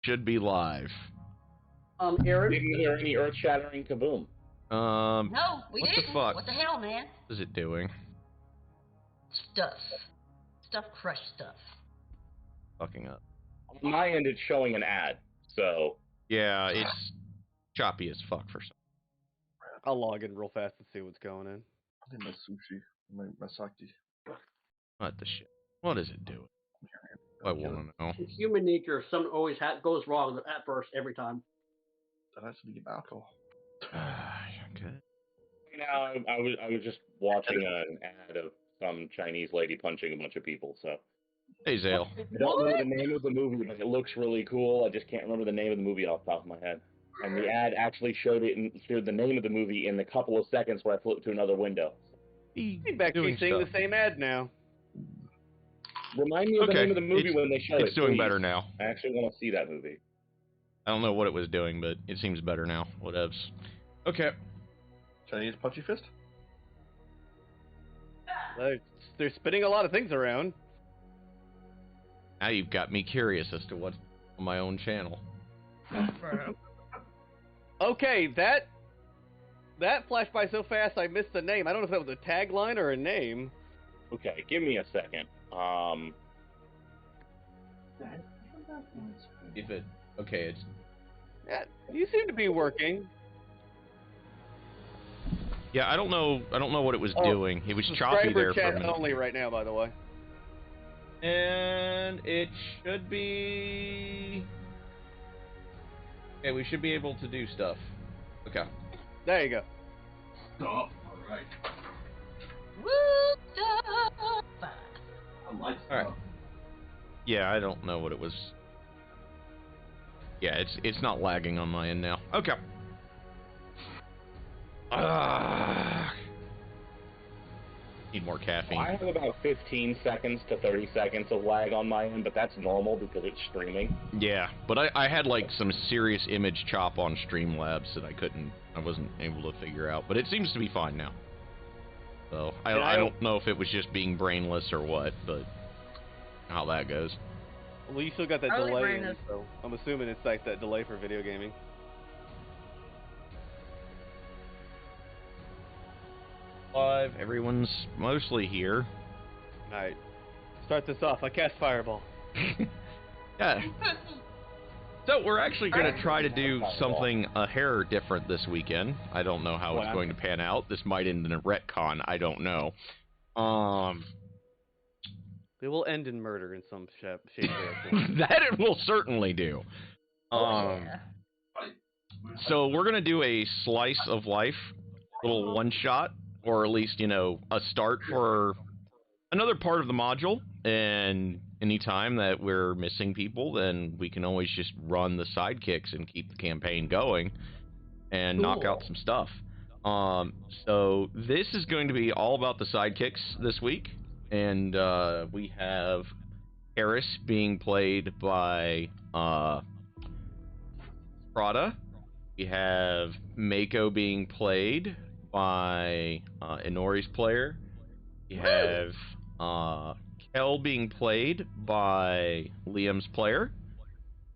should be live. Aaron? Didn't hear any earth-shattering kaboom. No, we what didn't. the fuck? What the hell, man? What is it doing? Stuff. Stuff crush stuff. Fucking up. On my end, it's showing an ad, so... Yeah, it's choppy as fuck for some. I'll log in real fast and see what's going in. I think my sushi, my sake. What the shit? What is it doing? I want to know. It's human nature. Something always goes wrong at first every time. That has to be alcohol. Okay. Now, I was just watching an ad of some Chinese lady punching a bunch of people, so... Hey, Zale. I don't know the name of the movie, but it looks really cool. I just can't remember the name of the movie off the top of my head. And the ad actually showed the name of the movie in the couple of seconds where I flipped to another window. He's actually seeing the same ad now. Remind me of the name of the movie when they show it. It's doing please. better now. I actually want to see that movie. I don't know what it was doing, but it seems better now. Whatevs. Okay. Chinese punchy fist? They're spinning a lot of things around. Now you've got me curious as to what's on my own channel. Okay, that flashed by so fast I missed the name. I don't know if that was a tagline or a name. Okay, give me a second. If it... Okay, it's... Yeah, you seem to be working. Yeah, I don't know what it was doing. It was choppy there for a chat minute. only right now, by the way. And it should be... Okay, we should be able to do stuff. Okay. There you go. Stop. Alright. Woo! I like stuff. Alright. Yeah, I don't know what it was. Yeah, it's not lagging on my end now. Okay. Need more caffeine. I have about 15 seconds to 30 seconds of lag on my end, but that's normal because it's streaming. Yeah, but I had like some serious image chop on Streamlabs that I wasn't able to figure out, but it seems to be fine now. So I don't know if it was just being brainless or what, but how that goes. Well, you still got that Early delay, brainless. so I'm assuming it's like that delay for video gaming. Live, everyone's mostly here. Alright. Start this off. I cast Fireball. Yeah. So we're actually going to try to do something a hair different this weekend. I don't know how it's going to pan out. This might end in a retcon. I don't know. It will end in murder in some shape or form. That it will certainly do. Yeah. So we're going to do a slice of life, little one-shot, or at least, a start for another part of the module. And anytime that we're missing people, then we can always just run the sidekicks and keep the campaign going and knock out some stuff. So this is going to be all about the sidekicks this week. And we have Eris being played by Prada. We have Mako being played by Inori's player. We have Kel being played by Liam's player.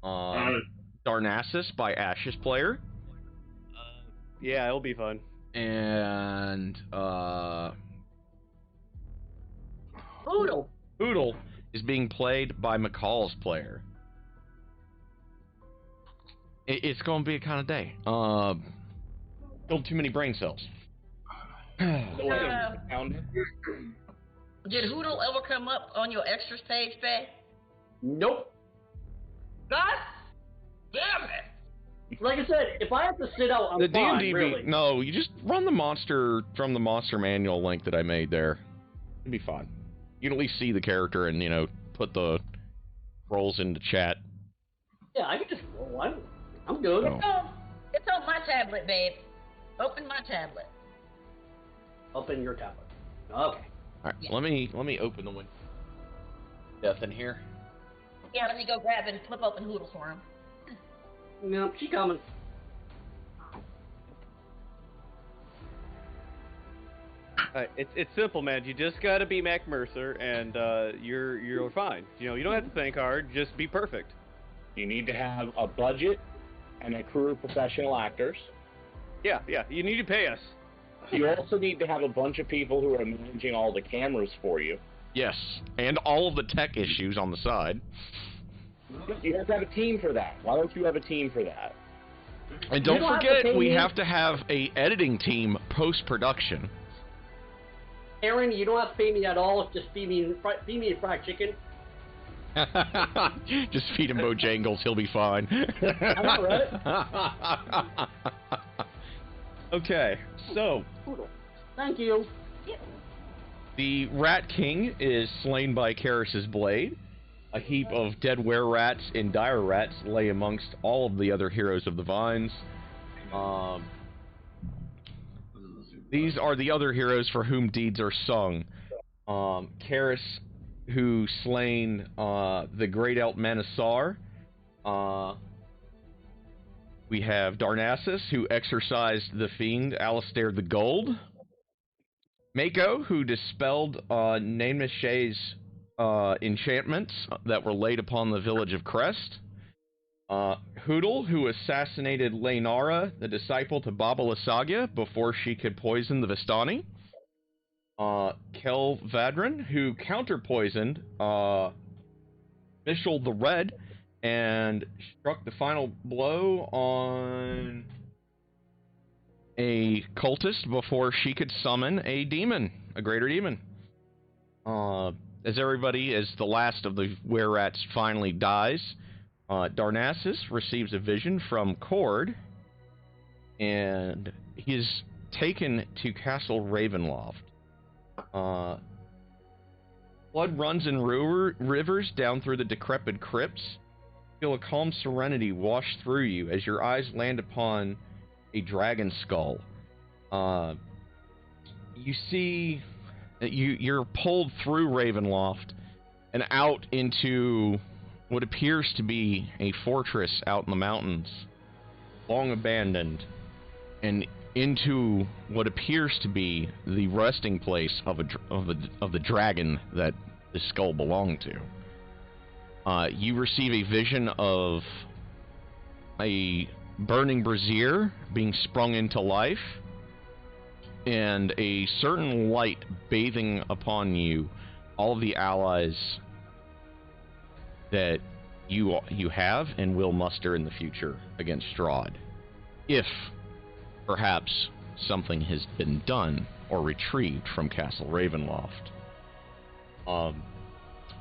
Darnassus by Ash's player. Yeah, it'll be fun. And Poodle is being played by McCall's player. It's going to be a kind of day. Killed too many brain cells. Did Hoodle ever come up on your extras page, Faye? Nope. God damn it! Like I said, if I have to sit out, I'm The fine, D&D really. no, you just run the monster from the monster manual link that I made there. It'd be fine. You can at least see the character and, put the rolls into chat. Yeah, I can just roll. I'm good. Oh. It's on my tablet, babe. Open my tablet. Open your tablet. Okay. Alright, Yeah. let me open the window. Death in here. Yeah, let me go grab and flip open Hoodle for him. No, she coming. It's simple, man. You just gotta be Mac Mercer, and you're fine. You don't have to think hard. Just be perfect. You need to have a budget and a crew of professional actors. Yeah, you need to pay us. You also need to have a bunch of people who are managing all the cameras for you. Yes, and all of the tech issues on the side. You have to have a team for that. Why don't you have a team for that? And don't You don't have to forget, pay we me. have to have a editing team post-production. Aaron, you don't have to pay me at all. Just feed me fried chicken. Just feed him Bojangles, he'll be fine. I know, right? Okay, so Poodle. Thank you. the Rat King is slain by Karis's blade. A heap of dead were-rats and dire rats lay amongst all of the other heroes of the vines. These are the other heroes for whom deeds are sung. Karis, who slain the great elk Manasar. We have Darnassus, who exorcised the fiend Alistair the Gold. Mako, who dispelled Naimashay's enchantments that were laid upon the village of Crest. Hoodle, who assassinated Lainara, the disciple to Baba Lysagia, before she could poison the Vistani. Kel Vadran, who counter-poisoned Mishal the Red, and struck the final blow on a cultist before she could summon a demon, a greater demon. As the last of the were-rats finally dies, Darnassus receives a vision from Cord, and he is taken to Castle Ravenloft. Blood runs in rivers down through the decrepit crypts. Feel a calm serenity wash through you as your eyes land upon a dragon skull. You see that you're pulled through Ravenloft and out into what appears to be a fortress out in the mountains, long abandoned, and into what appears to be the resting place of the dragon that the skull belonged to. You receive a vision of a burning brazier being sprung into life, and a certain light bathing upon you, all of the allies that you have and will muster in the future against Strahd, if perhaps something has been done or retrieved from Castle Ravenloft.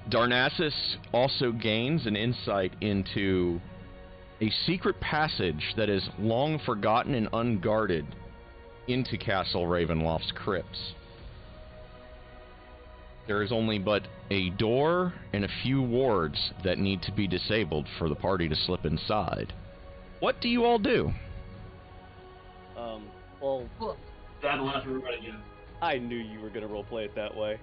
Darnassus also gains an insight into a secret passage that is long forgotten and unguarded into Castle Ravenloft's crypts. There is only but a door and a few wards that need to be disabled for the party to slip inside. What do you all do? Well, Dad left everybody again. I knew you were gonna roleplay it that way.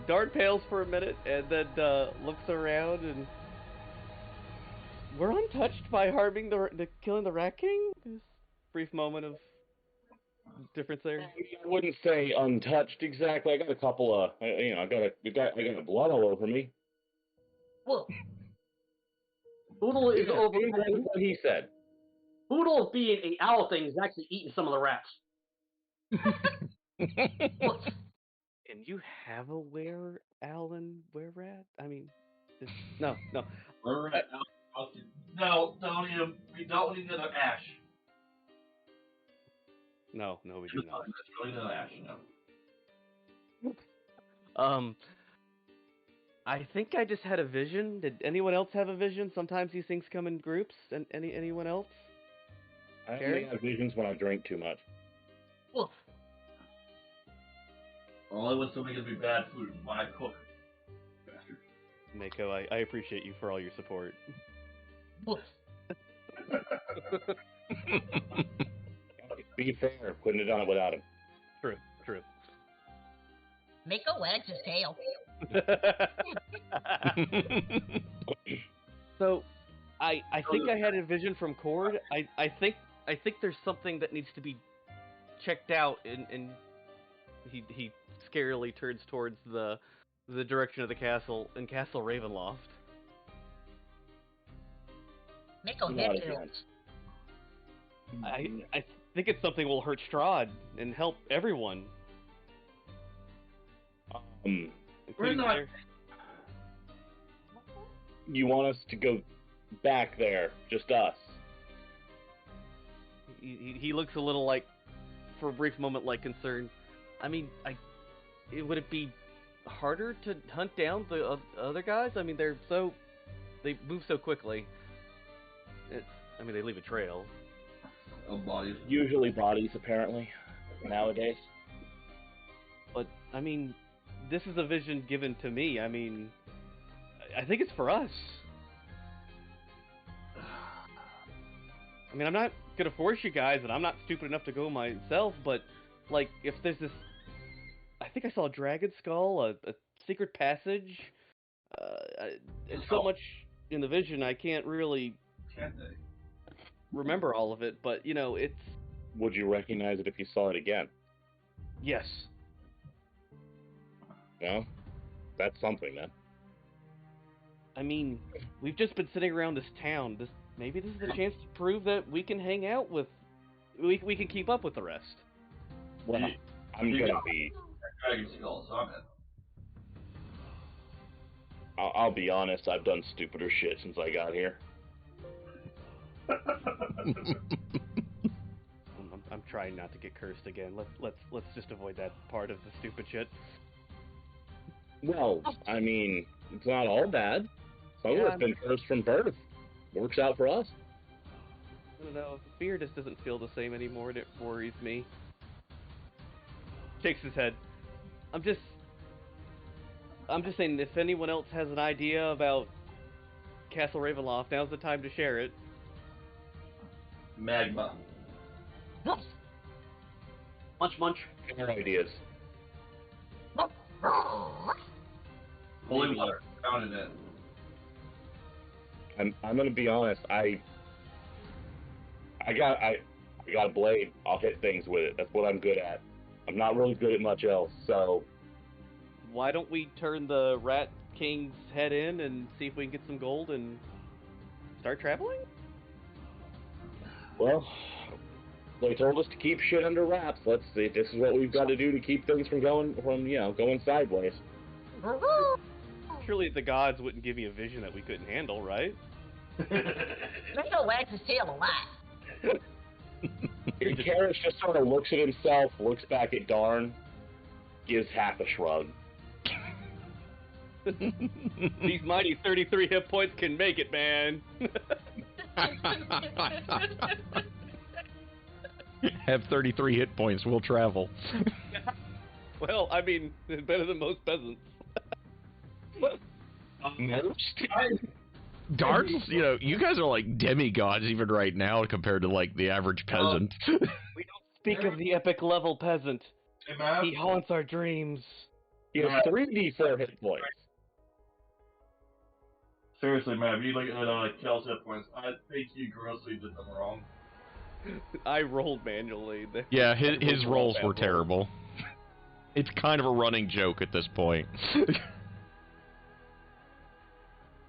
Dart pales for a minute and then looks around, and we're untouched by harming the killing the Rat King. This brief moment of difference there. I wouldn't say untouched exactly. I got a couple of, I got blood all over me. Well, Poodle is over. That's what he said. Poodle, being a owl thing, is actually eating some of the rats. And you have a Alan were-rat? I mean, no. All right. No, we don't need another Ash. No, we do not. That's really not Ash, no. I think I just had a vision. Did anyone else have a vision? Sometimes these things come in groups. And anyone else? I only have visions when I drink too much. Well, Only when somebody gives me bad food. Why cook? Bastard. Mako, I appreciate you for all your support. well, Be fair, couldn't have done it without him. True. Mako wags his tail. So, I think I had a vision from Cord. I think there's something that needs to be checked out, and he scarily turns towards the the direction of the castle in Castle Ravenloft. Mako Not head again. I think it's something will hurt Strahd and help everyone. Um, We're including not- their- you want us to go back there, just us? He looks a little like, for a brief moment, like concerned. I mean, would it be harder to hunt down the other guys? I mean, they move so quickly. I mean, they leave a trail. Oh, bodies. Usually bodies, apparently, nowadays. But I mean, this is a vision given to me. I mean, I think it's for us. I mean, I'm not gonna force you guys, and I'm not stupid enough to go myself. But like, if there's this, I think I saw a dragon skull, a secret passage. It's so much in the vision, I can't really Can't they? remember all of it. But you know, it's Would you recognize it if you saw it again? yes. No? That's something, then. I mean, we've just been sitting around this town. Maybe this is the chance to prove that we can hang out with, we can keep up with the rest. Well, You- I'm you gonna got- be... Dragon Skull, so I'm in. I'll be honest, I've done stupider shit since I got here. I'm trying not to get cursed again. Let's just avoid that part of the stupid shit. Well, I mean, it's not all bad. Some of Yeah. it's been cursed from birth. Works out for us. I don't know. Fear just doesn't feel the same anymore, and it worries me. Shakes his head. I'm just saying, if anyone else has an idea about Castle Ravenloft, now's the time to share it. Magma. Munch, munch. More ideas. Holy water. Found in it. I'm gonna be honest. I got a blade. I'll hit things with it. That's what I'm good at. I'm not really good at much else. So Why don't we turn the Rat King's head in and see if we can get some gold and start traveling? well, they told us to keep shit under wraps. Let's see. This is what we've got to do to keep things from going sideways. Surely the gods wouldn't give me a vision that we couldn't handle, right? Mako wags his tail a lot. Karis just sort of looks at himself, looks back at Darn, gives half a shrug. These mighty 33 hit points can make it, man. Have 33 hit points. We'll travel. Well, I mean, it's better than most peasants. Darts, you know, you guys are like demigods even right now compared to like the average peasant. We don't speak of the epic level peasant. Hey, Mav. He haunts our dreams. He has 3d4 hit points. Seriously, Mav, you look at Kel's hit points. I think you grossly did them wrong. I rolled manually. Yeah, his rolls bad were rolls. terrible. It's kind of a running joke at this point.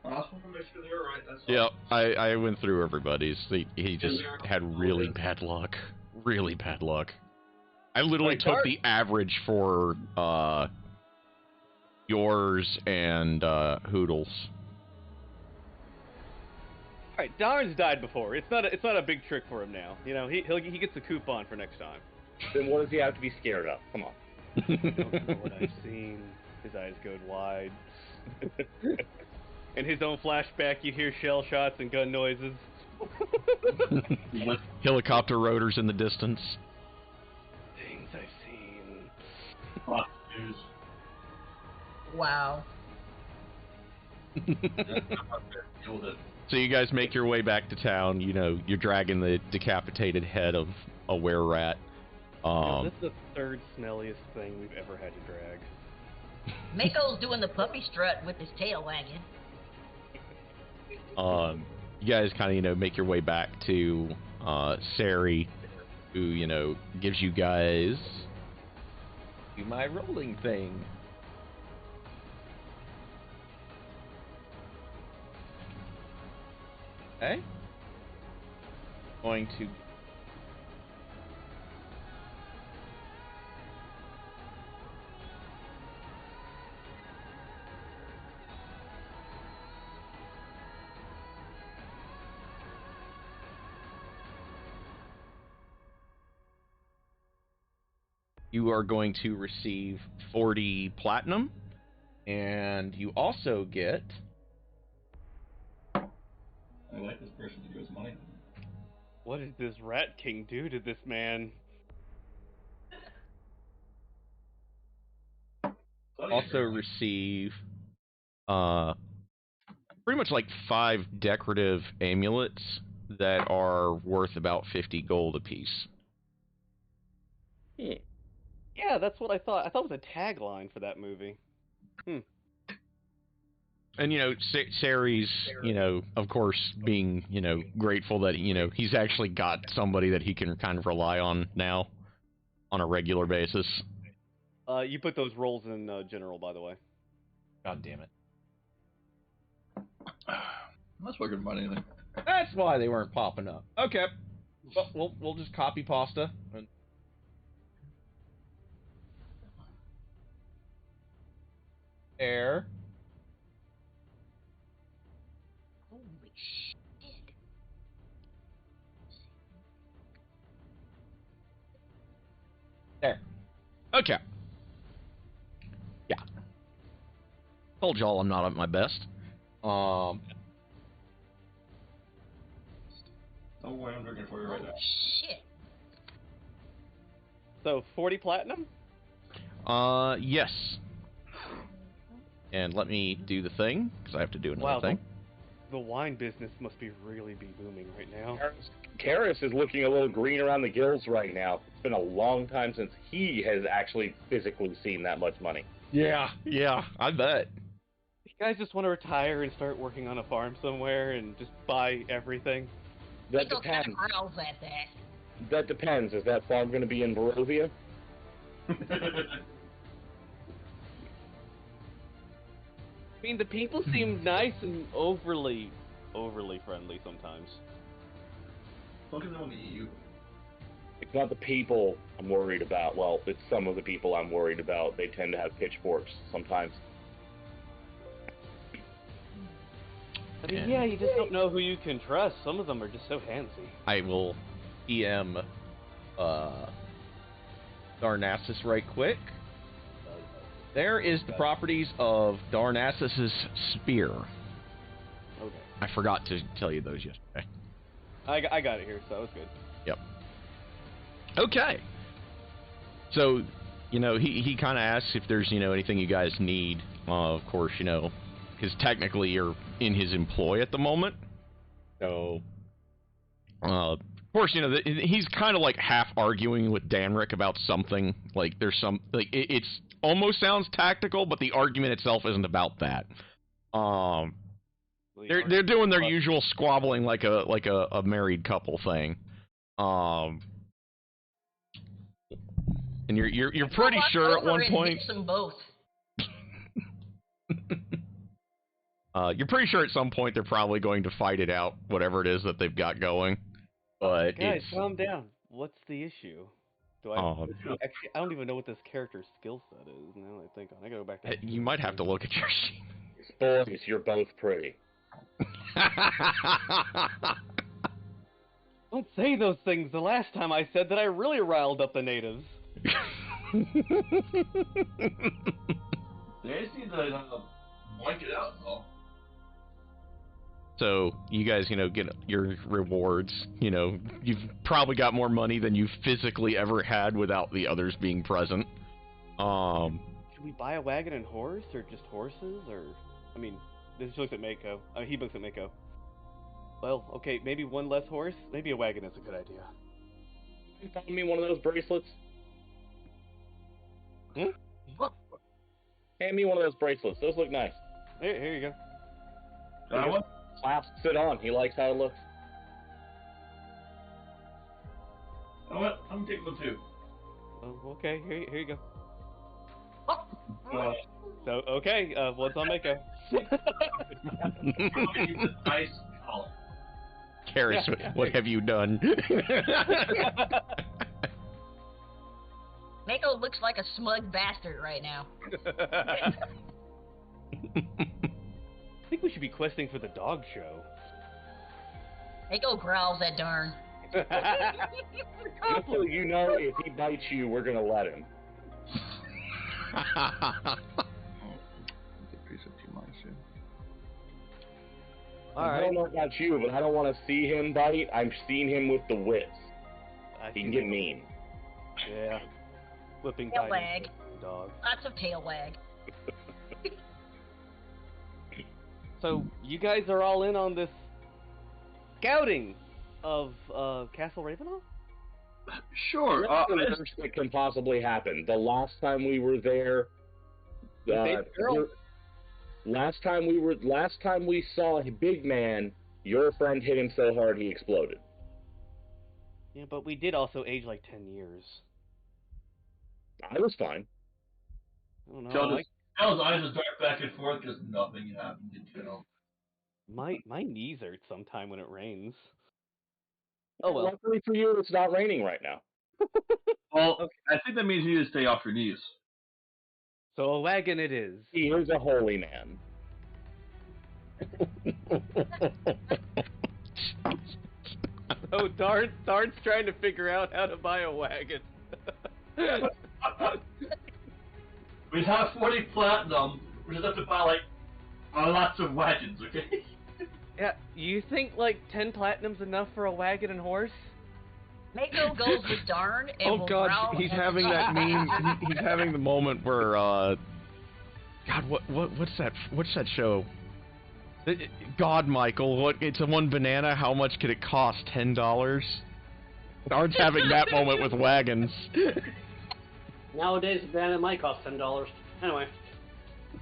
I just want to make sure they're right. That's Yeah, all. I went through everybody's. He just had really bad luck. Really bad luck. I literally Like took Dart? the average for yours and Hoodles. Alright, Darn's died before. It's not a big trick for him now. You know, he gets a coupon for next time. Then what does he have to be scared of? Come on. I don't know what I've seen. His eyes go wide. In his own flashback, you hear shell shots and gun noises. Helicopter rotors in the distance. Things I've seen. Fuck news. Wow. I'm not there to deal with it. So you guys make your way back to town. You know, you're dragging the decapitated head of a were-rat. This is the third smelliest thing we've ever had to drag. Mako's doing the puppy strut with his tail wagging. You guys kind of, you know, make your way back to Sari, who, you know, gives you guys do my rolling thing. Okay. Going to. You are going to receive 40 platinum, and you also get. I like this person to give us money. What did this Rat King do to this man? Also receive pretty much like 5 decorative amulets that are worth about 50 gold apiece. Yeah, that's what I thought. I thought it was a tagline for that movie. And, Ceres, of course, being, grateful that, he's actually got somebody that he can kind of rely on now on a regular basis. You put those rolls in general, by the way. God damn it. That's what good money. Then. That's why they weren't popping up. Okay. Well, we'll just copy pasta. Air. Holy shit. There. Okay. Yeah. Told y'all I'm not at my best. Don't worry, I'm drinking for you right now. Shit. So, 40 platinum? Yes. And let me do the thing, because I have to do another thing. The wine business must be really booming right now. Karis is looking a little green around the gills right now. It's been a long time since he has actually physically seen that much money. Yeah, I bet. You guys just want to retire and start working on a farm somewhere and just buy everything? That Pickle kind depends. of growls at that. That depends. Is that farm going to be in Barovia? I mean, the people seem nice and overly friendly sometimes. Focus on the EU. It's not the people I'm worried about. Well, it's some of the people I'm worried about. They tend to have pitchforks sometimes. I mean, yeah, you just don't know who you can trust. Some of them are just so handsy. I will EM Darnassus right quick. There is the properties of Darnassus's spear. Okay. I forgot to tell you those yesterday. I got it here, so that was good. Yep. Okay. So, he kind of asks if there's, anything you guys need. Of course, because technically you're in his employ at the moment. So, of course, he's kind of like half arguing with Danric about something. Like, there's some, like, it's almost sounds tactical, but the argument itself isn't about that. They're doing their usual squabbling like a married couple thing. And you're pretty sure at one point. Mix them both. You're pretty sure at some point they're probably going to fight it out, whatever it is that they've got going. But guys, calm down. What's the issue? Actually, I don't even know what this character's skill set is. Now that I think on, I gotta go back to. You might have to look at your sheet. Boys, you're both pretty. Don't say those things. The last time I said that, I really riled up the natives. They just need to blank it out, though. So you guys, get your rewards. You've probably got more money than you've physically ever had without the others being present. Should we buy a wagon and horse, or just horses, or? I mean, this looks at Mako. He looks at Mako. Well, okay, maybe one less horse. Maybe a wagon is a good idea. You find me one of those bracelets? Hand me one of those bracelets. Those look nice. Here you go. That one? Clasps it on. He likes how it looks. You know what? I'm gonna take one too. Oh, okay, here you go. Uh, So, okay, one's on Mako. I'm gonna use a nice collar. Karis, what have you done? Mako looks like a smug bastard right now. I think we should be questing for the dog show. Mako growls at Darn. Just so you know, if he bites you, we're gonna let him. I Alright. don't know about you, but I don't want to see him bite. I've seen him with the whips. He can get mean. Yeah. Flipping Tail biting wag. dog. Lots of tail wag. So, you guys are all in on this scouting of Castle Ravenloft? Sure. That's the worst that can possibly happen. The last time we were there, last time we saw a big man, your friend hit him so hard he exploded. Yeah, but we did also age like 10 years. I was fine. I don't know. John's eyes just dart back and forth because nothing happened to Joe. My knees hurt sometime when it rains. Oh well. Luckily for you, it's not raining right now. Well, I think that means you need to stay off your knees. So a wagon it is. He is a holy man. Oh, Darn's trying to figure out how to buy a wagon. We have 40 platinum. We just have to buy like lots of wagons, okay? Yeah, you think like 10 platinum's enough for a wagon and horse? Mako goes with Darn and Oh will God, growl he's at having that meme. He's having the moment where, God, what's that show? God, Michael, it's a one banana. How much could it cost? $10. Darn's having that moment with wagons. Nowadays, a banana might cost $10. Anyway.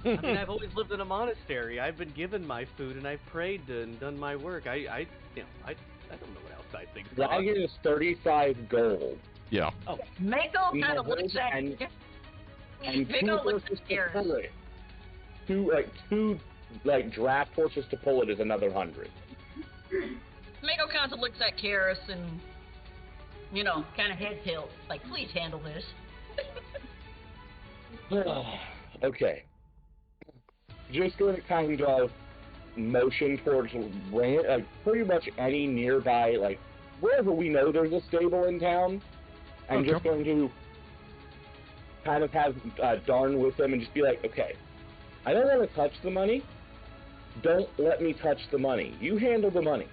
I mean, I've always lived in a monastery. I've been given my food and I've prayed and done my work. I don't know what else I think. Wagon is 35 gold. Yeah. Oh, Mako kind of looks at and Mako two looks horses at to Karis. pull it. Two draft horses to pull it is another 100. Mako kind of looks at Karis and, you know, kind of head tilt, like, please handle this. Okay. Just going to kind of motion towards pretty much any nearby, like, wherever we know there's a stable in town. I'm just going to kind of have Darn with him and just be like, okay, I don't want to touch the money. Don't let me touch the money. You handle the money.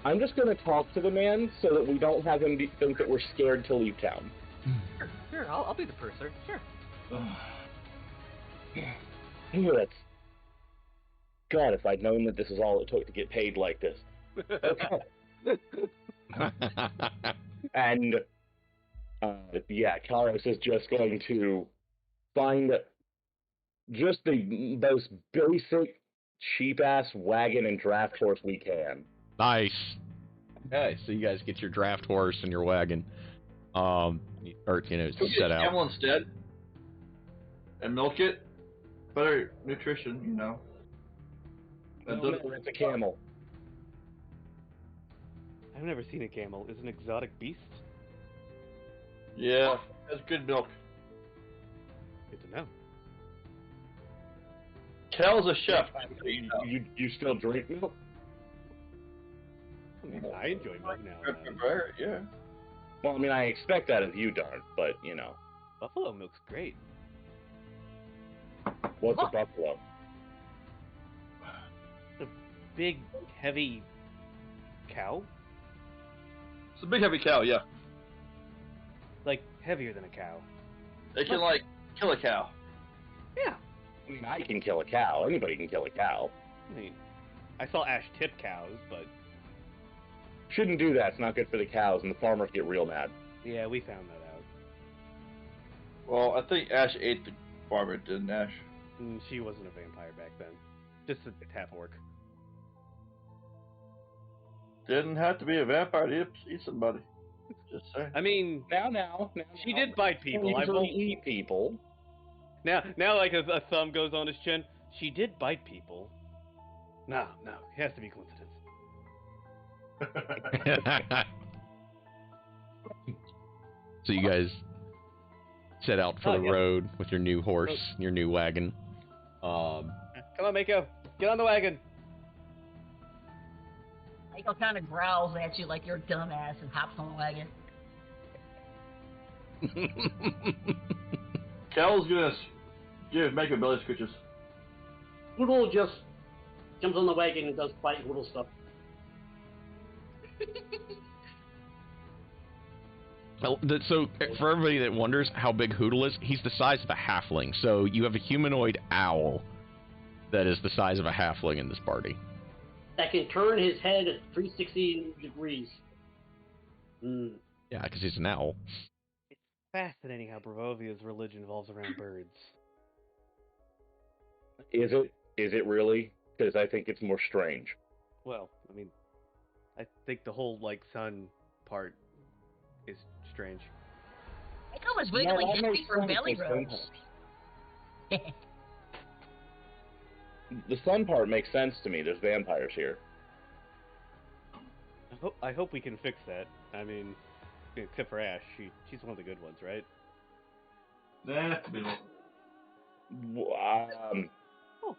I'm just going to talk to the man so that we don't have him think that we're scared to leave town. sure, I'll be the purser. Sure. That's... God, if I'd known that this is all it took to get paid like this. Okay. And, yeah, Karis is just going to find just the most basic, cheap-ass wagon and draft horse we can. Nice. Okay, so you guys get your draft horse and your wagon, or set out. Camel instead, and milk it. Better nutrition, you know. No, it's a camel. I've never seen a camel. Is an exotic beast? Yeah, that's good milk. Good to know. Cal's a chef. You still drink milk? I mean, I enjoy milk now. Yeah. Well, I mean, I expect that of you, Darn, but, you know. Buffalo milk's great. What's a buffalo? It's a big, heavy cow. It's a big heavy cow, yeah. Like, heavier than a cow. They can, like, kill a cow. Yeah. I mean, I can kill a cow. Anybody can kill a cow. I mean, I saw Ash tip cows, but... Shouldn't do that. It's not good for the cows, and the farmers get real mad. Yeah, we found that out. Well, I think Ash ate the farmer, didn't Ash? She wasn't a vampire back then. Just a half orc. Didn't have to be a vampire to eat somebody. Just saying. I mean, Now. she did bite people. I Usually won't eat people. Now, like a thumb goes on his chin. She did bite people. No, it has to be coincidence. So you guys set out for Oh, the yeah. road with your new horse, your new wagon. Come on, Mako. Get on the wagon. Mako kind of growls at you like you're a dumbass and hops on the wagon. Kel's gonna give Mako belly scritches. Hoodle just jumps on the wagon and does fight Hoodle stuff. So, for everybody that wonders how big Hoodle is, he's the size of a halfling. So, you have a humanoid owl that is the size of a halfling in this party. That can turn his head at 360 degrees. Yeah, because he's an owl. Fascinating how Bravovia's religion revolves around birds. Is it? Is it really? Because I think it's more strange. Well, I mean, I think the whole, like, sun part is strange. Mako was wiggling that his makes feet for sense, belly makes rubs. sense. The sun part makes sense to me. There's vampires here. I hope we can fix that. I mean, except for Ash, she's one of the good ones, right? Nah, debatable.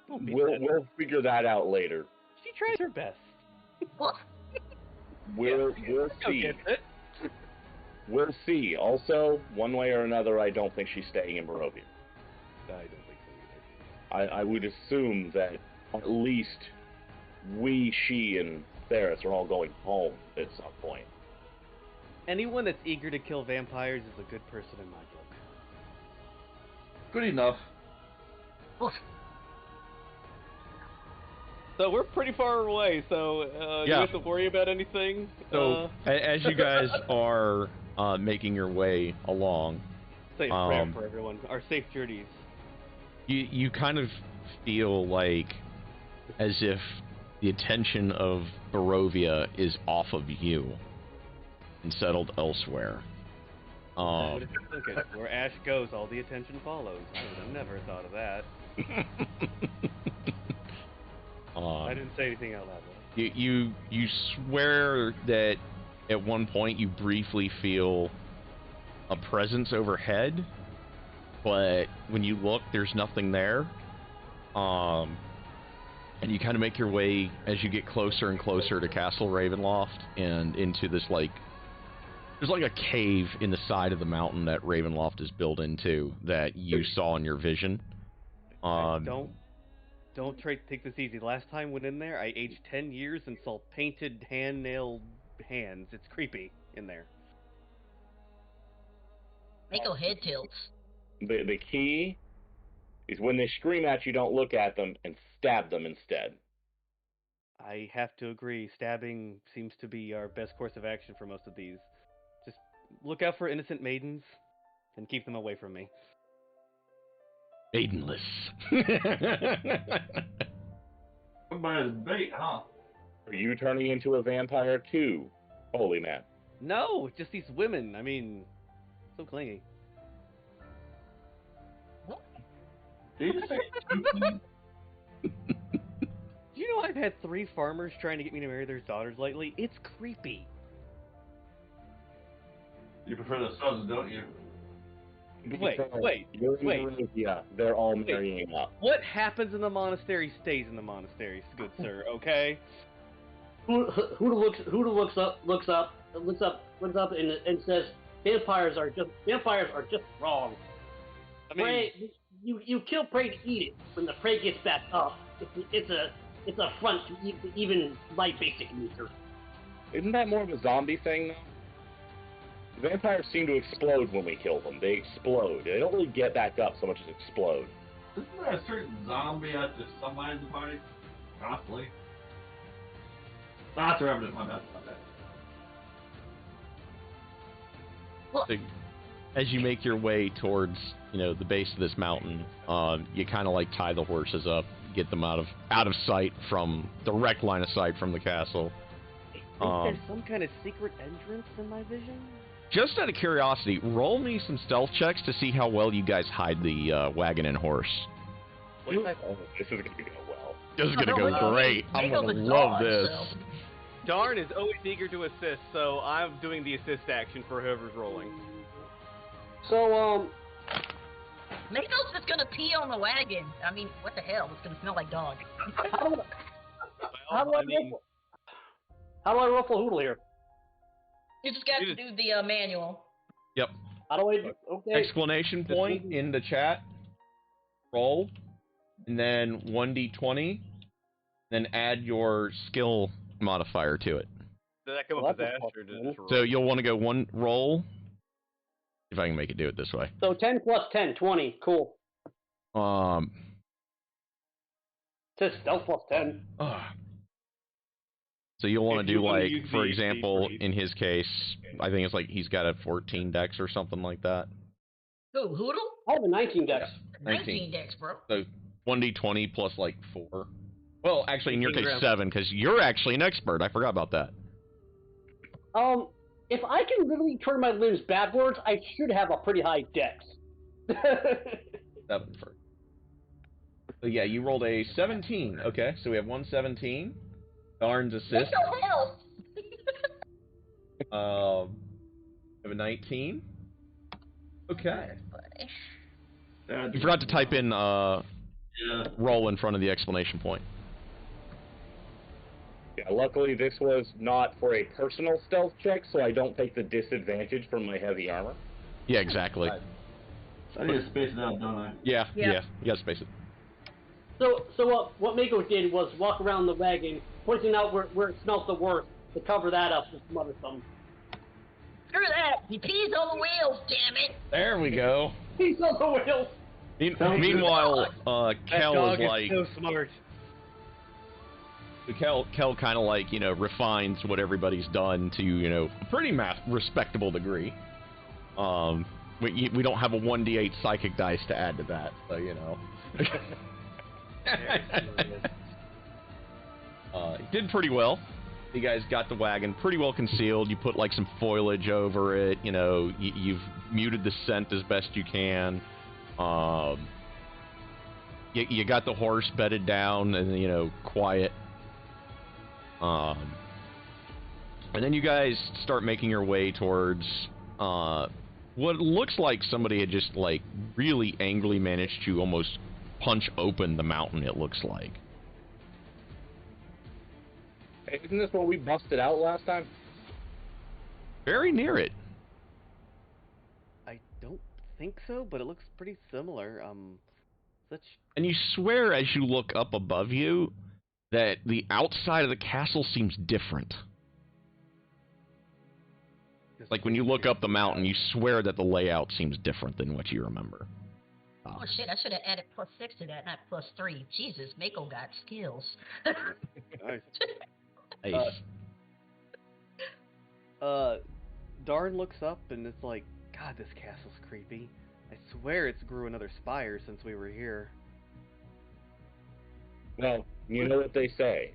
Don't be We'll sad. we'll figure that out later. She tries her best. We'll Mako see. gets it. We'll see. Also, one way or another, I don't think she's staying in Barovia. I don't think so either. I would assume that at least she, and Theris are all going home at some point. Anyone that's eager to kill vampires is a good person in my book. Good enough. So we're pretty far away, so do Yeah. we have to worry about anything? So, as you guys are making your way along, Safe prayer for everyone. Our safe journeys. you kind of feel like as if the attention of Barovia is off of you and settled elsewhere. Okay. Where Ash goes, all the attention follows. I would have never thought of that. I didn't say anything out loud. You swear that at one point you briefly feel a presence overhead, but when you look, there's nothing there. And you kind of make your way as you get closer and closer to Castle Ravenloft and into this, like, there's like a cave in the side of the mountain that Ravenloft is built into that you saw in your vision. Don't take this easy. Last time I went in there, I aged 10 years and saw painted hand-nailed hands. It's creepy in there. Mako head tilts. The key is when they scream at you, don't look at them and stab them instead. I have to agree. Stabbing seems to be our best course of action for most of these. Just look out for innocent maidens and keep them away from me. Maidenless. Somebody's bait, huh? Are you turning into a vampire too, holy man? No, just these women. I mean, so clingy. Did you say Do you know I've had 3 farmers trying to get me to marry their daughters lately? It's creepy. you prefer the sons, don't you? Wait. You're in Barovia. They're all marrying up. What happens in the monastery stays in the monastery, good sir, okay? Huda looks up and says, vampires are just wrong. I mean, Prey, you kill prey to eat it. When the prey gets back up, it's a affront to even my basic nature. Isn't that more of a zombie thing, though? Vampires seem to explode when we kill them. They explode. They don't really get back up so much as explode. Isn't there a certain zombie at the somebody in the party? Possibly. That's revenant, my bad. As you make your way towards, the base of this mountain, you kind of like tie the horses up, get them out of sight from direct line of sight from the castle. there's some kind of secret entrance in my vision? Just out of curiosity, roll me some stealth checks to see how well you guys hide the wagon and horse. Oh, this is going to go well. This is gonna go great. I'm Mako gonna the love dog, this. so- Darn is always eager to assist, so I'm doing the assist action for whoever's rolling. So, Mako's just gonna pee on the wagon. I mean, what the hell? It's gonna smell like dog. how do I ruffle Hoodle here? You just got to do the manual. Yep. How do I do? Okay. Exclamation point in the chat. Roll. And then 1d20. Then add your skill modifier to it. Does that come Well, up as that's a Ash, or does it just roll? So you'll want to go one roll. If I can make it do it this way. So 10 plus 10, 20. Cool. Um. It says stealth plus 10. So you'll want If to you do wanna like, use for the example, HP. in his case, I think it's like he's got a 14 dex or something like that. Who, Hoodle? I have a 19 dex. 19 decks, bro. So 1d20 plus like 4. Well, actually, in your 18 case, grams. 7, because you're actually an expert. I forgot about that. If I can literally turn my limbs backwards, I should have a pretty high dex. 7 first. So yeah, you rolled a 17. Okay, so we have 117. Darn's What assist. the hell? We have a 19. Okay. Yeah, You forgot to type in Yeah. roll in front of the exclamation point. Yeah, luckily this was not for a personal stealth check, so I don't take the disadvantage from my heavy armor. Yeah, exactly. I need to space it out, don't I? Yeah, Yeah. yeah. You gotta space it. So what Mako did was walk around the wagon, pointing out where it smelled the worst, to cover that up with some other something. Screw that. He pees on the wheels, damn it. There we go. He's on the wheels! Meanwhile, That Kel dog is like, so smart. Kel kind of like, refines what everybody's done to, a pretty respectable degree. We don't have a 1d8 psychic dice to add to that, so, he did pretty well. You guys got the wagon pretty well concealed. You put like some foliage over it. You've muted the scent as best you can. You got the horse bedded down and quiet. And then you guys start making your way towards what looks like somebody had just like really angrily managed to almost punch open the mountain. It looks like. Hey, isn't this what we busted out last time? Very near it. I don't think so, but it looks pretty similar. And you swear as you look up above you that the outside of the castle seems different. Like when you look up the mountain, you swear that the layout seems different than what you remember. Oh shit, I should have added +6 to that, not +3. Jesus, Mako got skills. Nice. Nice. Darn looks up and it's like, God, this castle's creepy. I swear it's grew another spire since we were here. Well, you know what they say.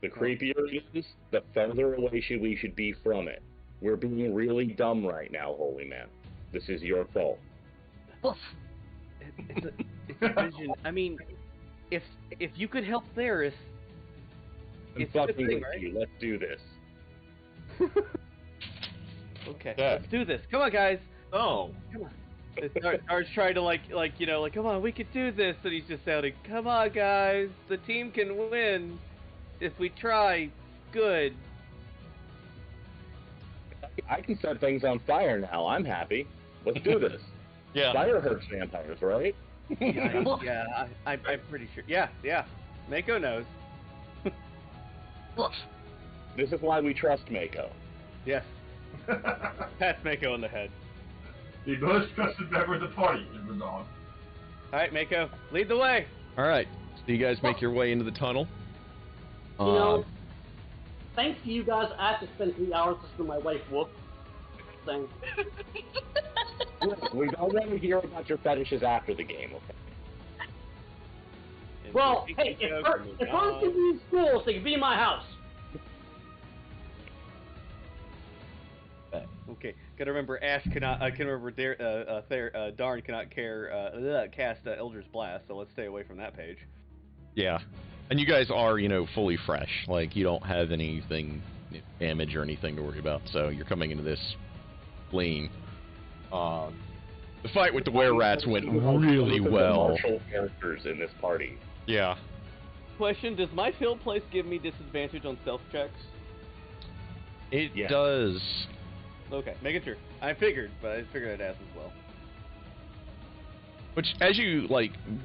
The creepier it is, the further away we should be from it. We're being really dumb right now, Holy Man. This is your fault. Oof. It's a vision. I mean, if you could help Theris, I'm it's a good fucking thing, with right? you. Let's do this. Okay, Yeah. let's do this. Come on, guys. Oh. Dar's trying to like, come on, we could do this, and he's just shouting, come on, guys, the team can win if we try good. I can set things on fire now. I'm happy. Let's do this. Yeah. Fire hurts vampires, right? Yeah, I'm pretty sure. Yeah. Mako knows. Oof. This is why we trust Mako. Yes. Pats Mako on the head. The most trusted member of the party is the dog. All right, Mako, lead the way. All right. So you guys make your way into the tunnel. You know, thanks to you guys, I have to spend 3 hours listening to my wife whoop. Thing. We don't want to hear about your fetishes after the game, okay? Well, hey, if hers can be in school, so they can be in my house. Okay, gotta remember Ash cannot. I can remember Darn cannot cast Eldritch Blast, so let's stay away from that page. Yeah. And you guys are, fully fresh. Like, you don't have anything damage or anything to worry about. So you're coming into this clean. The fight with the were-rats went really well. Martial characters in this party. Yeah. Question: does my field place give me disadvantage on stealth checks? It Yes. does. Okay, making sure. I figured, but I figured I'd ask as well. Which, as you,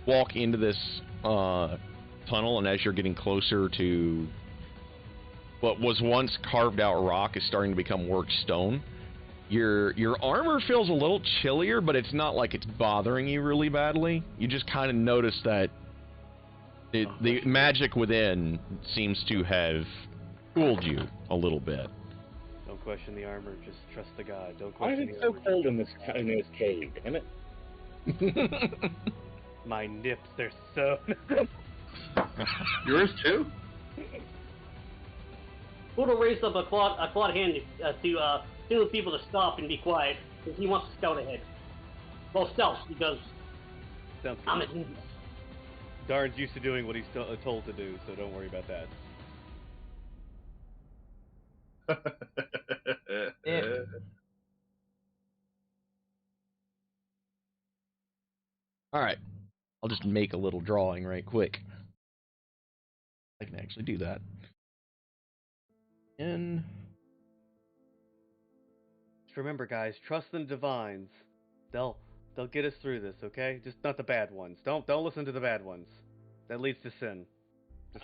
walk into this, tunnel, and as you're getting closer to what was once carved out rock is starting to become worked stone, your armor feels a little chillier, but it's not like it's bothering you really badly. You just kind of notice that the magic within seems to have cooled you a little bit. Don't question the armor, just trust the god. Don't Why is question it the so armor. cold in this cave? Damn it! My nips, they're so... Yours too? Poodle raised up a clawed hand to tell people to stop and be quiet, because he wants to scout ahead. Well, stealth, because Sounds I'm good. a ninja. Darn's used to doing what he's told to do, so don't worry about that. Alright. I'll just make a little drawing right quick. I can actually do that. And Just remember, guys, trust the divines. They'll get us through this, okay? Just not the bad ones. Don't listen to the bad ones. That leads to sin.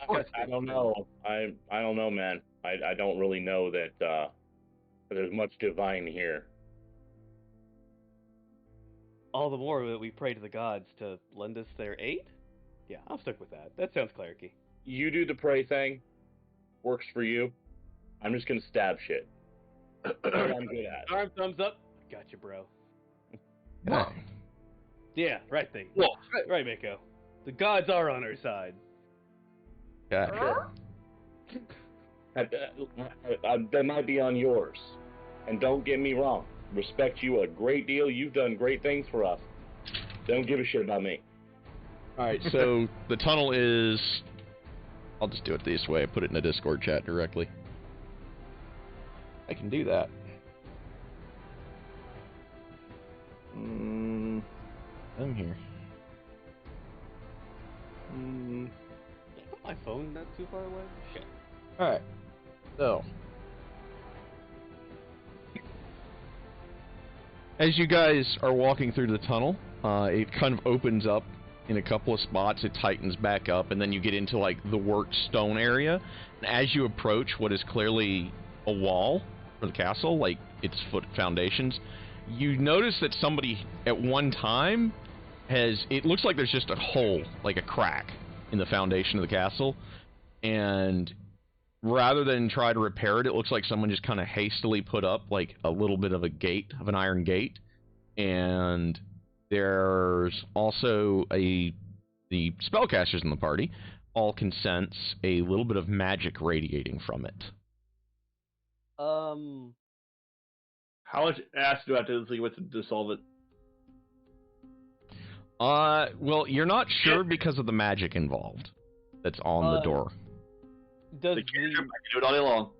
I don't know. I don't know, man. I don't really know that there's much divine here. All the more that we pray to the gods to lend us their aid? Yeah, I'll stick with that. That sounds clericy. You do the pray thing. Works for you. I'm just gonna stab shit. That's what I'm good at. Arm thumbs up. Gotcha, bro. yeah. Yeah, right thing. Well, Right, Mako. The gods are on our side. Okay. They might be on yours. And don't get me wrong. Respect you a great deal. You've done great things for us. Don't give a shit about me. Alright, so the tunnel is... I'll just do it this way. I put it in the Discord chat directly. I can do that. I'm here. Did I put my phone not too far away? Shit. Alright. So. As you guys are walking through the tunnel, it kind of opens up in a couple of spots. It tightens back up, and then you get into, the worked stone area. And as you approach what is clearly a wall for the castle, its foundations, you notice that somebody at one time it looks like there's just a hole, like a crack in the foundation of the castle, and rather than try to repair it, it looks like someone just kind of hastily put up a little bit of an iron gate, and there's also the spellcasters in the party all can sense a little bit of magic radiating from it. how much acid do I have to think with to dissolve it? Well, you're not sure because of the magic involved that's on the door. Does The character, I the... can do it all day long.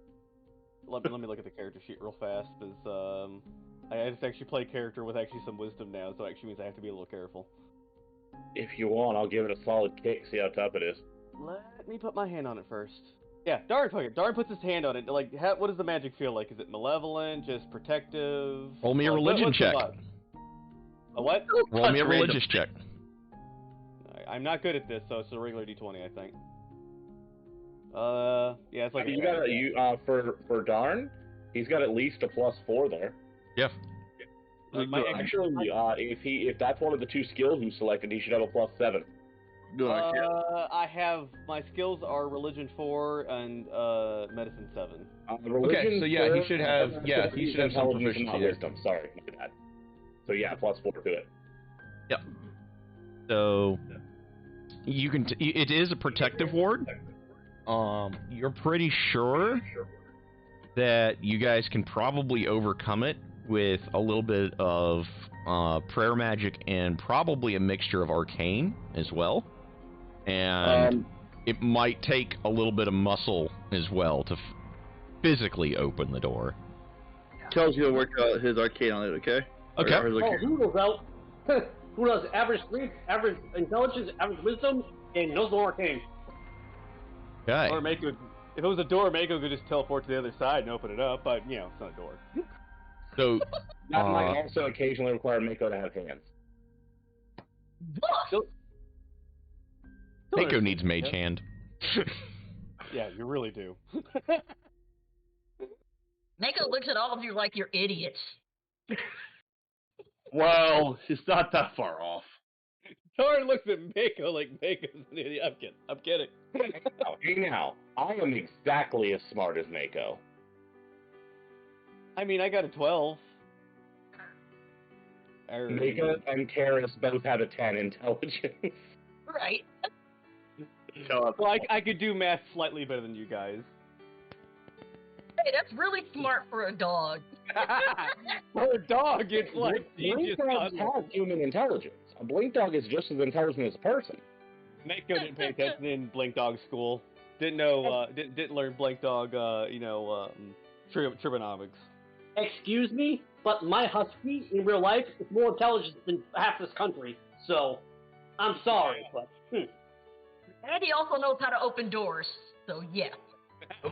Let me look at the character sheet real fast, because I just actually play a character with actually some wisdom now, so it actually means I have to be a little careful. If you want, I'll give it a solid kick, see how tough it is. Let me put my hand on it first. Yeah, Darn puts his hand on it. What does the magic feel like? Is it malevolent, just protective? Roll me a religion what's the check. vibe? A what? Roll me a Random. religious check. I'm not good at this, so it's a regular d20, I think. Yeah, it's like You got for Darn, he's got at least a +4 there. Yeah. Actually, if that's one of the two skills you selected, he should have a +7. No, I can't. I have my skills are religion 4 and medicine 7. Religion, so yeah, he sir, should have some intelligence, proficiency not there. wisdom. Sorry, my bad. So yeah, +4 to it. Yep. So you can. It is a protective ward. You're pretty sure that you guys can probably overcome it with a little bit of prayer magic and probably a mixture of arcane as well. And it might take a little bit of muscle as well to physically open the door. Tells you to work out his arcane on it, okay? Okay. Or his Oh, arcane. who knows out? Who knows? Average strength, average intelligence, average wisdom, and knows the arcane. Okay. Or Mako, if it was a door, Mako could just teleport to the other side and open it up, but, you know, it's not a door. So, That might also occasionally require Mako to have hands. Mako needs mage hand. Yeah, you really do. Mako looks at all of you like you're idiots. Well, it's not that far off. Torn looks at Mako like Mako's an idiot. I'm kidding. Hey now, I am exactly as smart as Mako. I mean, I got a 12. Mako and Karis both have a 10 intelligence. Right. No, Well, I could do math slightly better than you guys. Hey, that's really smart for a dog. For a dog, it's like Blink dogs have human intelligence. A blink dog is just as intelligent as a person. Mako didn't pay attention in Blink Dog school. Didn't know. Didn't learn Blink Dog. Trigonomics. Excuse me, but my husky in real life is more intelligent than half this country. So, I'm sorry, but And he also knows how to open doors. So yeah.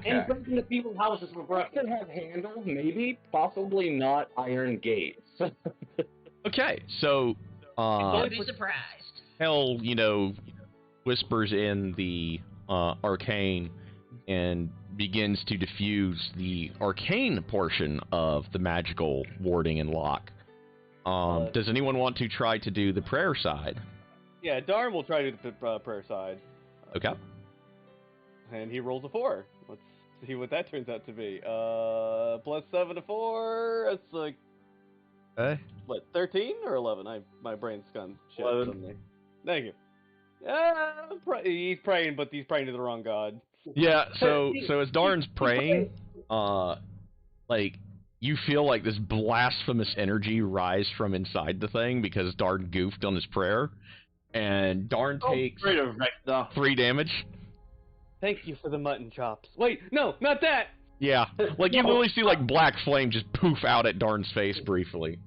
and breaking into people's houses for breakfast. Could have handles, maybe, possibly not iron gates. Okay, so, Don't be surprised. Hell, whispers in the arcane and begins to diffuse the arcane portion of the magical warding and lock. Does anyone want to try to do the prayer side? Yeah, Darn will try to do the prayer side. Okay. And he rolls a 4. Let's see what that turns out to be. Plus 7 to 4. It's like, Okay. what, 13 or 11? My brain's gone shit 11. suddenly. Thank you. He's praying, but he's praying to the wrong god. Yeah, so as Darn's praying, you feel like this blasphemous energy rise from inside the thing because Darn goofed on his prayer, and Darn takes Great Vecna. 3 damage. Thank you for the mutton chops. Wait, no, not that! Yeah, like you literally see like black flame just poof out at Darn's face briefly.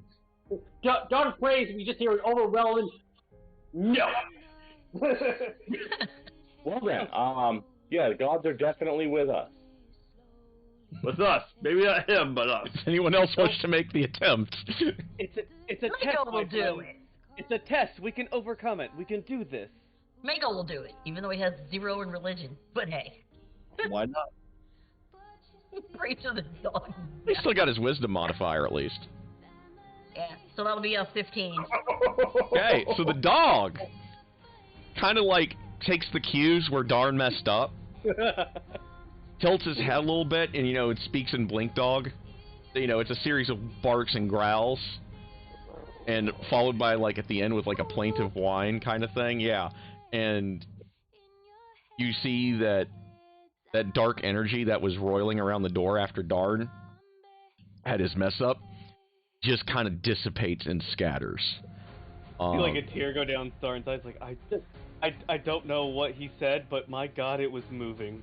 Darn praise, we just hear an overwhelming no. Well then, yeah, the gods are definitely with us. With us. Maybe not him, but us. If anyone else wants to make the attempt. It's a test, Mako my will do friend. it. It's a test. We can overcome it. We can do this. Mako will do it, even though he has 0 in religion. But hey, Why not? pray to the dog. He still got his wisdom modifier at least. Yeah, so that'll be a 15. Okay, so the dog kind of like takes the cues where Darn messed up, tilts his head a little bit, and it speaks in Blink Dog. It's a series of barks and growls, and followed by like at the end with like a plaintive whine kind of thing. Yeah, and you see that dark energy that was roiling around the door after Darn had his mess up just kind of dissipates and scatters. I feel like a tear go down Darn's eyes. Like I don't know what he said, but my God, it was moving.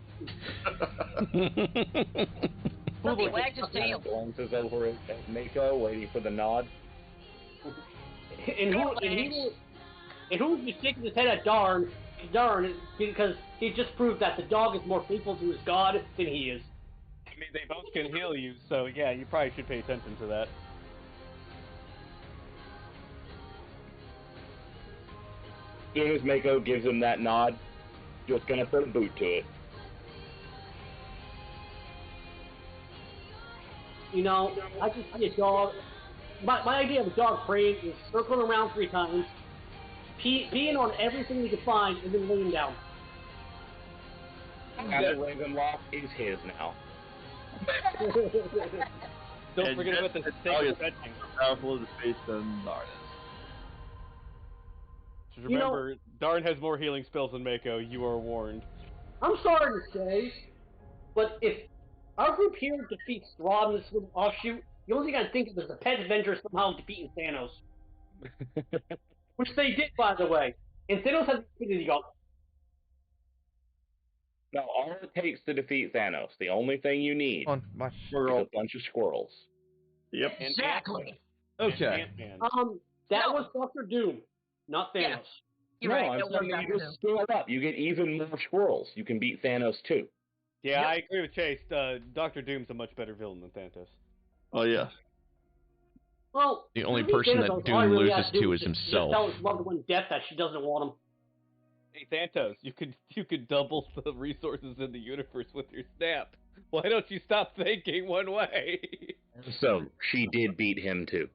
Something wagged his tail. Glances over at Mako, waiting for the nod. and who's just shaking his head at Darn, because he just proved that the dog is more faithful to his god than he is. I mean, they both can heal you, so yeah, you probably should pay attention to that. As soon as Mako gives him that nod, just gonna put a boot to it. I just see a dog. My idea of a dog praying is circling around 3 times, peeing on everything he can find, and then laying down. And the Ravenlock is his now. Don't forget about the sacred fetching. Powerful as the face than Darn is. Just remember, Darn has more healing spells than Mako. You are warned. I'm sorry to say, but if our group here defeats Strahd in this little offshoot, the only thing I think of is the Pet Avengers somehow defeating Thanos. Which they did, by the way. And Thanos has the Infinity Gauntlet. No, all it takes to defeat Thanos, the only thing you need On my is Squirrel. a bunch of squirrels. Yep. Exactly. Okay. Ant-Man. That No. was Doctor Doom, not Thanos. Yeah. You're no, right. I'm It was telling you, Doctor you Doom. just scale it up. You get even more squirrels. You can beat Thanos too. Yeah, Yep. I agree with Chase. Doctor Doom's a much better villain than Thanos. Oh yeah. Well, The only to beat person that Thanos, all Doom he really loses has do to is is just himself. tell his loved one Death that she doesn't want him. Hey Thanos, you could double the resources in the universe with your snap. Why don't you stop thinking one way? So she did beat him too.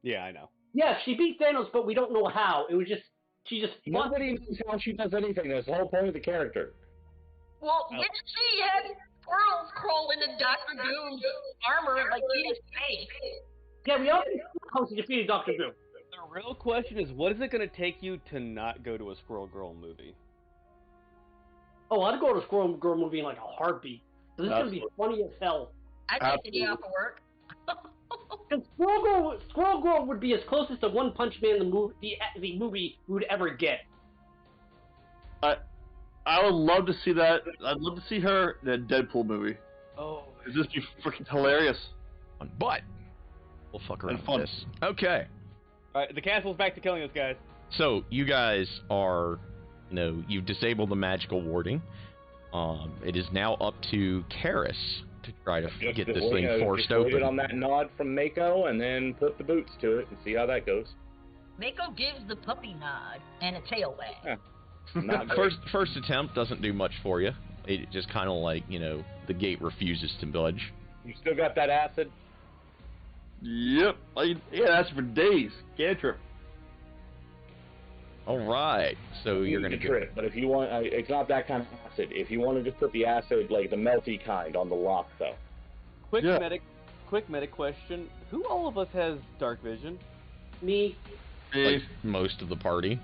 Yeah, I know. Yeah, she beat Thanos, but we don't know how. It was just she just Nobody knows how she does anything. That's the whole point of the character. Well, didn't she had squirrels crawl into Doctor Doom's armor like he was safe? Yeah, we already saw how she defeated Doctor Doom. The real question is, what is it going to take you to not go to a Squirrel Girl movie? Oh, I'd go to a Squirrel Girl movie in like a heartbeat. This is gonna be funny as hell. I take the day off of work. And Squirrel Girl would be as closest to One Punch Man the movie we would ever get. I would love to see that. I'd love to see her in a Deadpool movie. Oh, It'd just be freaking hilarious. But we'll fuck around And fun. with this. Okay. alright, the castle's back to killing us, guys. So you guys are, you've disabled the magical warding. It is now up to Karis to try to get this thing forced just wait open. on that nod from Mako, and then put the boots to it and see how that goes. Mako gives the puppy nod and a tail wag. Not great. First attempt doesn't do much for you. It just kind of like, the gate refuses to budge. You still got that acid? Yep. That's for days. Cantrip. All right. So you're You going to can trip, but if you want, it's not that kind of acid. If you want to just put the acid, like the melty kind, on the lock, though. Quick Yeah. medic question. Who all of us has dark vision? Me, like most of the party.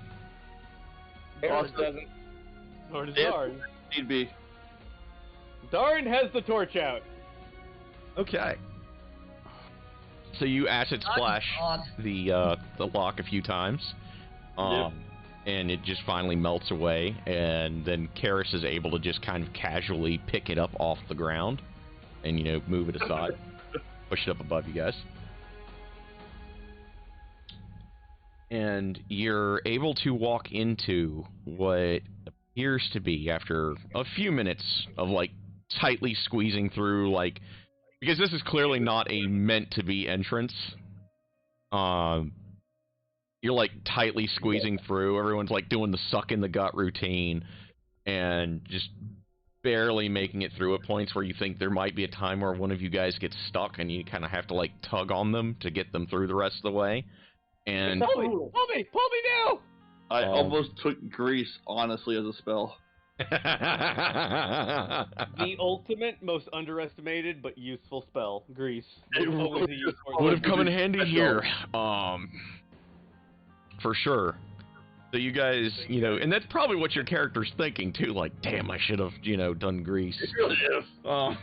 Harris doesn't. Or does Yeah. Darn? Need be. Darn has the torch out. Okay. So you acid splash the lock a few times, and it just finally melts away, and then Karis is able to just kind of casually pick it up off the ground, and move it aside, push it up above you guys, and you're able to walk into what appears to be, after a few minutes of like tightly squeezing through, like, because this is clearly not a meant to be entrance. You're like tightly squeezing through. Everyone's like doing the suck in the gut routine and just barely making it through at points where you think there might be a time where one of you guys gets stuck and you kind of have to like tug on them to get them through the rest of the way. And Pull me now! I almost took Grease, honestly, as a spell. The ultimate, most underestimated but useful spell, Grease. It Always a useful would have come in Special. handy here. For sure. So you guys, and that's probably what your character's thinking too. Like, damn, I should have, done Grease. It really is. Darn,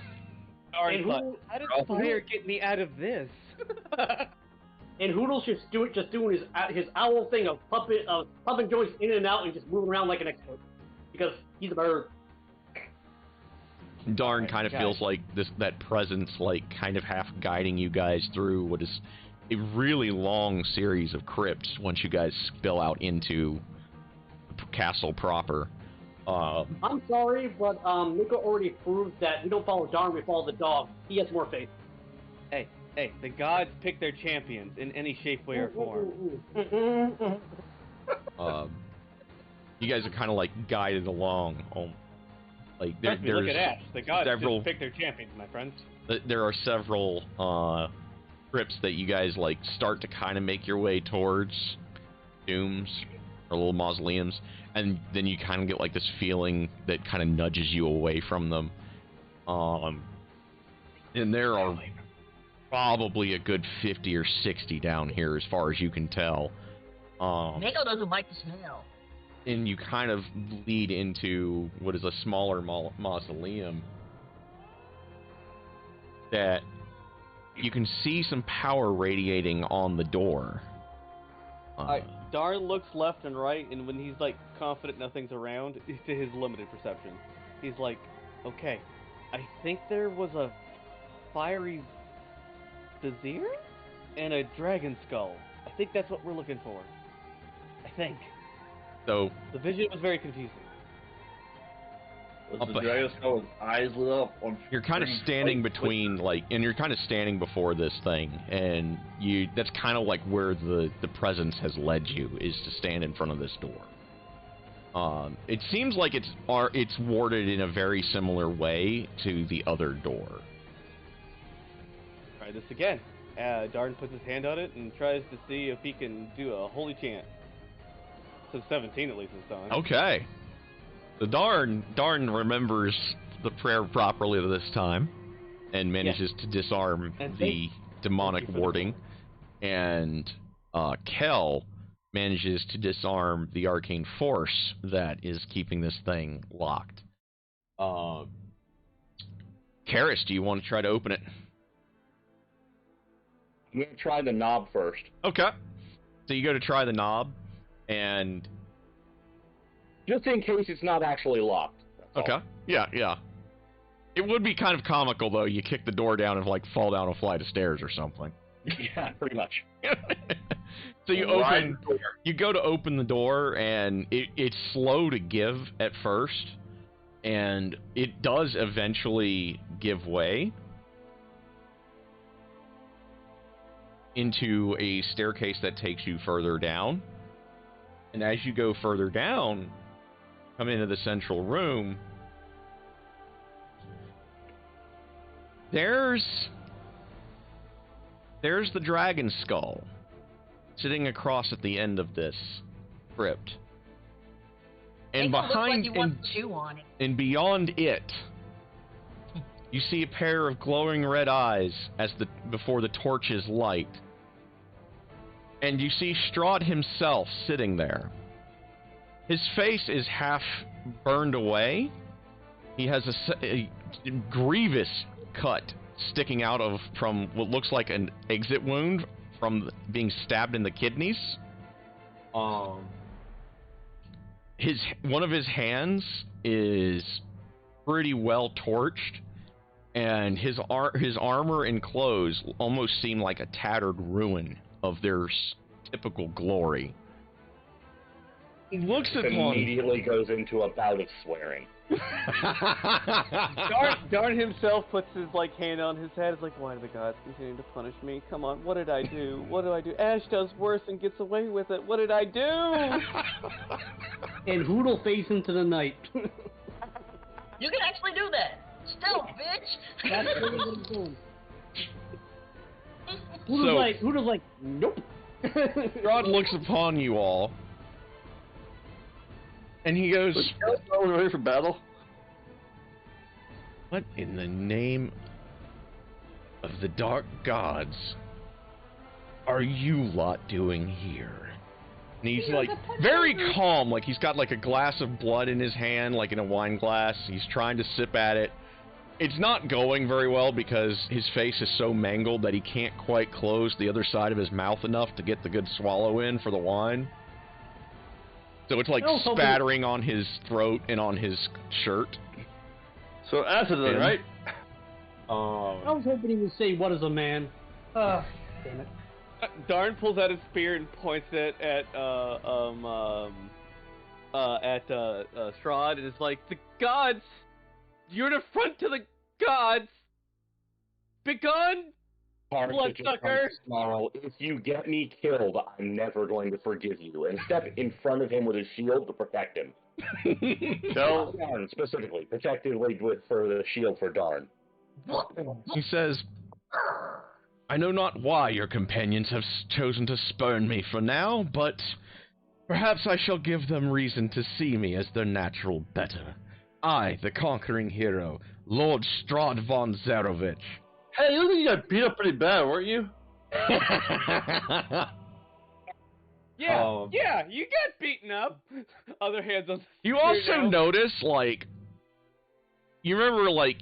And but who- how did fire get me out of this? and Hoodles just doing his owl thing of pumping joints in and out and just moving around like an expert because he's a bird. Darn kind of Okay. feels like that presence, like, kind of half guiding you guys through what is a really long series of crypts once you guys spill out into the castle proper. I'm sorry, but Nico already proved that we don't follow Darn, we follow the dog. He has more faith. Hey, the gods pick their champions in any shape, way, or form. You guys are kind of like guided along. Like Trust me, look at there's Ash. The gods several- just pick their champions, my friends. there are several crypts that you guys like start to kind of make your way towards, tombs or little mausoleums, and then you kind of get like this feeling that kind of nudges you away from them. And there are probably a good 50 or 60 down here as far as you can tell. Mako doesn't like the smell. And you kind of lead into what is a smaller mausoleum that you can see some power radiating on the door. Darn looks left and right, and when he's like confident nothing's around, to his limited perception. He's like, okay, I think there was a fiery vizier and a dragon skull. I think that's what we're looking for. I think. So The vision was very confusing. Was the dragon skull with eyes lit up on you're kind of standing between, like, and you're kind of standing before this thing, and that's kind of like where the presence has led you, is to stand in front of this door. It seems like it's warded in a very similar way to the other door. Try this again. Darn puts his hand on it and tries to see if he can do a holy chant. So 17 at least this time. Okay. The Darn remembers the prayer properly this time, and manages to disarm the demonic warding, and Kel manages to disarm the arcane force that is keeping this thing locked. Karis, do you want to try to open it? I'm going to try the knob first. Okay. So you go to try the knob, and... Just in case it's not actually locked. Okay. Yeah. It would be kind of comical, though. You kick the door down and, like, fall down a flight of stairs or something. Yeah, pretty much. So you go to open the door, and it's slow to give at first, and it does eventually give way into a staircase that takes you further down. And as you go further down, come into the central room, there's the dragon skull sitting across at the end of this crypt. And behind and beyond it, you see a pair of glowing red eyes before the torch's light. And you see Strahd himself sitting there. His face is half burned away. He has a grievous cut sticking out from what looks like an exit wound from being stabbed in the kidneys. One of his hands is pretty well torched, and his armor and clothes almost seem like a tattered ruin of their typical glory. He looks at one. Immediately goes into a bout of swearing. Darn himself puts his hand on his head. It's like, why do the gods continue to punish me? Come on, what did I do? What do I do? Ash does worse and gets away with it. What did I do? And Hoodle face into the night. You can actually do that. Stealth, bitch. That's really what he's doing. Hoodle's like, nope. Strahd looks upon you all, and he goes, "Are we ready for battle?" What in the name of the dark gods are you lot doing here? And he's like very calm, like he's got like a glass of blood in his hand, like in a wine glass. He's trying to sip at it. It's not going very well because his face is so mangled that he can't quite close the other side of his mouth enough to get the good swallow in for the wine. So it's like spattering on his throat and on his shirt. So acid then, right? I was hoping he would say, "What is a man?" Damn it. Darn pulls out his spear and points it at Strahd, and is like, "The gods! You're an affront to the gods! Begone, bloodsucker!" Snarl, if you get me killed, I'm never going to forgive you. And step in front of him with his shield to protect him. Tell Darn, specifically. Protectively for the shield for Darn. He says, I know not why your companions have chosen to spurn me for now, but perhaps I shall give them reason to see me as their natural better. I, the conquering hero, Lord Strahd von Zarovich. Hey, you think you got beat up pretty bad, weren't you? Yeah, you got beaten up. Other hands on the You spear also now. notice, like, you remember, like,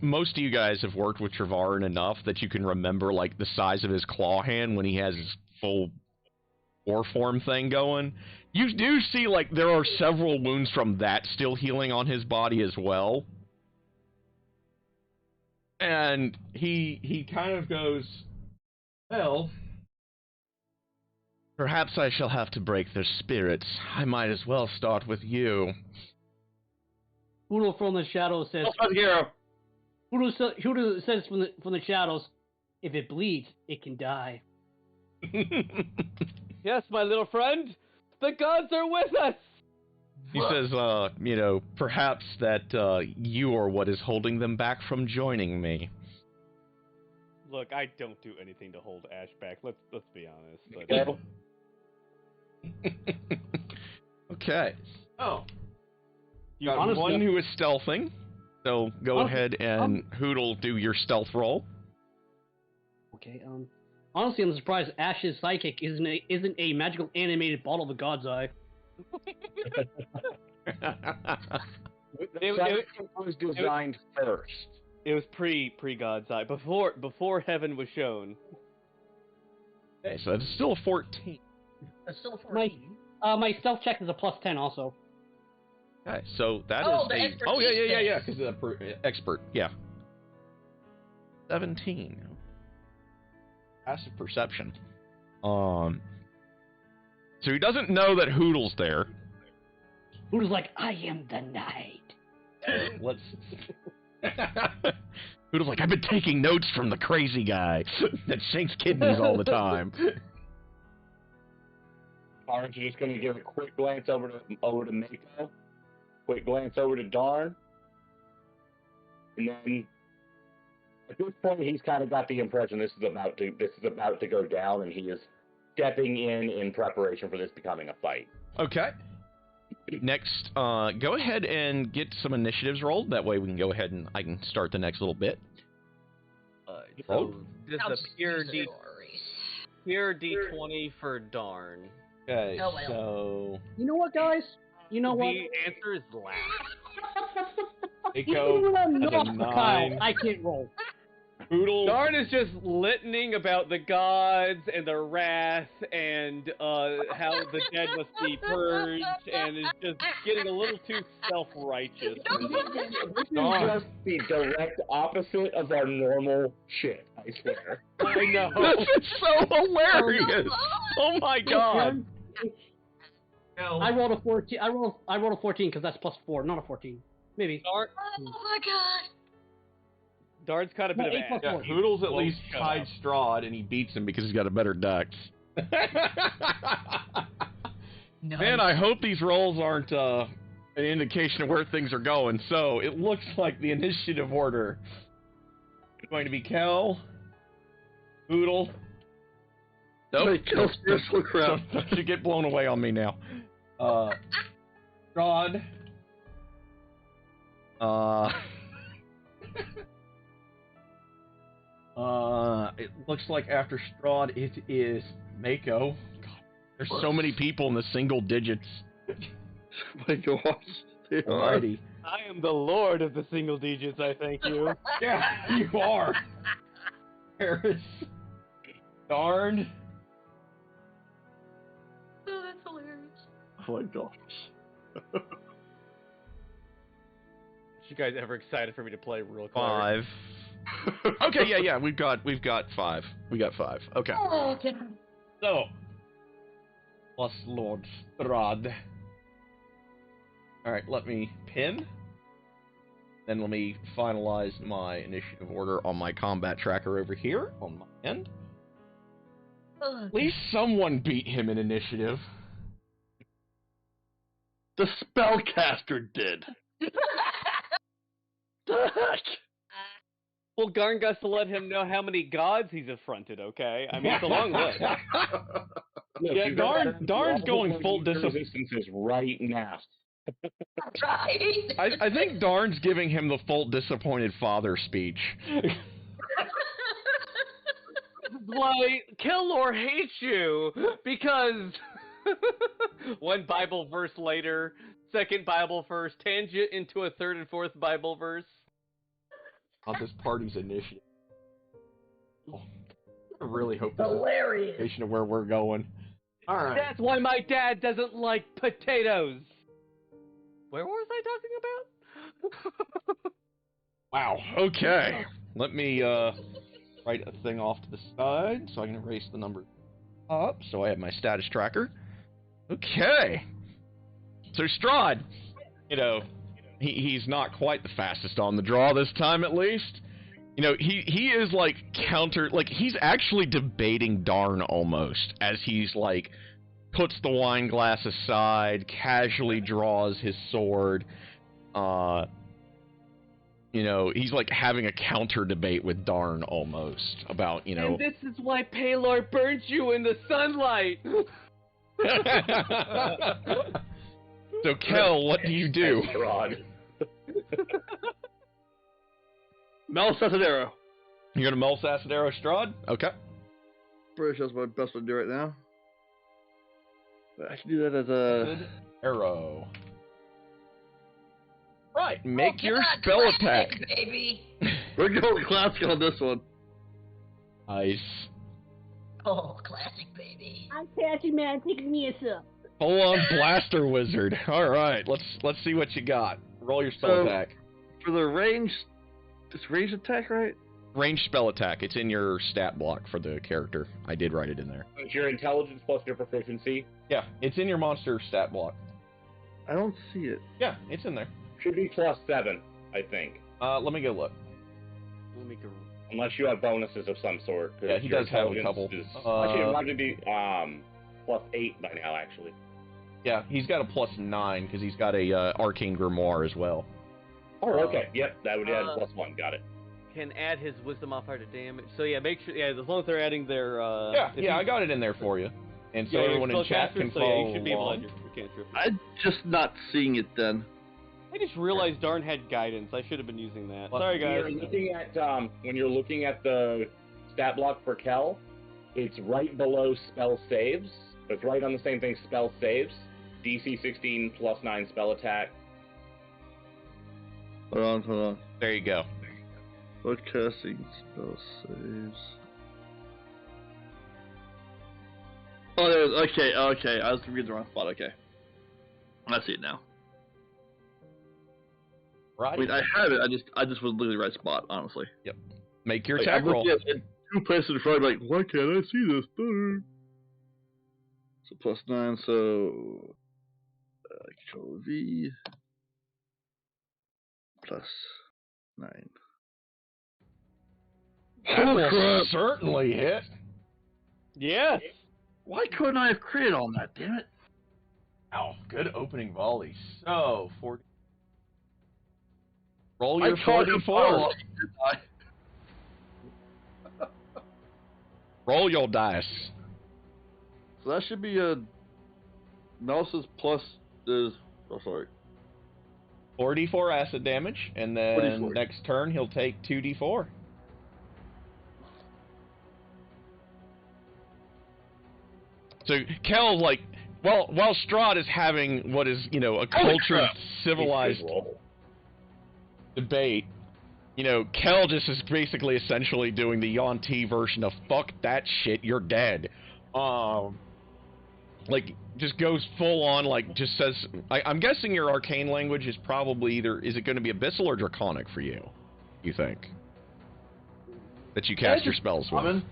most of you guys have worked with Trevarin enough that you can remember, like, the size of his claw hand when he has his full war form thing going. You do see, like, there are several wounds from that still healing on his body as well. And he kind of goes, well, perhaps I shall have to break their spirits. I might as well start with you. Hoodle from the shadows says. Hoodle says from the shadows, if it bleeds, it can die. Yes, my little friend, the gods are with us. He says, you know, perhaps that you are what is holding them back from joining me. Look, I don't do anything to hold Ash back. Let's be honest. But... Okay. Oh. You got Honestly, one who is stealthing, so go ahead and Hoodle do your stealth roll. Okay. Honestly, I'm surprised Ash's psychic isn't a magical animated bottle of the God's Eye. It was designed first. It was pre God's Eye, before heaven was shown. Okay, so that's still a 14. That's still 14. My stealth check is a +10 also. Okay, so that is Oh, the a... expertise Oh, yeah, thing. because expert, yeah. 17. Passive perception. So he doesn't know that Hoodle's there. Hoodle's like, I am the night. Let's... Hoodle's like, I've been taking notes from the crazy guy that shakes kidneys all the time. Aren't you just going to give a quick glance over to Mako? Quick glance over to Darn? And then, at this point, he's kind of got the impression this is about to go down, and he is stepping in preparation for this becoming a fight. Okay. Next, go ahead and get some initiatives rolled. That way we can go ahead and I can start the next little bit. So just Now a pure stories. D20 for Darn. Okay, Oh, well. so... You know what, guys? You know what? The answer is last. Mako I'm has a not Kyle. 9. I can't roll. Hoodle... Darn is just litanying about the gods and the wrath and how the dead must be purged, and is just getting a little too self-righteous. This is just the direct opposite of our normal shit, I swear. I know. This is so hilarious! Oh my god! No. I rolled a 14. I rolled a 14 because that's +4, not a 14. Maybe. Darn, Oh my god. Darn's got a bit No, of 8 plus ass. 4. Hoodle's at Won't least shut tied up. Strahd, and he beats him because he's got a better dex. No. Man, I hope these rolls aren't an indication of where things are going. So, it looks like the initiative order is going to be Kel, Hoodle. Nope, Kel scares the crap. don't you get blown away on me now. Strahd. It looks like after Strahd, it is Mako. God, there's so many people in the single digits. My gosh. They are. Alrighty. I am the lord of the single digits, I thank you. Yeah, you are. Harris. Darn. Oh, that's hilarious. Oh my gosh. You guys ever excited for me to play real cleric? 5. Okay, yeah, we've got 5. We got 5. Okay. Oh, okay. So, plus Lord Strahd. Alright, let me pin. Then let me finalize my initiative order on my combat tracker over here on my end. Oh, At least someone beat him in initiative. The spellcaster did. The heck? Well, Garn got to let him know how many gods he's affronted, okay? I mean, it's a long list. Look, Yeah, you got Darn's all going the full resistances right now. right. I think Darn's giving him the full disappointed father speech. Like, Killor hates you because one Bible verse later, second Bible verse, tangent into a third and fourth Bible verse. On this party's initiative. Oh, I really hope this is Hilarious. an indication of where we're going. All right. That's why my dad doesn't like potatoes. Where was I talking about? Wow. Okay. Let me write a thing off to the side so I can erase the number up so I have my status tracker. Okay. So Strahd, you know, he's not quite the fastest on the draw this time at least. You know, he is like he's actually debating Darn almost as he's like puts the wine glass aside, casually draws his sword. You know, he's like having a counter debate with Darn almost about, you know. And this is why Paylor burns you in the sunlight. So Kel, what do you do? Rod. Mel Sasadero. You're gonna Mel Sasadero Strahd? Okay. Pretty sure that's my best to do right now. But I can do that as a... Arrow. Right, make Oh, your God, spell classic, attack. baby. We're going classic on this one. Nice. Oh, classic, baby. I'm catching man, taking me a sip. Full on blaster wizard. Alright, let's see what you got. Roll your spell So- attack. For the range... It's range attack, right? Range spell attack. It's in your stat block for the character. I did write it in there. It's your intelligence plus your proficiency. Yeah, it's in your monster stat block. I don't see it. Yeah, it's in there. Should be +7, I think. Let me go look. Let me go. Unless you have bonuses of some sort. 'cause Yeah, he your does have a intelligence couple. Actually, it might be +8 by now, actually. Yeah, he's got a +9 because he's got a arcane grimoire as well. Oh, okay. Yep, that would add +1. Got it. Can add his wisdom modifier to damage. So yeah, make sure. Yeah, as long as they're adding their. Yeah, I got it in there for you. And so Yeah, everyone in chat spellcaster, can so yeah, follow you should be able along. to add your cantrip. I'm just not seeing it then. I just realized Darn had guidance. I should have been using that. Well, Sorry, guys. When you're looking at the stat block for Kel, it's right below spell saves. It's right on the same thing, spell saves. DC 16 +9 spell attack. Hold on. There you go. What casting spell saves? Oh, there it is. Okay. I was reading the wrong spot. Okay. I see it now. Right. I mean, I have it. I just was literally the right spot, honestly. Make your Like, attack I'm roll. looking at two places in front of me, like, why can't I see this? So +9, so Control V +9. That Holy will crap! certainly hit. Yes. Why couldn't I have crit on that? Damn it! Ow, good opening volley. So, 40. Roll I your caught him 44. I- Roll your dice. So that should be a Mouse's plus is. Oh, sorry. 4d4 acid damage, and then 44. next turn he'll take 2d4. So Kel, like, while Strahd is having what is, you know, a Holy cultured, crap. civilized debate, you know, Kel just is basically essentially doing the Yuan-Ti version of "fuck that shit, you're dead." Like, just goes full on, like, just says. I'm guessing your arcane language is probably either. Is it going to be Abyssal or Draconic for you? You think that you cast your spells with? Common.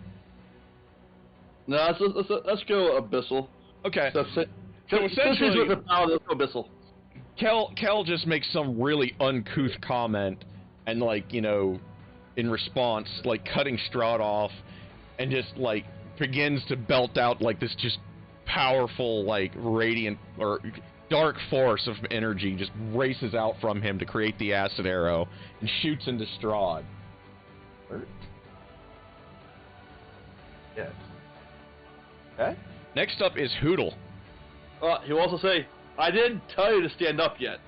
No, let's go Abyssal. Okay. So essentially- with the power, let's go Abyssal. Kel just makes some really uncouth comment, and, like, you know, in response, like, cutting Strahd off, and just, like, begins to belt out, like, this just powerful, like, radiant or dark force of energy just races out from him to create the acid arrow and shoots into Strahd. Yes. Okay. Next up is Hootle. He'll also say, "I didn't tell you to stand up yet."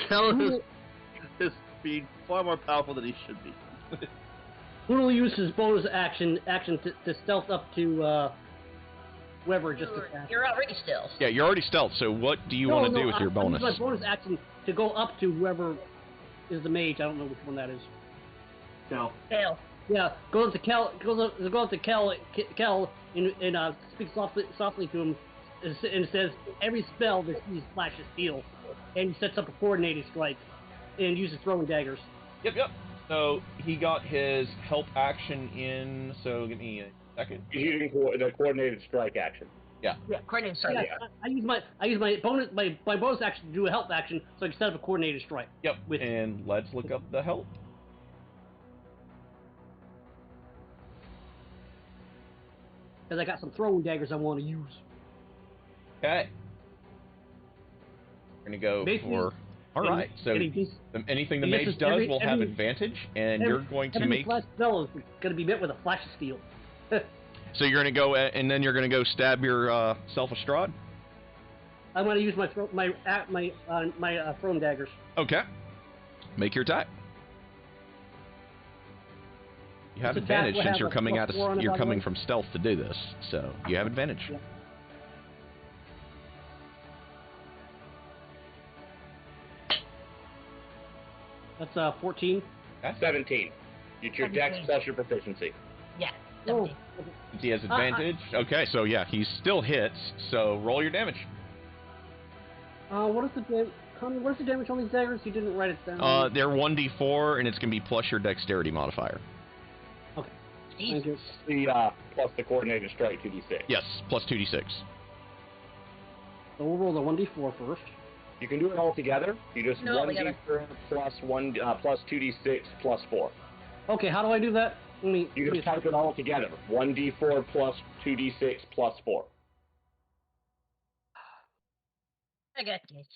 Kel is being far more powerful than he should be. Who will use his bonus action to stealth up to whoever just attacked. You're already stealth. Yeah, you're already stealth, so what do you want to do with your bonus? I use my bonus action to go up to whoever is the mage. I don't know which one that is. Kel. Tail. Yeah, goes up to Kel. Goes up to Kel. Kel and speaks softly to him, and says, "Every spell that uses flashes steel," and he sets up a coordinated strike, and uses throwing daggers. Yep. So he got his help action in. So give me a second. He's using the coordinated strike action. Yeah. Coordinated strike. Yeah, I use my bonus action to do a help action, so I can set up a coordinated strike. Yep. With And let's look up the help. because I got some throwing daggers I want to use. Okay. We're gonna go Basically, for. All right. So anything the mage does will have advantage, and you're going to make. Flash spell is going to be met with a flash of steel. So you're gonna go, and then you're gonna go stab your self a Strahd. I'm going to use my throwing daggers. Okay. Make your attack. You have This attack advantage will since have you're a coming plus out of 4 on you're the coming bottom. from stealth to do this, so you have advantage. Yeah. That's 14. 17. It's your dex 17. plus your proficiency. Yeah. Oh, 17. Since he has advantage. Okay, so yeah, he still hits. So roll your damage. what is the damage on these daggers? You didn't write it down. They're 1d4, and it's gonna be plus your dexterity modifier. Okay. Jesus. Thank you. The plus the coordinated strike 2d6. Yes, plus 2d6. So we'll roll the 1d4 first. You can do it all together. You just No, we 1d4 plus 2d6 plus 4. Okay, how do I do that? You just type it all together. 1d4 plus 2d6 plus 4. I got this.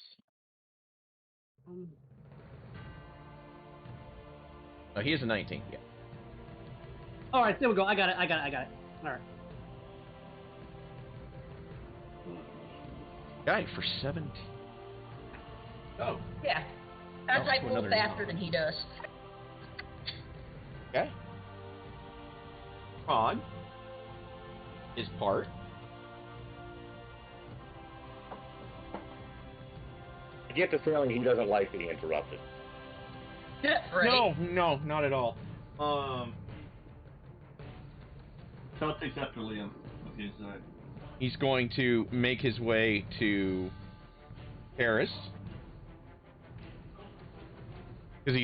Oh, he is a 19. Yeah. All right, there we go. I got it. All right. Guy for 17. Oh. Yeah. I Oh, type a little another faster than he does. Okay. Ron is part. I get the feeling he doesn't like being interrupted. Right. No, not at all. Todd takes after Liam with his He's going to make his way to Paris. Because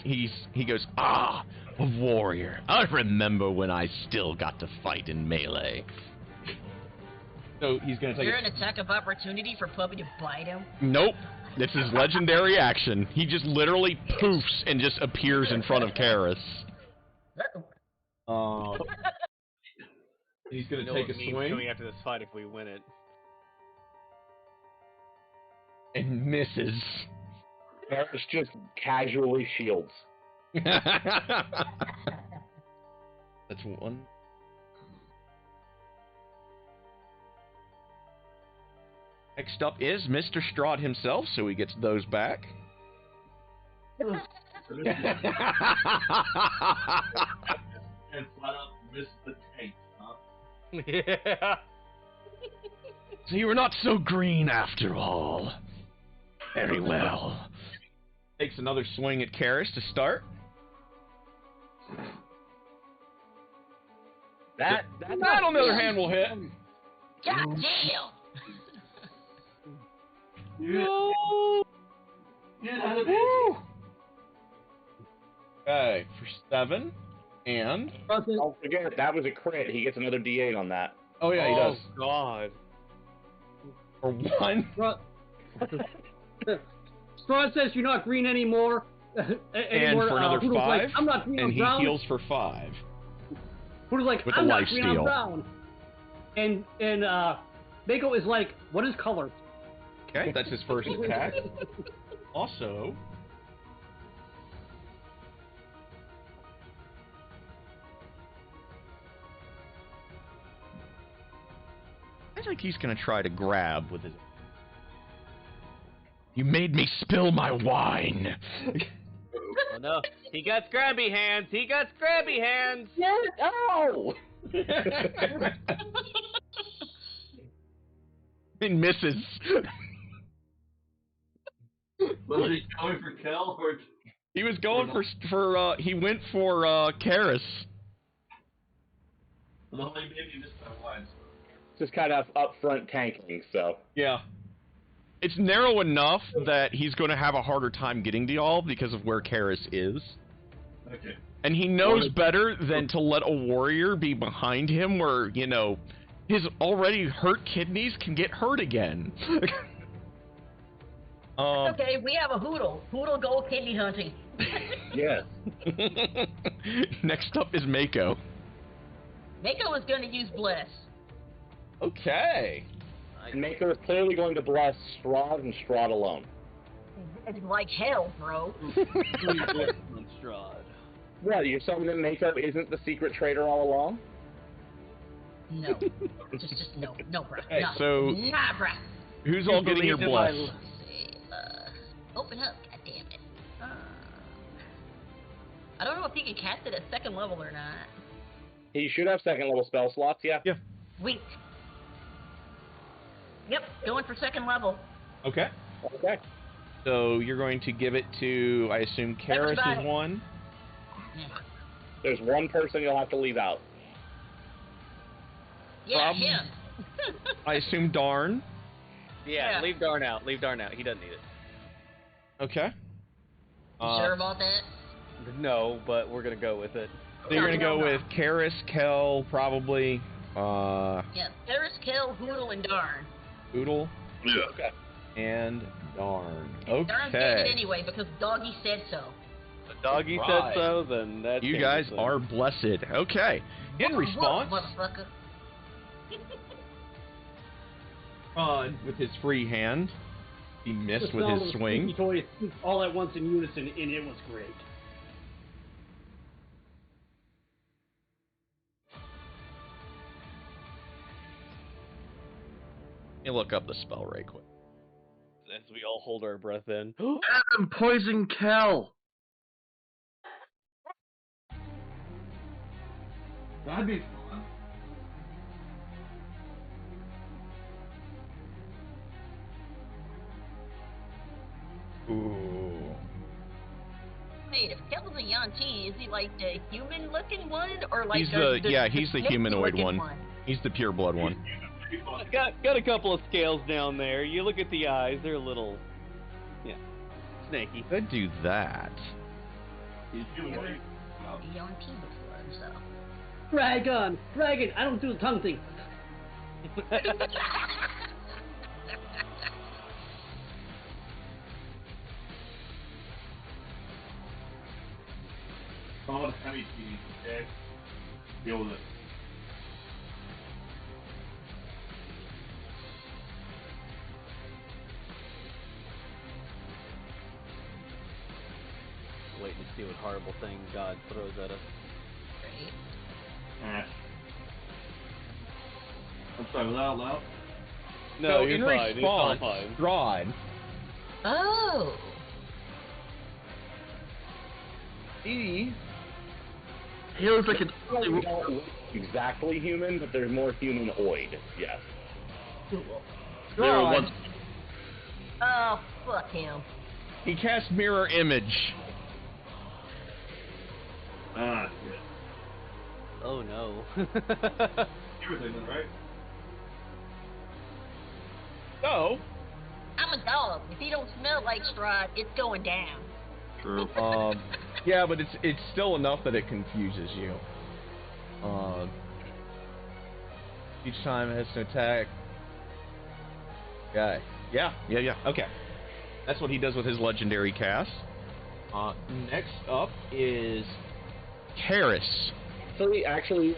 he goes, ah, a warrior. I remember when I still got to fight in melee. So he's gonna Is take there an attack of opportunity for Puppy to bite him? Nope. This is legendary action. He just literally poofs and just appears in front of Karis. He's gonna take a swing Coming after this fight if we win it. and misses. It's just casually shields. That's one. Next up is Mr. Strahd himself, so he gets those back. and flat out missed the tank, huh? Yeah. So you were not so green after all. Very well. Takes another swing at Karis to start. That on the other hand, will hit. God damn! No! You had a Woo! Okay, for 7. And. Don't forget, that was a crit. He gets another d8 on that. Oh, yeah, he does. God. For 1. Strahd says you're not green anymore. And for another Hoodle's 5. like, I'm not green, and I'm he brown. heals for 5. Hoodle's like, with I'm the not life green, steal. I'm brown. And Mako is like, what is color? Okay, that's his first attack. Also. I think he's gonna try to grab with his. You made me spill my wine. Oh no. He got scrabby hands. He got scrabby hands. Oh! It misses. Was he going for Kel or He was going for he went for Karis. Well, maybe this time wise. Just kind of upfront tanking, so. Yeah. It's narrow enough that he's going to have a harder time getting to y'all because of where Karis is. Okay. And he knows better than to let a warrior be behind him where, you know, his already hurt kidneys can get hurt again. Okay, we have a Hoodle. Hoodle go kidney hunting. Yes. Next up is Mako. Mako is going to use Bless. Okay. And Mako is clearly going to bless Strahd and Strahd alone. It's like hell, bro. Strahd. What, you're saying that Mako isn't the secret traitor all along? No. just no. No, bro. Hey, no. so- Nah, bro. Who's all getting your bless? Let's see. Open up. God damn it. I don't know if he can cast it at second level or not. He should have second level spell slots, yeah. Yeah. Sweet. Yep, going for second level. Okay. Okay. So you're going to give it to, I assume, Karis Everybody. is one. Yeah, There's one person you'll have to leave out. him. I assume Darn. Yeah, Yeah. leave Darn out. Leave Darn out. He doesn't need it. Okay. You sure about that? No, but we're gonna go with it. So you're No, going to no, go no. with Karis, Kel, probably, Yeah, Paris, Kill, Hoodle, and Darn. Oodle, Yeah. Okay. and Darn. Darn's getting it Okay. anyway because Doggy said so. The doggy Right. said so, then that's You guys are blessed. Okay. In What, response, motherfucker? with his free hand, he missed The with sound his of the swing. squeaky toy squeaked all at once in unison, and it was great. Let me look up the spell right quick. As we all hold our breath in. Adam, poison Kel. That'd be fun. Ooh. Wait, if Kel's a Yanti, is he like the human-looking one, or like He's the snake-looking humanoid one. He's the pure blood one. That'd be fun. Got a couple of scales down there. You look at the eyes; they're a little, snaky. Could do that. He's doing what he- well, Yanti before, so. Dragon! Dragon! I don't do the tongue thing. Call it heavy cheese, okay? Deal with it. Waiting to see what horrible thing God throws at us. Great. Ash. I'm sorry, was that out loud? No, so you're in fine. It's all response, fine. Strahd, Oh. he He looks like an They don't look exactly human, but they're more humanoid, yes. Cool. They were Strahd, once. Oh, fuck him. he cast mirror image. Ah, shit. Oh no. Everything then, right? So, I'm a dog. If he don't smell like Strahd, it's going down. True. yeah, but it's still enough that it confuses you. Each time it has to attack. Guy. Yeah. Okay. That's what he does with his legendary cast. Next up is Karis. Actually,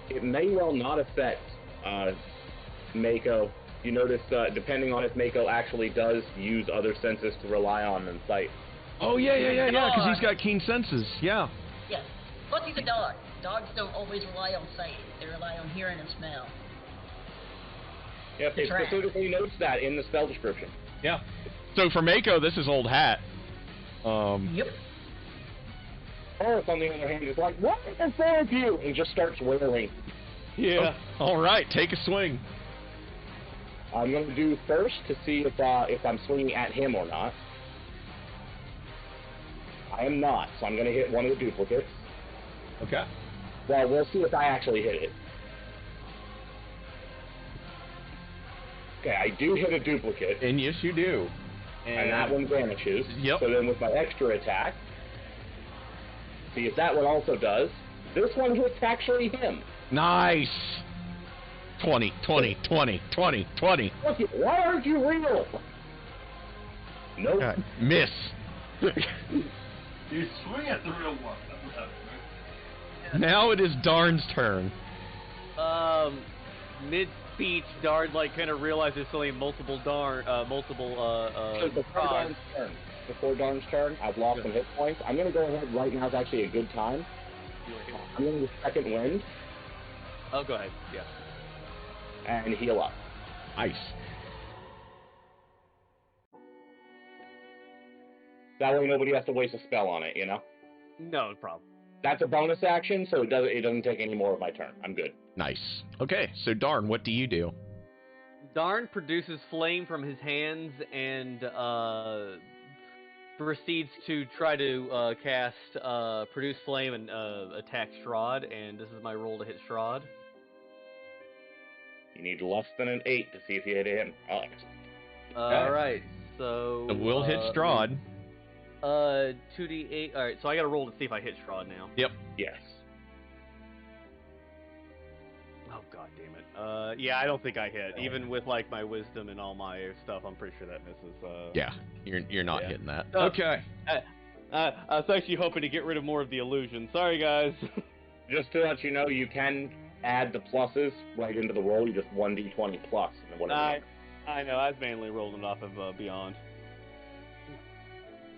it may well not affect Mako. You notice, depending on if Mako actually does use other senses to rely on and sight. Oh yeah, because he's got keen senses. Yeah. Yeah. Plus he's a dog. Dogs don't always rely on sight. They rely on hearing and smell. Yep, it Track. specifically notes that in the spell description. Yeah. So for Mako, this is old hat. Yep. Horace, on the other hand, is like, what is wrong with you? And just starts wailing. Yeah. All right, take a swing. I'm going to do first to see if I'm swinging at him or not. I I am not, so I'm going to hit one of the duplicates. Okay. Well, we'll see if I actually hit it. Okay, I do hit a duplicate, And yes, you do. and that one vanishes. Yep. So then with my extra attack, see if that one also does. This one hits actually him. Nice. 20, 20, 20, 20, 20. Look, why aren't you real? Nope. God, miss. You swing at the real one. That's what happens, right? Now it is Darn's turn. Mid-speech, Darn kind of realizes only multiple So before prods. Darn's turn, I've lost some hit points. I'm going to go ahead right now. Is actually a good time. I'm going to use second wind Oh, go ahead. Yeah. and heal up. Nice. That way nobody has to waste a spell on it, you know? No problem. That's a bonus action, so it doesn't take any more of my turn. I'm good. Nice. Okay, so Darn, what do you do? Darn produces flame from his hands and proceeds to try to cast produce flame and attack Strahd, and this is my roll to hit Strahd. You need less than an 8 to see if you hit him. Alex. Alright, so... So we'll hit Strahd. 2d8. Alright, so I gotta roll to see if I hit Strahd now. Yep. Yes. Oh, god damn it. Yeah, I don't think I hit. Even with, my wisdom and all my stuff, I'm pretty sure that misses. Yeah, you're not Yeah. hitting that. Oh. Okay. I was actually hoping to get rid of more of the illusion. Sorry, guys. Just to let you know, you can add the pluses right into the roll. You just 1d20 plus. And whatever. I know, I was mainly rolling off of Beyond.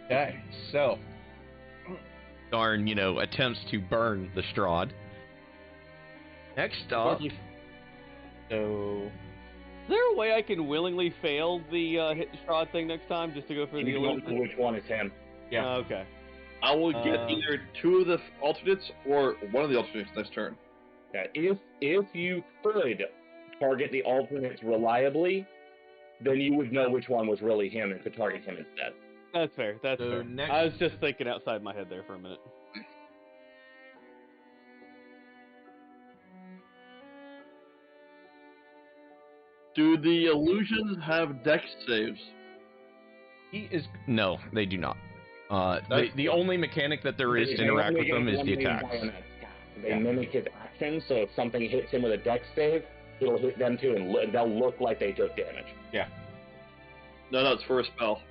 Okay, so Darn, attempts to burn the Strahd. Next up, so Is there a way I can willingly fail the hit Strahd thing next time, just to go for the You don't know illusion? which one is him. Yeah. Okay. I will get either two of the alternates or one of the alternates next turn. Yeah, if you could target the alternates reliably, then you would know which one was really him and could target him instead. That's fair. That's So fair. next- I was just thinking outside my head there for a minute. Do the illusions have dex saves? No, they do not. The That's- only mechanic that there is to They interact only with them get is the one attacks. bayonet. They Yeah. mimic his actions, so if something hits him with a dex save, it'll hit them too, and they'll look like they took damage. No, that's for a spell.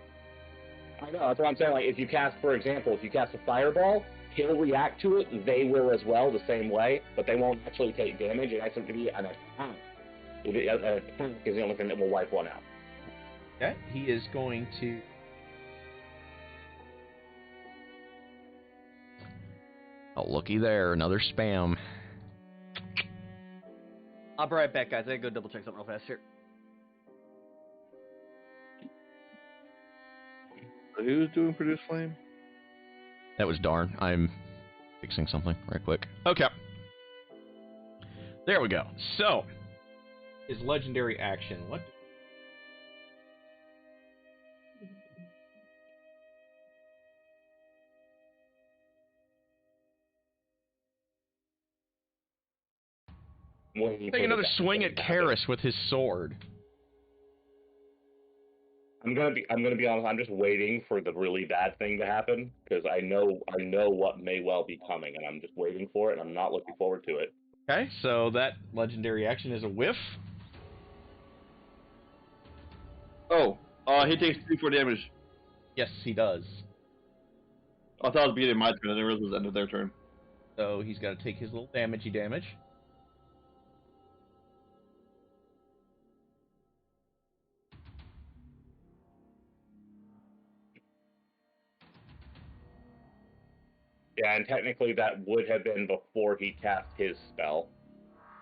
I know, that's what I'm saying. Like, if you cast a fireball, he'll react to it, they will as well, the same way, but they won't actually take damage. It has to be an attack. An attack is the only thing that will wipe one out. Okay, he is going to. Oh, looky there, another spam. I'll be right back, guys. I gotta go double check something real fast here. So who's doing produce flame? That was Darn. I'm fixing something right quick. Okay. There we go. So, his legendary action. What? Take another swing at Karis with his sword. I'm gonna be honest. I'm just waiting for the really bad thing to happen because I know what may well be coming, and I'm just waiting for it. And I'm not looking forward to it. Okay, so that legendary action is a whiff. Oh, he takes 3-4 damage. Yes, he does. I thought it was beginning of my turn, I didn't realize it was the end of their turn. So he's got to take his little damagey damage. Yeah, and technically that would have been before he cast his spell.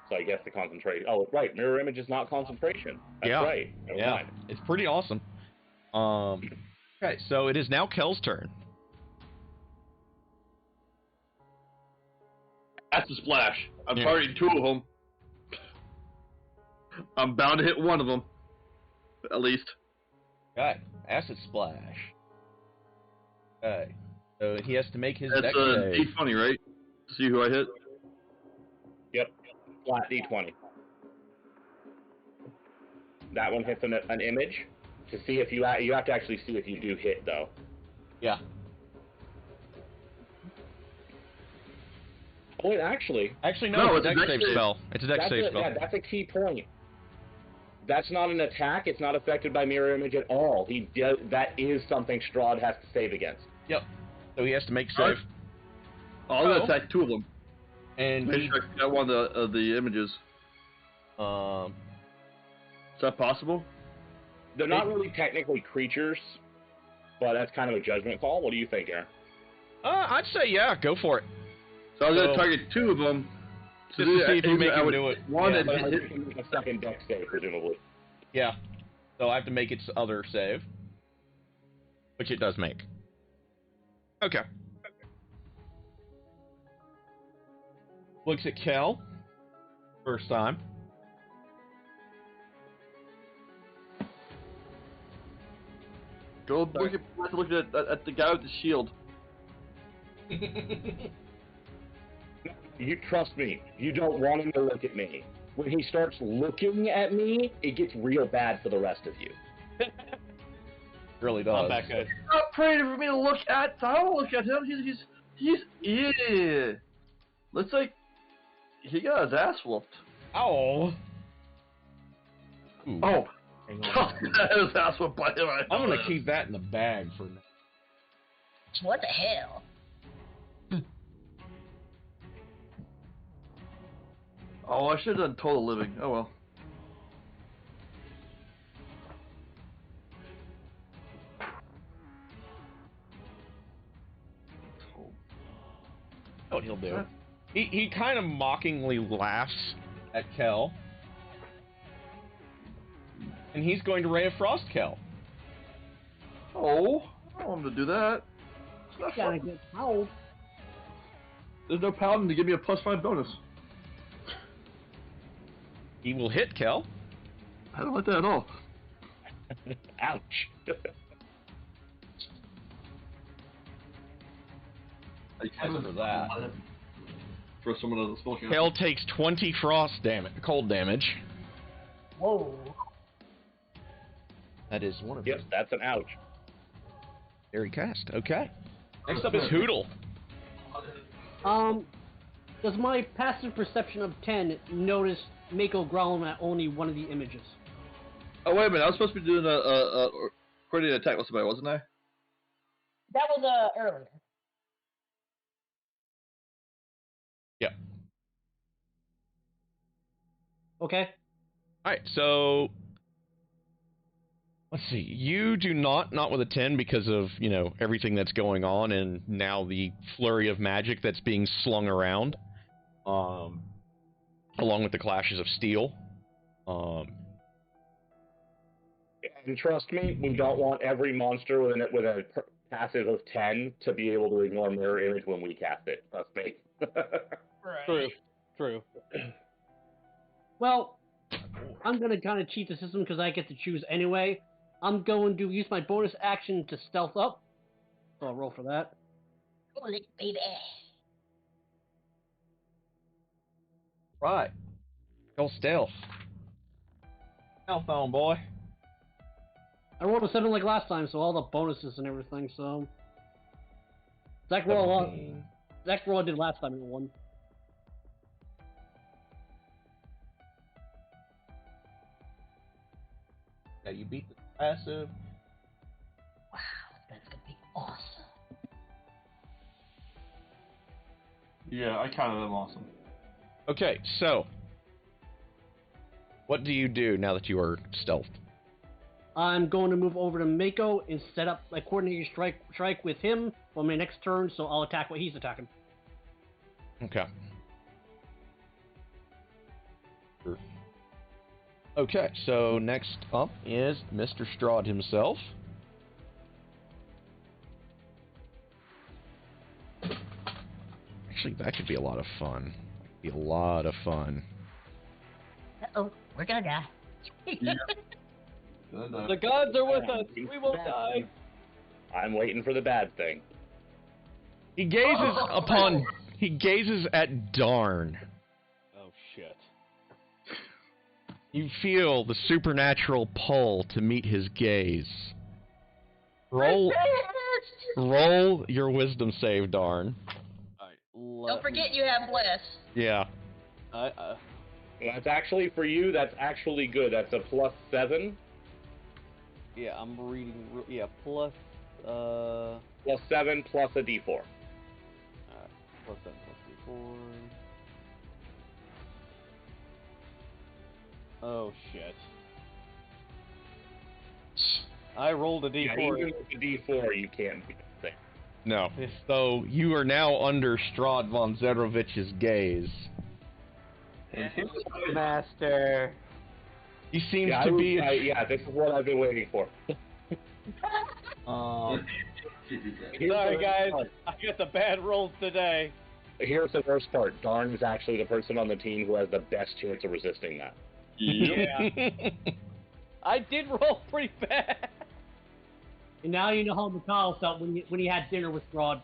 So I guess the concentration. Oh, right. Mirror image is not concentration. That's Yeah. right. Never Yeah, mind. it's pretty awesome. Okay, so it is now Kel's turn. That's a splash. I'm Yeah. targeting 2 of them. I'm bound to hit one of them. At least. Okay, acid splash. Okay. So he has to make his That's deck a save. D20, right? See who I hit. Yep. Flat D20. That one hits an image. To see if you have to actually see if you do hit though. Yeah. Oh wait, actually, No, No, it's a it's deck a save dex spell. It's a deck save spell. yeah, that's a key point. That's not an attack. It's not affected by mirror image at all. That is something Strahd has to save against. Yep. So he has to make a Alright. save. I'm gonna attack two of them. And Make he, sure I got one of the images. um, Is that possible? They're not really technically creatures, but that's kind of a judgment call. What do you think, Aaron? I'd say yeah, go for it. So I was gonna So- target two of them. Just to see if you make I him would- do it. One Yeah, and But hit. you can make a second deck save, presumably. Yeah. So I have to make its other save. Which it does make. Okay. Looks at Kel. First time. Go look at the guy with the shield. You trust me. You don't want him to look at me. When he starts looking at me, it gets real bad for the rest of you. Really does. I'm back, guys. Not praying for me to look at. I don't look at him. He's yeah. Looks like he got his ass whooped. Ow. Ooh. Oh, God, his ass whooped by him. I'm gonna keep that in the bag for now. What the hell? Oh, I should have done total living. Oh well. What he'll do. He kind of mockingly laughs at Kel. And he's going to Ray of Frost Kel. Oh, I don't want him to do that. It's not Gotta fun. get howled. There's no paladin to give me a +5 bonus. He will hit Kel. I don't like that at all. Ouch. As for that. For someone of the spell count. Kel takes 20 frost damage, cold damage. Whoa. That is one of Yep, his that's an ouch. very cast. Okay. Next up is Hoodle. Does my passive perception of 10 notice Mako growling at only one of the images? Oh wait a minute! I was supposed to be doing a coordinated attack with somebody, wasn't I? That was earlier. Yep. Okay. Alright, so let's see. You do not with a 10 because of, you know, everything that's going on and now the flurry of magic that's being slung around. Along with the clashes of steel. And trust me, we don't want every monster with a passive of 10 to be able to ignore mirror image when we cast it. Trust me. True. True. Well, I'm gonna kind of cheat the system because I get to choose anyway. I'm going to use my bonus action to stealth up. So I'll roll for that. Cool it, baby. Right. Go stealth. Stealth on, boy. I rolled a 7 like last time, so all the bonuses and everything, so... Zach roll I did last time in one. Yeah, you beat the passive. Wow, that's gonna be awesome. Yeah, I kind of am awesome. Okay, so what do you do now that you are stealthed? I'm going to move over to Mako and set up my coordinated strike with him for my next turn, so I'll attack what he's attacking. Okay. Okay, so next up is Mr. Strahd himself. Actually, that could be a lot of fun. Be a lot of fun. Uh-oh, we're gonna die. The gods are with us. We won't die. I'm waiting for the bad thing. He gazes at Darn. Oh shit. You feel the supernatural pull to meet his gaze. Roll your wisdom save, Darn. Alright, Don't forget you have bless. Yeah. That's actually, for you, that's actually good. That's a +7. Yeah, I'm reading. Yeah, plus. +7 plus a D4. Alright, plus 7 plus D4. Oh shit. I rolled a Yeah, D4. even with the D4, you can't beat the thing. No. So you are now under Strahd von Zerovich's gaze. Master. He seems Yeah, to be. yeah, this is what I've been waiting for. Sorry guys, I got the bad rolls today. Here's the worst part. Darn is actually the person on the team who has the best chance of resisting that. Yeah. I did roll pretty bad. And now you know how Mikhail felt when he had dinner with Strahd.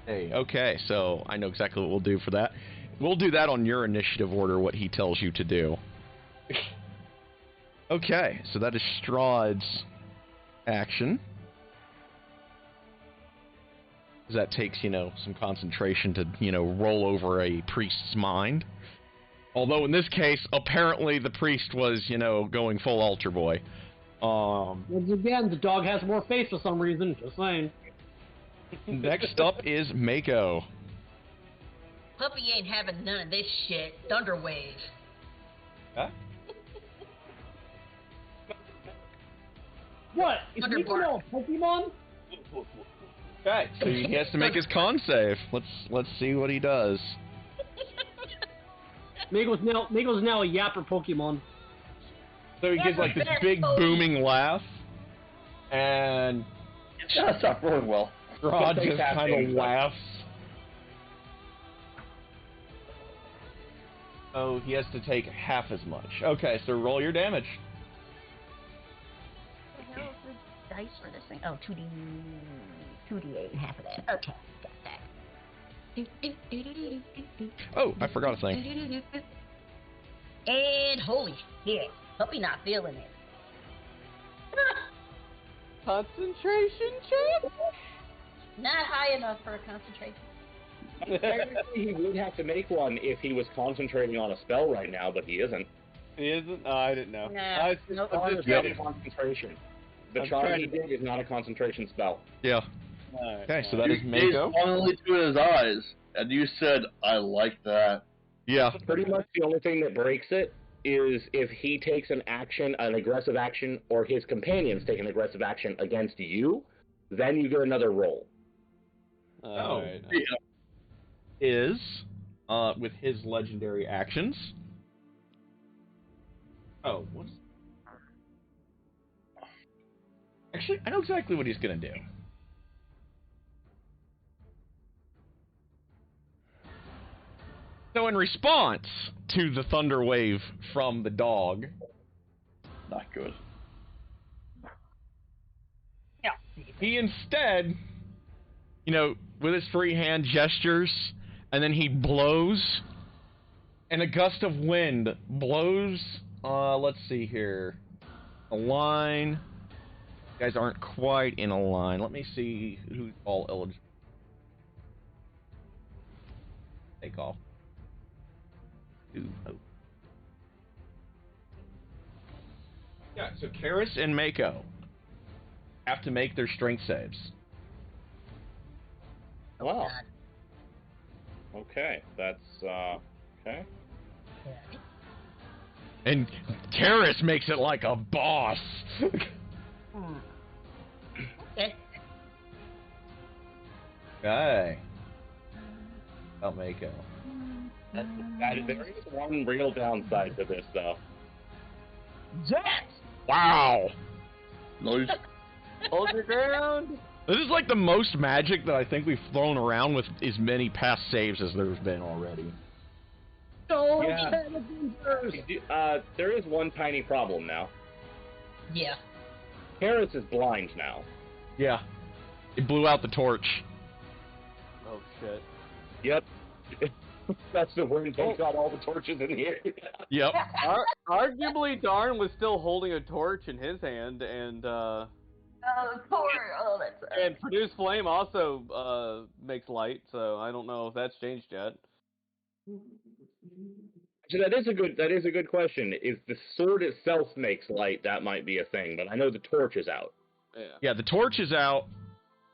Hey, okay, so I know exactly what we'll do for that. We'll do that on your initiative order, what he tells you to do. Okay, so that is Strahd's action. That takes, some concentration to, roll over a priest's mind. Although in this case, apparently the priest was, going full altar boy. Once again, the dog has more face for some reason, just saying. Next up is Mako. Puppy ain't having none of this shit. Thunderwave. Huh? What? Is Thunderbark. Miko a Pokemon? Okay, so he has to make his con save. Let's see what he does. Miko's now a yapper Pokemon. So he gives like this big booming laugh, and That's not going well. Strahd just kind of laughs. Oh, he has to take half as much. Okay, so roll your damage. What the hell is the dice for this thing? Oh, 2d8, half of that. Okay, got that. Oh, I forgot a thing. And holy shit, Puppy not feeling it. Concentration check? Not high enough for a concentration. Technically, he would have to make one if he was concentrating on a spell right now, but he isn't. He isn't? Oh, I didn't know. Nah, nope. It's not a concentration. The I'm charm trying he did is not a concentration spell. Yeah. Alright, Okay, so that is He gazed Mako. longingly to his eyes, and you said, "I like that." Yeah. Pretty much the only thing that breaks it is if he takes an aggressive action, or his companions take an aggressive action against you, then you get another roll. Alright. Is with his legendary actions. Oh, what's... Actually, I know exactly what he's gonna do. So in response to the thunder wave from the dog, Not good. he instead, with his free hand gestures, and then he blows, and a gust of wind blows, let's see here, a line. You guys aren't quite in a line. Let me see who's all eligible. Take off. Oh. Yeah, so Karis and Mako have to make their strength saves. Wow. Okay, that's, okay. And Karis makes it like a boss. Okay. Okay. About Mako. There is one real downside to this, though. Wow! Noise. Hold your ground! This is like the most magic that I think we've thrown around with as many past saves as there's been already. Yeah. There is one tiny problem now. Yeah. Karis is blind now. Yeah. It blew out the torch. Oh shit. Yep. That's the word. Takes out all the torches in here. Yep. Arguably, Darn was still holding a torch in his hand, and Oh, poor. Oh, that's. and Produce Flame also makes light. So I don't know if that's changed yet. So that is a good question. If the sword itself makes light, that might be a thing, but I know the torch is out. Yeah. Yeah, the torch is out.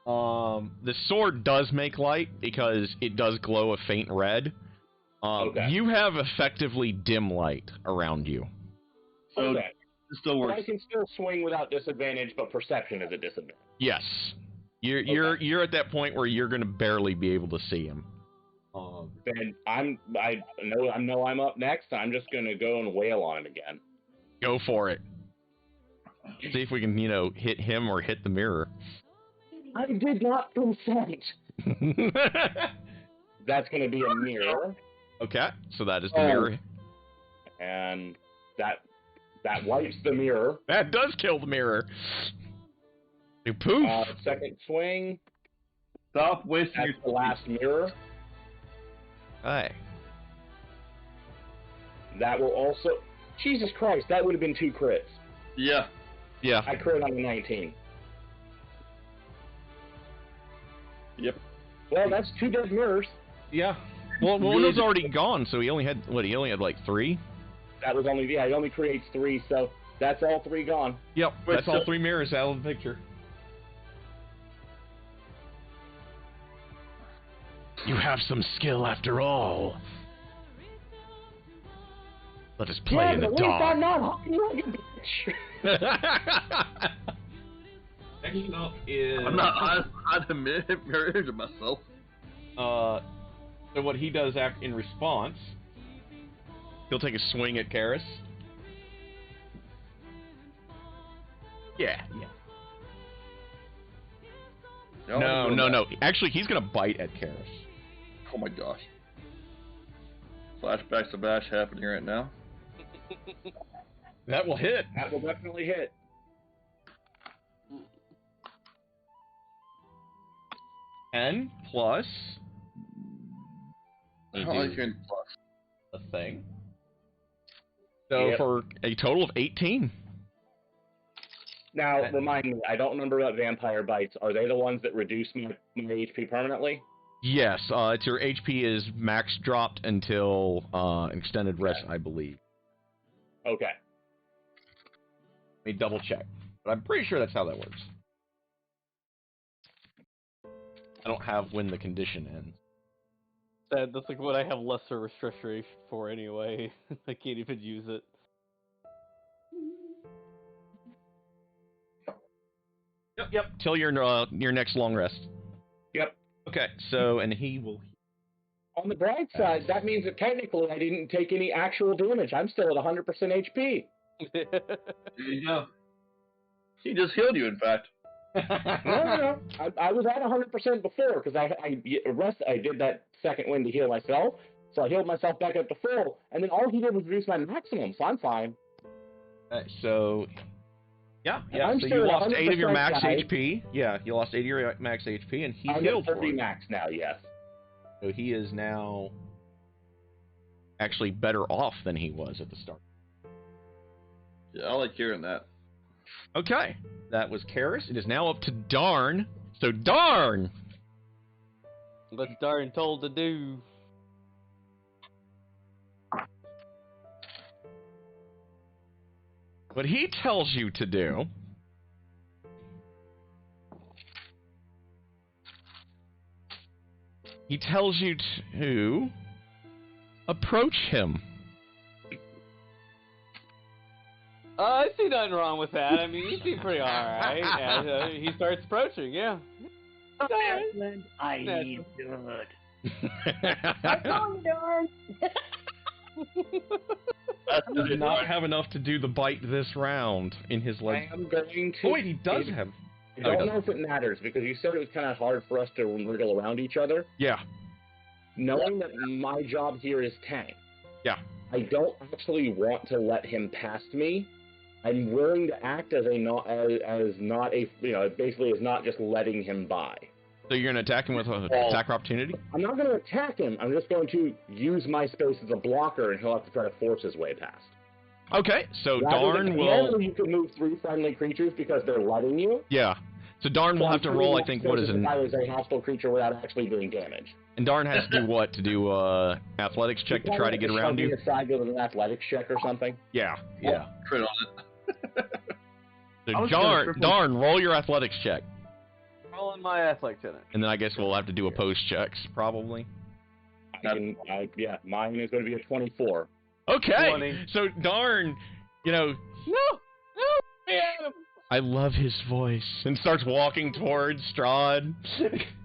The sword does make light because it does glow a faint red. Okay. You have effectively dim light around you. So Okay. it still So works. I can still swing without disadvantage, but perception is a disadvantage. Yes. You're at that point where you're gonna barely be able to see him. Then I know I'm up next. I'm just gonna go and wail on him again. Go for it. See if we can, hit him or hit the mirror. I did not consent. That's gonna be a mirror, Okay, so that is the Oh. mirror. and that wipes the mirror. That does kill the mirror. You poof. Second swing. Stop wasting That's your the last mirror. Hey. That will also. Jesus Christ, that would have been 2 crits. Yeah. Yeah. I crit on a 19. Yep. Well, that's 2 dead mirrors. Yeah. Well, one was already gone, so he only had like 3. That was only, he only creates 3, so that's all 3 gone. Yep. Wait, That's all so- 3 mirrors out of the picture. You have some skill after all. Let us play Yeah, in but the at least I'm dark. not hungry like a bitch. Next up is I'm not. I'd admit it to myself. So what he does in response, he'll take a swing at Karis. Yeah. No. Actually, he's gonna bite at Karis. Oh my gosh. Flashbacks to Bash happening right now. That will hit. That will definitely hit. N plus. I don't like hearing plus. A thing. So Yep. for a total of 18. Now, remind me, I don't remember about vampire bites. Are they the ones that reduce my HP permanently? Yes, it's your HP is max dropped until extended rest, I believe. Okay. Let me double check, but I'm pretty sure that's how that works. I don't have when the condition ends. That's like what I have lesser restriction for anyway. I can't even use it. Yep. Till your next long rest. Yep. Okay. So and he will. On the bright side, that means that technically I didn't take any actual damage. I'm still at 100% HP. There you go. He just healed you, in fact. No. I was at 100% before because I did that second win to heal myself. So I healed myself back up to full, and then all he did was reduce my maximum, so I'm fine. So. Yeah. I'm So still you at lost 8 of your 100% max guys. HP. Yeah, you lost 8 of your max HP, and he I'm healed at for 30 it. max now, yes. So he is now actually better off than he was at the start. Yeah, I like hearing that. Okay, that was Karis. It is now up to Darn. So Darn! What's Darn told to do? What he tells you to do he tells you to approach him. I see nothing wrong with that. I mean, you seem pretty alright. And he starts approaching, yeah. Ireland, I need good. I'm going, Darn. He did not have enough to do the bite this round in his I leg. am going to... Oh wait, he does have. I No, he don't doesn't. know if it matters, because you said it was kind of hard for us to wriggle around each other. Yeah. Knowing that my job here is tank. Yeah. I don't actually want to let him past me, I'm willing to act as not a basically as not just letting him by. So you're going to attack him with an attack opportunity? I'm not going to attack him. I'm just going to use my space as a blocker, and he'll have to try to force his way past. Okay, so Rather Darn will... Normally you can move through friendly creatures because they're letting you. Yeah. So Darn will have to roll, I think, what is it? If I was a hostile creature without actually doing damage. And Darn has to do what? To do athletics check to try to get around you? Aside with an athletics check or something. Yeah. Crit on it. So Darn, roll your athletics check. Rolling my athletics check. And then I guess we'll have to do opposed checks, probably. Mine is going to be a 24. Okay, 20. so Darn, no, I love his voice, and starts walking towards Strahd.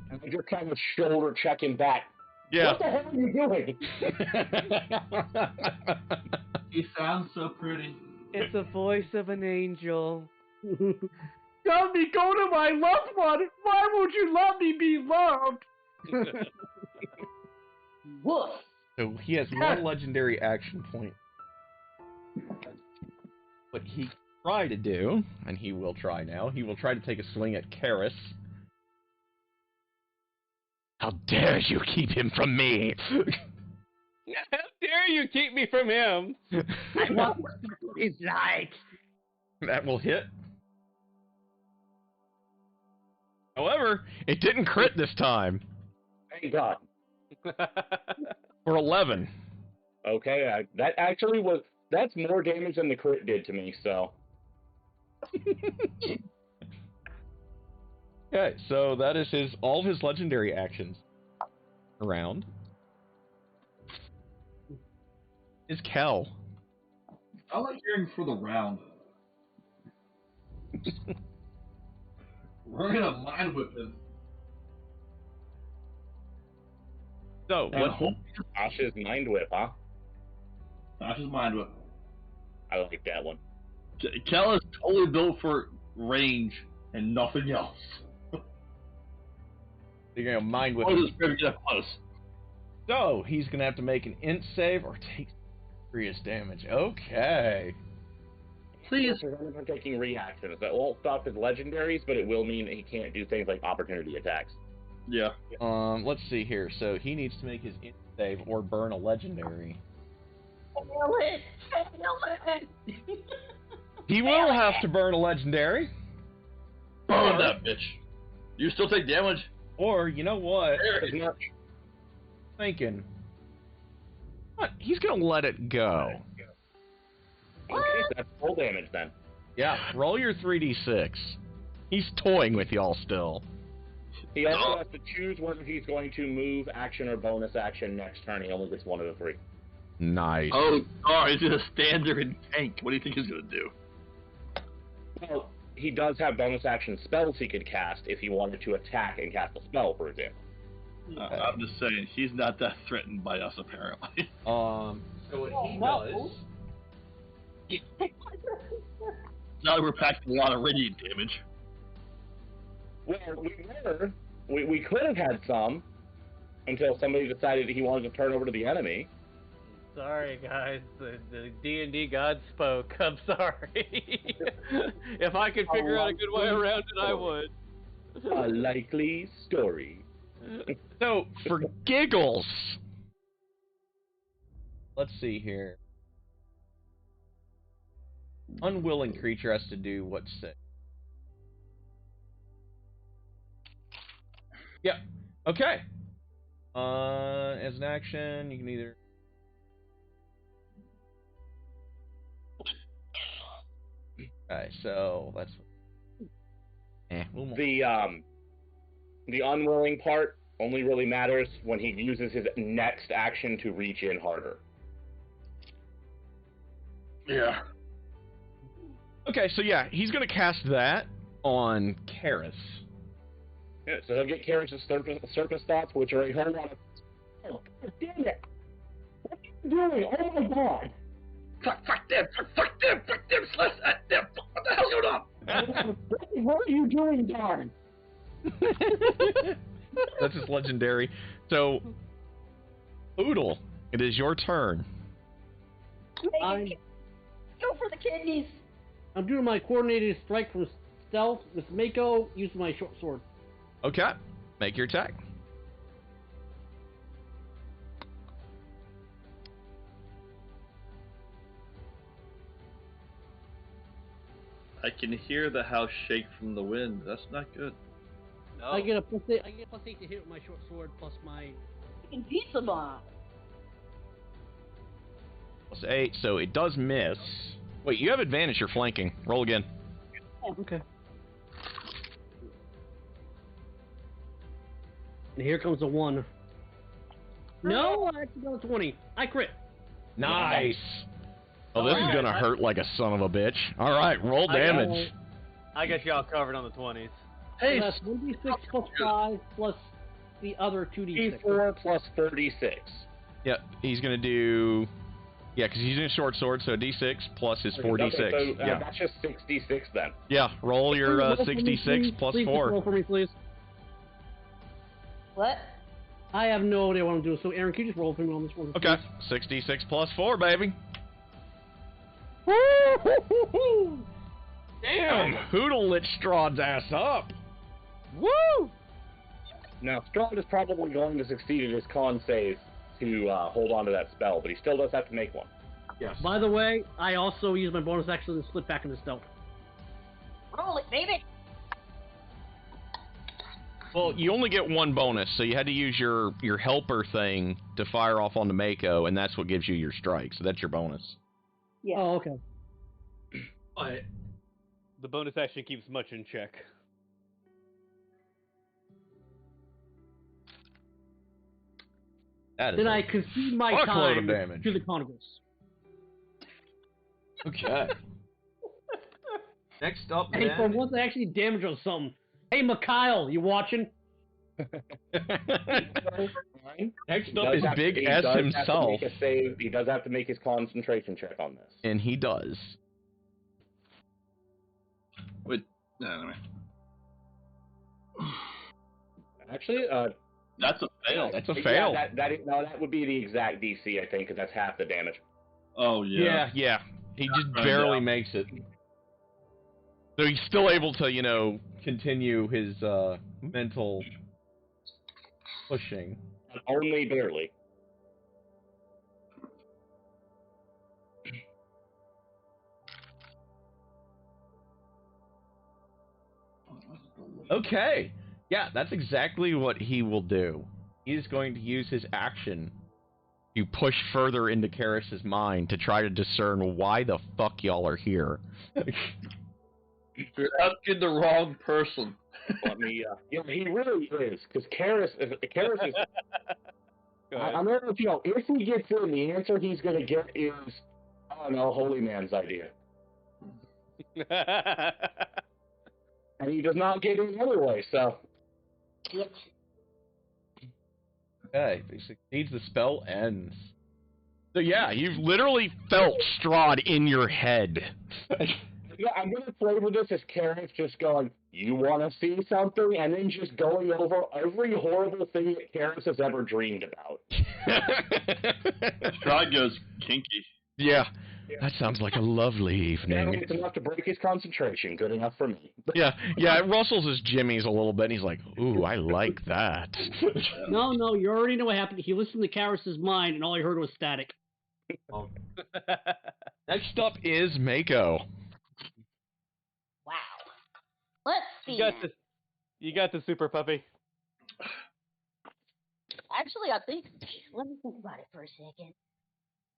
And you're kind of shoulder checking back. Yeah. What the hell are you doing? He sounds so pretty. It's the voice of an angel. Let me go to my loved one. Why won't you let me be loved? Woof. So he has one legendary action point. What he try to do, and he will try now, he will try to take a swing at Karis. How dare you keep him from me? How dare you keep me from him? I know what it's like. That will hit. However, it didn't crit this time. Thank God. For 11. Okay, that's more damage than the crit did to me, so. Okay, so that is all of his legendary actions around. Is Kel. I like hearing for the round. We're gonna mind whip him. So, what? Asha's Mind Whip, huh? Asha's mind whip. I like that one. Kel is totally built for range and nothing else. You're gonna mind whip What him. is this get close? So, he's gonna have to make an int save or take serious damage. Okay. Please. I'm taking reactions. That won't stop his legendaries, but it will mean that he can't do things like opportunity attacks. Yeah. Let's see here. So, he needs to make his int save or burn a legendary. Fail it! Fail it! He will have to burn a legendary. Burn that bitch. You still take damage? Or, you know what? As much. Thinking. What? He's gonna let it go. Okay, so that's full damage then. Yeah, roll your 3d6. He's toying with y'all still. He also has to choose whether he's going to move, action, or bonus action next turn. He only gets one of the three. Nice. Oh, he's gonna stand there and tank. What do you think he's gonna do? Well, he does have bonus action spells he could cast if he wanted to attack and cast a spell, for example. I'm just saying, he's not that threatened by us, apparently. So what he does... Now that we're packing a lot of radiant damage. Well, we could have had some until somebody decided he wanted to turn over to the enemy. Sorry, guys. The D&D god spoke. I'm sorry. If I could figure out a good way around it, I would. A likely story. So, for giggles... Let's see here. Unwilling creature has to do what's sick. Yeah. Okay. As an action, you can either... Okay, so that's... The unwilling part only really matters when he uses his next action to reach in harder. Yeah. Okay, so yeah, he's gonna cast that on Karis. Yeah, so he'll get Karis' surface thoughts, which are a whole lot of... Oh, God damn it! What are you doing? Oh my god! Fuck them, slash at them, what the hell's going on? What are you doing, Darn? That's his legendary. So, Oodle, it is your turn. Go for the kidneys. I'm doing my coordinated strike from stealth with Mako using my short sword. Okay. Make your attack. I can hear the house shake from the wind. That's not good. No. I get a +8. I get +8 to hit with my short sword plus my. Fucking pizza bomb. +8, so it does miss. Wait, you have advantage. You're flanking. Roll again. Okay. And here comes a 1. No, I actually got a 20. I crit. Nice. Oh, this is gonna hurt like a son of a bitch. All right, roll damage. I got y'all covered on the 20s. Hey, So that's 1d6 plus 5 plus the other 2d6. D4 plus 36. Yep, he's gonna do. Yeah, because he's using a short sword, so D6 plus his 4d6. Okay, so, Yeah, that's just 66 then. yeah. Roll your Roll for me, 66 please. plus Please just 4. roll for me, please. What? I have no idea what I'm doing, so Aaron, can you just roll for me on this one? Okay, please? 66 plus 4, baby. Damn! Hoodle lit Strahd's ass up. Woo! Now, Strahd is probably going to succeed in his con save to hold on to that spell, but he still does have to make one. Yes. By the way, I also use my bonus action and slip back into stealth. Roll it, baby. Well, you only get one bonus, so you had to use your helper thing to fire off on the Mako, and that's what gives you your strike. So that's your bonus. Yeah. Oh, okay. Alright. The bonus action keeps much in check. That is Then a I concede my fuckload time of damage. to the Congress. Okay. Next up, Hey, for then. once I actually damage on something. Hey, Mikhail, you watching? Next He up does is have to- Big he S does have to himself, make a save. He does have to make his concentration check on this. and he does. Wait, no, anyway. Actually, That's a fail. That's a yeah, fail. that would be the exact DC, I think, because that's half the damage. Oh, yeah. Yeah. He just Right barely now. makes it. So he's still able to, continue his mental pushing. Only barely. Okay. Yeah, that's exactly what he will do. He's going to use his action to push further into Karis's mind to try to discern why the fuck y'all are here. You're asking the wrong person. Let me. Yeah, he really is, because Karis is. Go ahead. I'm gonna let you know, if he gets in, the answer he's gonna get is, oh no, Holy Man's idea, and he does not get in anyway. So. Okay, if he succeeds, the spell ends. So yeah, you've literally felt Strahd in your head. Yeah, I'm gonna flavor this as Karis just going, you want to see something, and then just going over every horrible thing that Karis has ever dreamed about. Strahd goes kinky. Yeah, that sounds like a lovely And evening. it's enough to break his concentration. Good enough for me. Yeah, it rustles his jimmies a little bit, and he's like, ooh, I like that. No, you already know what happened. He listened to Karis's mind, and all he heard was static. Next up is Mako. Wow. Let's see. You got the super puppy. Actually, I think. Let me think about it for a second.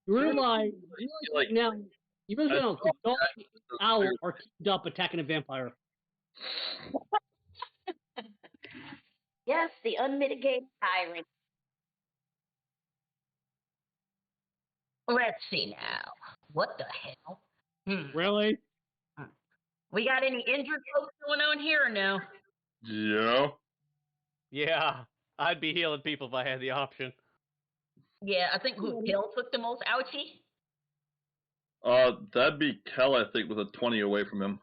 You realize Like- now, you realize now the dog and the owl are teamed up attacking a vampire. Yes, the unmitigated tyrant. Let's see now. What the hell? Really? We got any injured folks going on here or no? Yeah. Yeah, I'd be healing people if I had the option. Yeah, I think who Hill took the most ouchie. That'd be Kel, I think, with a 20 away from him.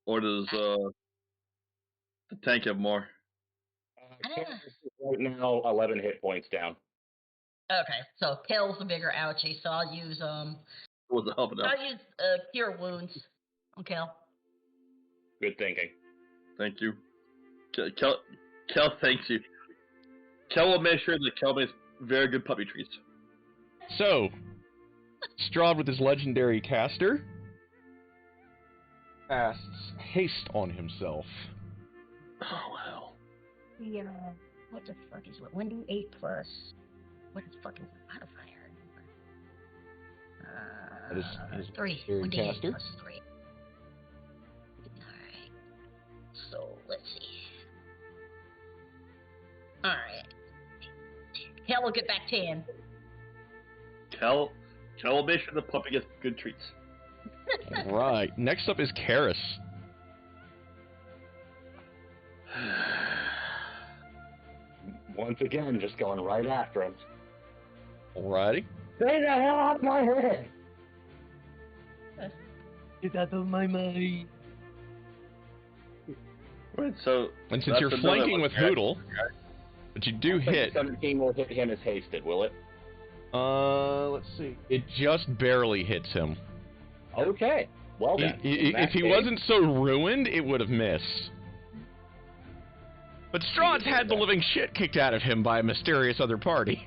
Or does, the tank have more? Karis is right now 11 hit points down. Okay, so Kell's the bigger ouchie, so I'll use Was it helping out? I'll use cure wounds on Kell. Good thinking. Thank you. Kel thanks you. Kel will make sure that Kel makes very good puppy treats. So, Strahd with his legendary caster casts haste on himself. Oh, hell. Yeah. What the fuck is what? 1d8 plus. What the fuck is the modifier? That is his 3. legendary 1d8 caster. plus 3. Alright. So, let's see. Alright. Hell will get back 10. Kel will make sure the puppy gets good treats. Right. Next up is Karis. Once again, just going right after him. Alrighty. Stay the hell off my head! Get out of my mind. Right, so... And since that's you're another flanking one. with Hoodle, but you do hit. 17 will hit him as hasted, will it? Let's see. It just barely hits him. Okay. Well then. in that If he case- wasn't so ruined, it would have missed. But Strahd's had the living shit kicked out of him by a mysterious other party.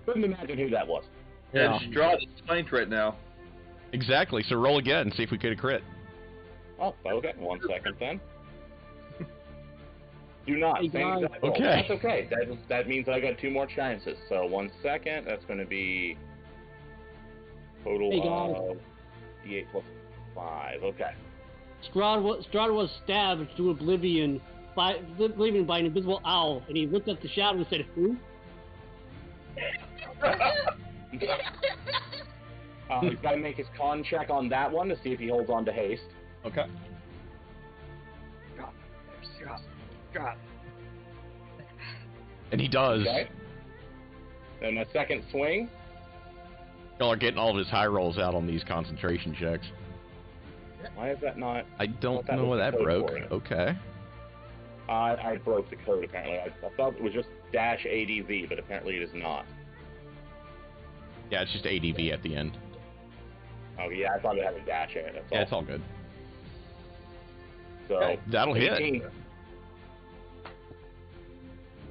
Couldn't imagine who that was. Yeah. And Strahd is flanked right now. Exactly, so roll again and see if we get a crit. Oh, okay. 1 second then. Do not. Hey, Same guys. exact roll. Okay. That's okay. That means I got 2 more chances. So 1 second. That's going to be total Hey, guys. of D8 plus 5. Okay. Strahd was stabbed to oblivion by an invisible owl, and he looked at the shadow and said, "Who?" He's got to make his con check on that one to see if he holds on to haste. Okay. And he does. Okay. Then a second swing. Y'all are getting all of his high rolls out on these concentration checks. Why is that not? I don't thought that know was why the that code broke. for it. Okay. I broke the code apparently. I thought it was just dash ADV, but apparently it is not. Yeah, it's just ADV at the end. Oh yeah, I thought it had a dash in it. That's all. Yeah, it's all good. So That'll hit. 18.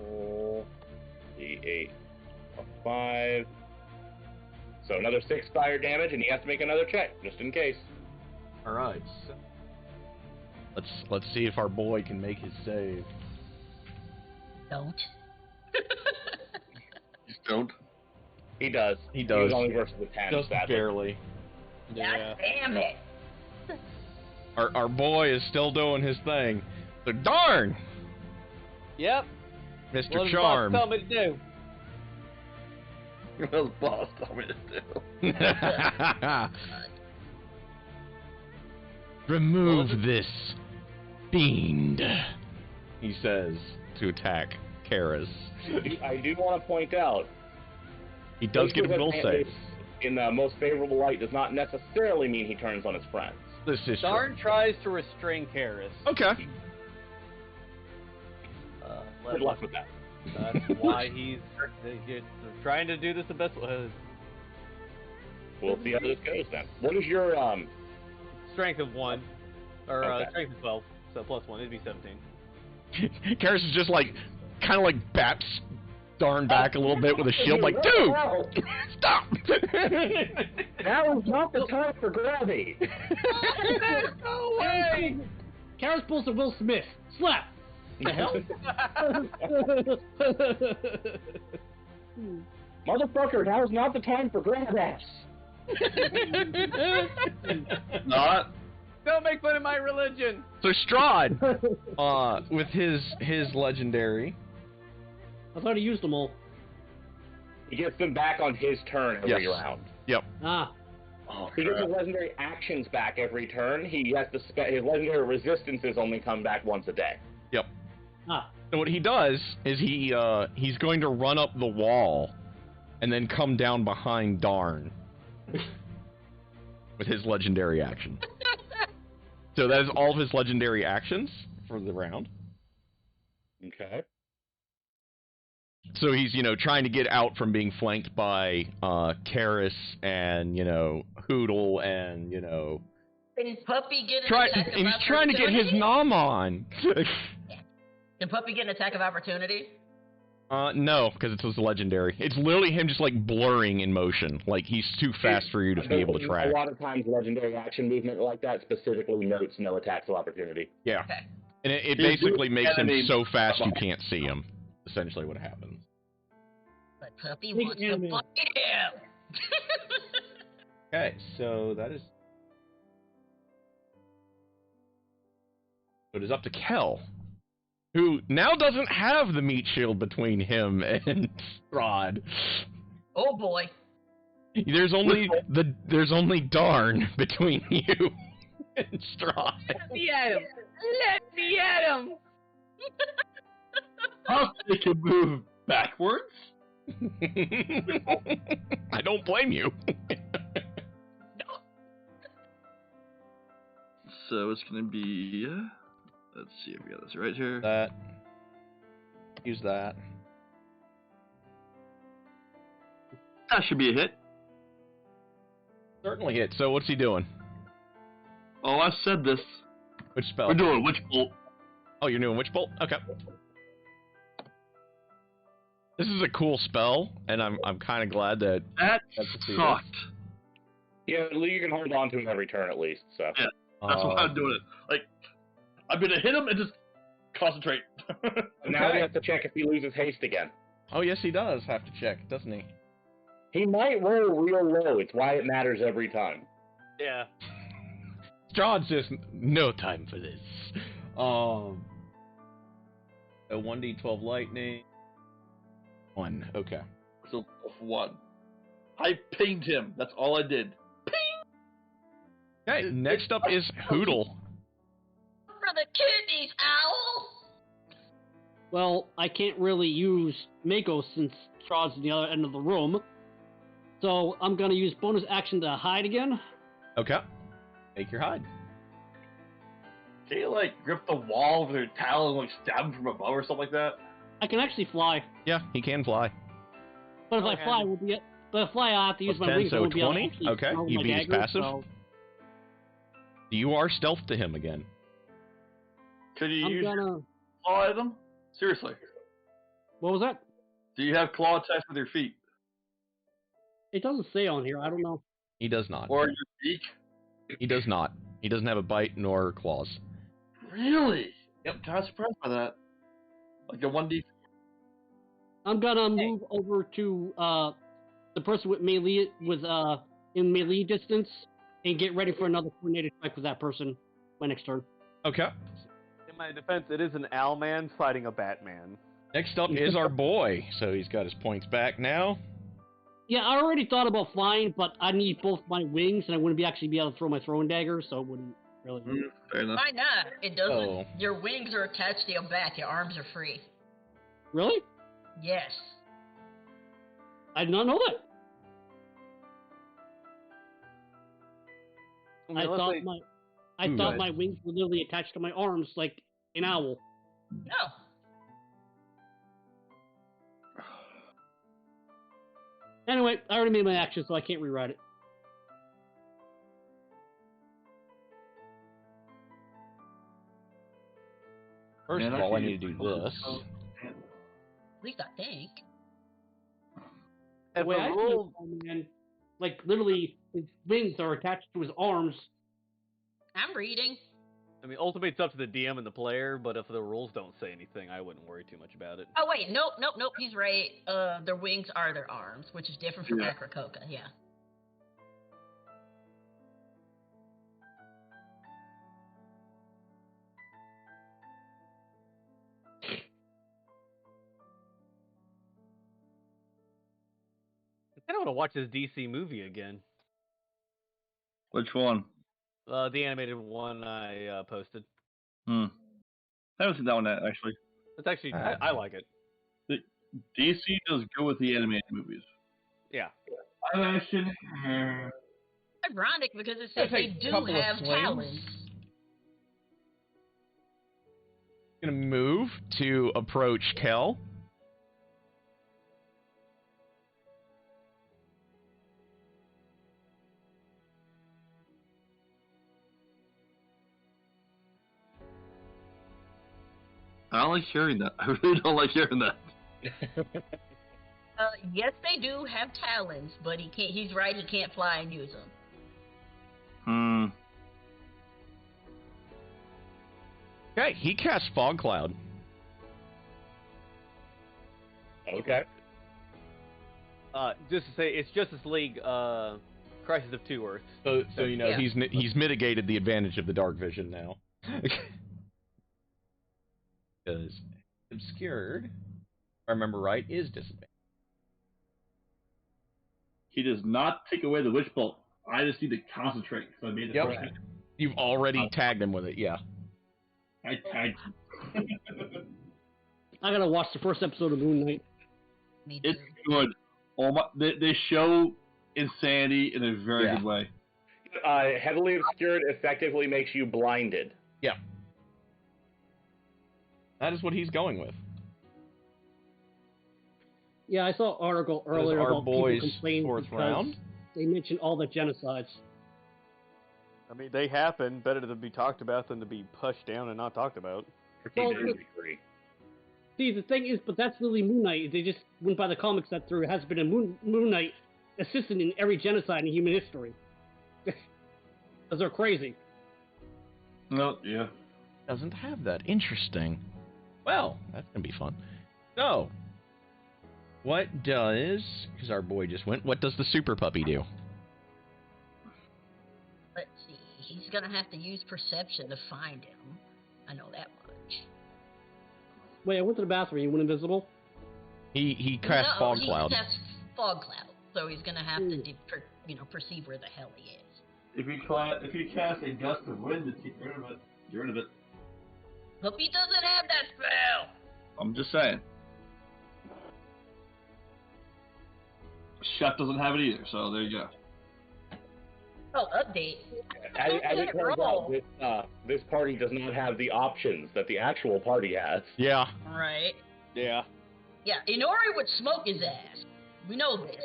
Roll D8 plus 5. So another 6 fire damage, and he has to make another check just in case. All right. Let's see if our boy can make his save. Don't. Just don't. He does. He does. He's only versus the 10. Just sadly. barely. God damn it. Our boy is still doing his thing. So darn, Yep. Mr. What does the Charm. boss tell me to do? What the boss told me to do. Remove this fiend, he says to attack Karis. I do want to point out, He does get a will save. in the most favorable light does not necessarily mean he turns on his friends. This is true. Darn tries to restrain Karis. Okay. Good luck with that. That's why he's trying to do this the best way. We'll see how this goes then. What is your Strength of 1. Or Okay. strength of 12. So plus 1. It'd be 17. Karis is just like, kind of like baps darn back a little bit with a shield, like, dude, stop! Now is not the time for gravity. No way! Karis pulls a Will Smith. Slap. The hell? Motherfucker, now is not the time for grab ass. Not. Don't make fun of my religion! So Strahd, with his legendary. I thought he used them all. He gets them back on his turn every Yes. round. Yep. Ah. Oh, He gets crap. his legendary actions back every turn. He has to his legendary resistances only come back once a day. Yep. Ah. So what he does is he's going to run up the wall, and then come down behind Darn with his legendary action. So that is all of his legendary actions for the round. Okay. So he's, trying to get out from being flanked by Karis and, Hoodle and, Can Puppy get an Try, attack of and he's trying to get his opportunity? nom on. Can Puppy get an attack of opportunity? No, because it's his legendary. It's literally him just like blurring in motion. Like he's too fast for you to be able to track. A lot of times, legendary action movement like that specifically notes no attacks of opportunity. Yeah, Okay. and it His basically makes him enemy- so fast you can't see him. Essentially, what happens. But Puppy Big wants to enemy. fight him. Okay, so that is. So it is up to Kel, who now doesn't have the meat shield between him and Strahd. Oh boy. There's only Darn between you and Strahd. Let me at him. Let me at him. I'll take a move backwards. I don't blame you. So it's gonna be. Let's see if we got this right here. That. Use that. That should be a hit. Certainly hit. So what's he doing? Oh, I said this. Which spell? We're doing Witch Bolt. Oh, you're doing Witch Bolt? Okay. This is a cool spell, and I'm kind of glad that. That That's to see sucked. Yeah, you can hold on to him every turn at least. So. Yeah. That's why I'm doing it. Like, I'm gonna hit him and just concentrate. Now Okay. he has to check if he loses haste again. Oh, yes, he does have to check, doesn't he? He might roll real low. It's why it matters every time. Yeah. Strahd's just no time for this. A 1d12 lightning. 1. Okay. So, 1. I pinged him. That's all I did. Okay. Next up is Hoodle. For the kidneys, owl. Well, I can't really use Mako since Strahd's in the other end of the room. So I'm gonna use bonus action to hide again. Okay. Make your hide. Can you like grip the wall with your talon and like stab him from above or something like that? I can actually fly, Yeah, he can fly. but if Go I ahead. fly, I have to use Plus my 10, wings. so I won't be able to 20? actually Okay, throw you my beat his dagger, passive. so You are stealth to him again. Could you I'm use your gonna. claw at them? Seriously. What was that? Do you have claw attacks with your feet? It doesn't say on here. I don't know. He does not. Or your beak? He does not. He doesn't have a bite nor claws. Really? Yep, kind of surprised by that. Like a 1d. I'm gonna move over to the person with melee in melee distance and get ready for another coordinated strike with that person my next turn. Okay. In my defense, it is an Owlman fighting a Batman. Next up is our boy. So he's got his points back now. Yeah, I already thought about flying, but I need both my wings, and I wouldn't actually be able to throw my throwing dagger, so it wouldn't really. Fair enough. Why not? It doesn't. Oh. Your wings are attached to your back. Your arms are free. Really? Yes. I did not know that. mean, I unless thought they- my Ooh, thought right. my wings were literally attached to my arms like an owl. No. Anyway, I already made my action, so I can't rewrite it. First Man, of all, I can't need to do use my this. claws. At least I think. The If way the I see rule, it, man, like literally, his wings are attached to his arms. I'm reading. I mean, ultimately it's up to the DM and the player, but if the rules don't say anything, I wouldn't worry too much about it. Oh wait, nope. He's right. Their wings are their arms, which is different from Yeah. Akrakoka. Yeah. I kind of want to watch this DC movie again. Which one? The animated one I posted. I haven't seen that one yet, actually. It's actually, I like it. DC does go with the animated movies. Yeah. Live action. Ironic because it says they take a do couple of have swings. talons. Gonna move to approach Kel. I don't like hearing that. I really don't like hearing that. Yes, they do have talons, but he can't. He's right. He can't fly and use them. Okay, he casts Fog Cloud. Okay. Just to say, it's Justice League, Crisis of Two Earths. So you know Yeah. he's mitigated the advantage of the dark vision now. Because obscured, if I remember right, is disadvantage. He does not take away the witch bolt. I just need to concentrate because I made the Yep. first one. You've already tagged him with it, yeah. I tagged him. I gotta watch the first episode of Moon Knight. Me too. It's good. They show insanity in a very Yeah. good way. Heavily obscured effectively makes you blinded. Yeah. That is what he's going with. Yeah, I saw an article That is earlier our about people boys' complaining fourth because round. they mentioned all the genocides. I mean, they happen. Better to be talked about than to be pushed down and not talked about. Well, Completely agree. See, the thing is, but that's really Moon Knight. They just went by the comics that there has been a Moon Knight assistant in every genocide in human history. Because they're crazy. No, yeah. Doesn't have that. Interesting. Well, that's gonna be fun. So, what does, because our boy just went, what does the super puppy do? Let's see. He's gonna have to use perception to find him. I know that much. Wait, I went to the bathroom. You went invisible? He casts No, Fog he Cloud. casts fog cloud, so he's gonna have to, perceive where the hell he is. If you cast a gust of wind to keep rid of it, get rid of it. Hope he doesn't have that spell. I'm just saying. Chef doesn't have it either, so there you go. Oh, update. As it turns out, this party does not have the options that the actual party has. Yeah. Right. Yeah. Yeah, Inori would smoke his ass. We know this.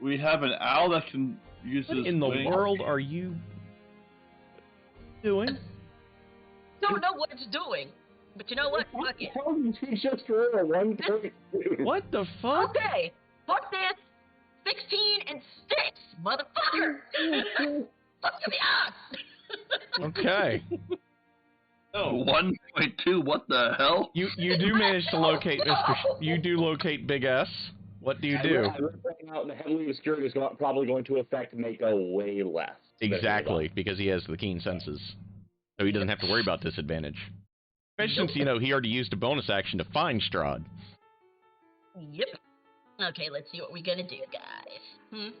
We have an owl that can use What his in the wing. world are you doing? Don't know what it's doing, but you know what? Fuck it. How did you just roll a 1.2? What the fuck? Okay, fuck this. 16 and 6, motherfucker. Fuck you, the odds. Okay. Oh, 1.2, what the hell? You do manage to locate Mr. You do locate Big S. What do you do? I would point out the heavily obscured is probably going to affect Mako way less. than it Exactly, because he has the keen senses. So he doesn't have to worry about disadvantage. Especially since, he already used a bonus action to find Strahd. Yep. Okay, let's see what we're gonna do, guys.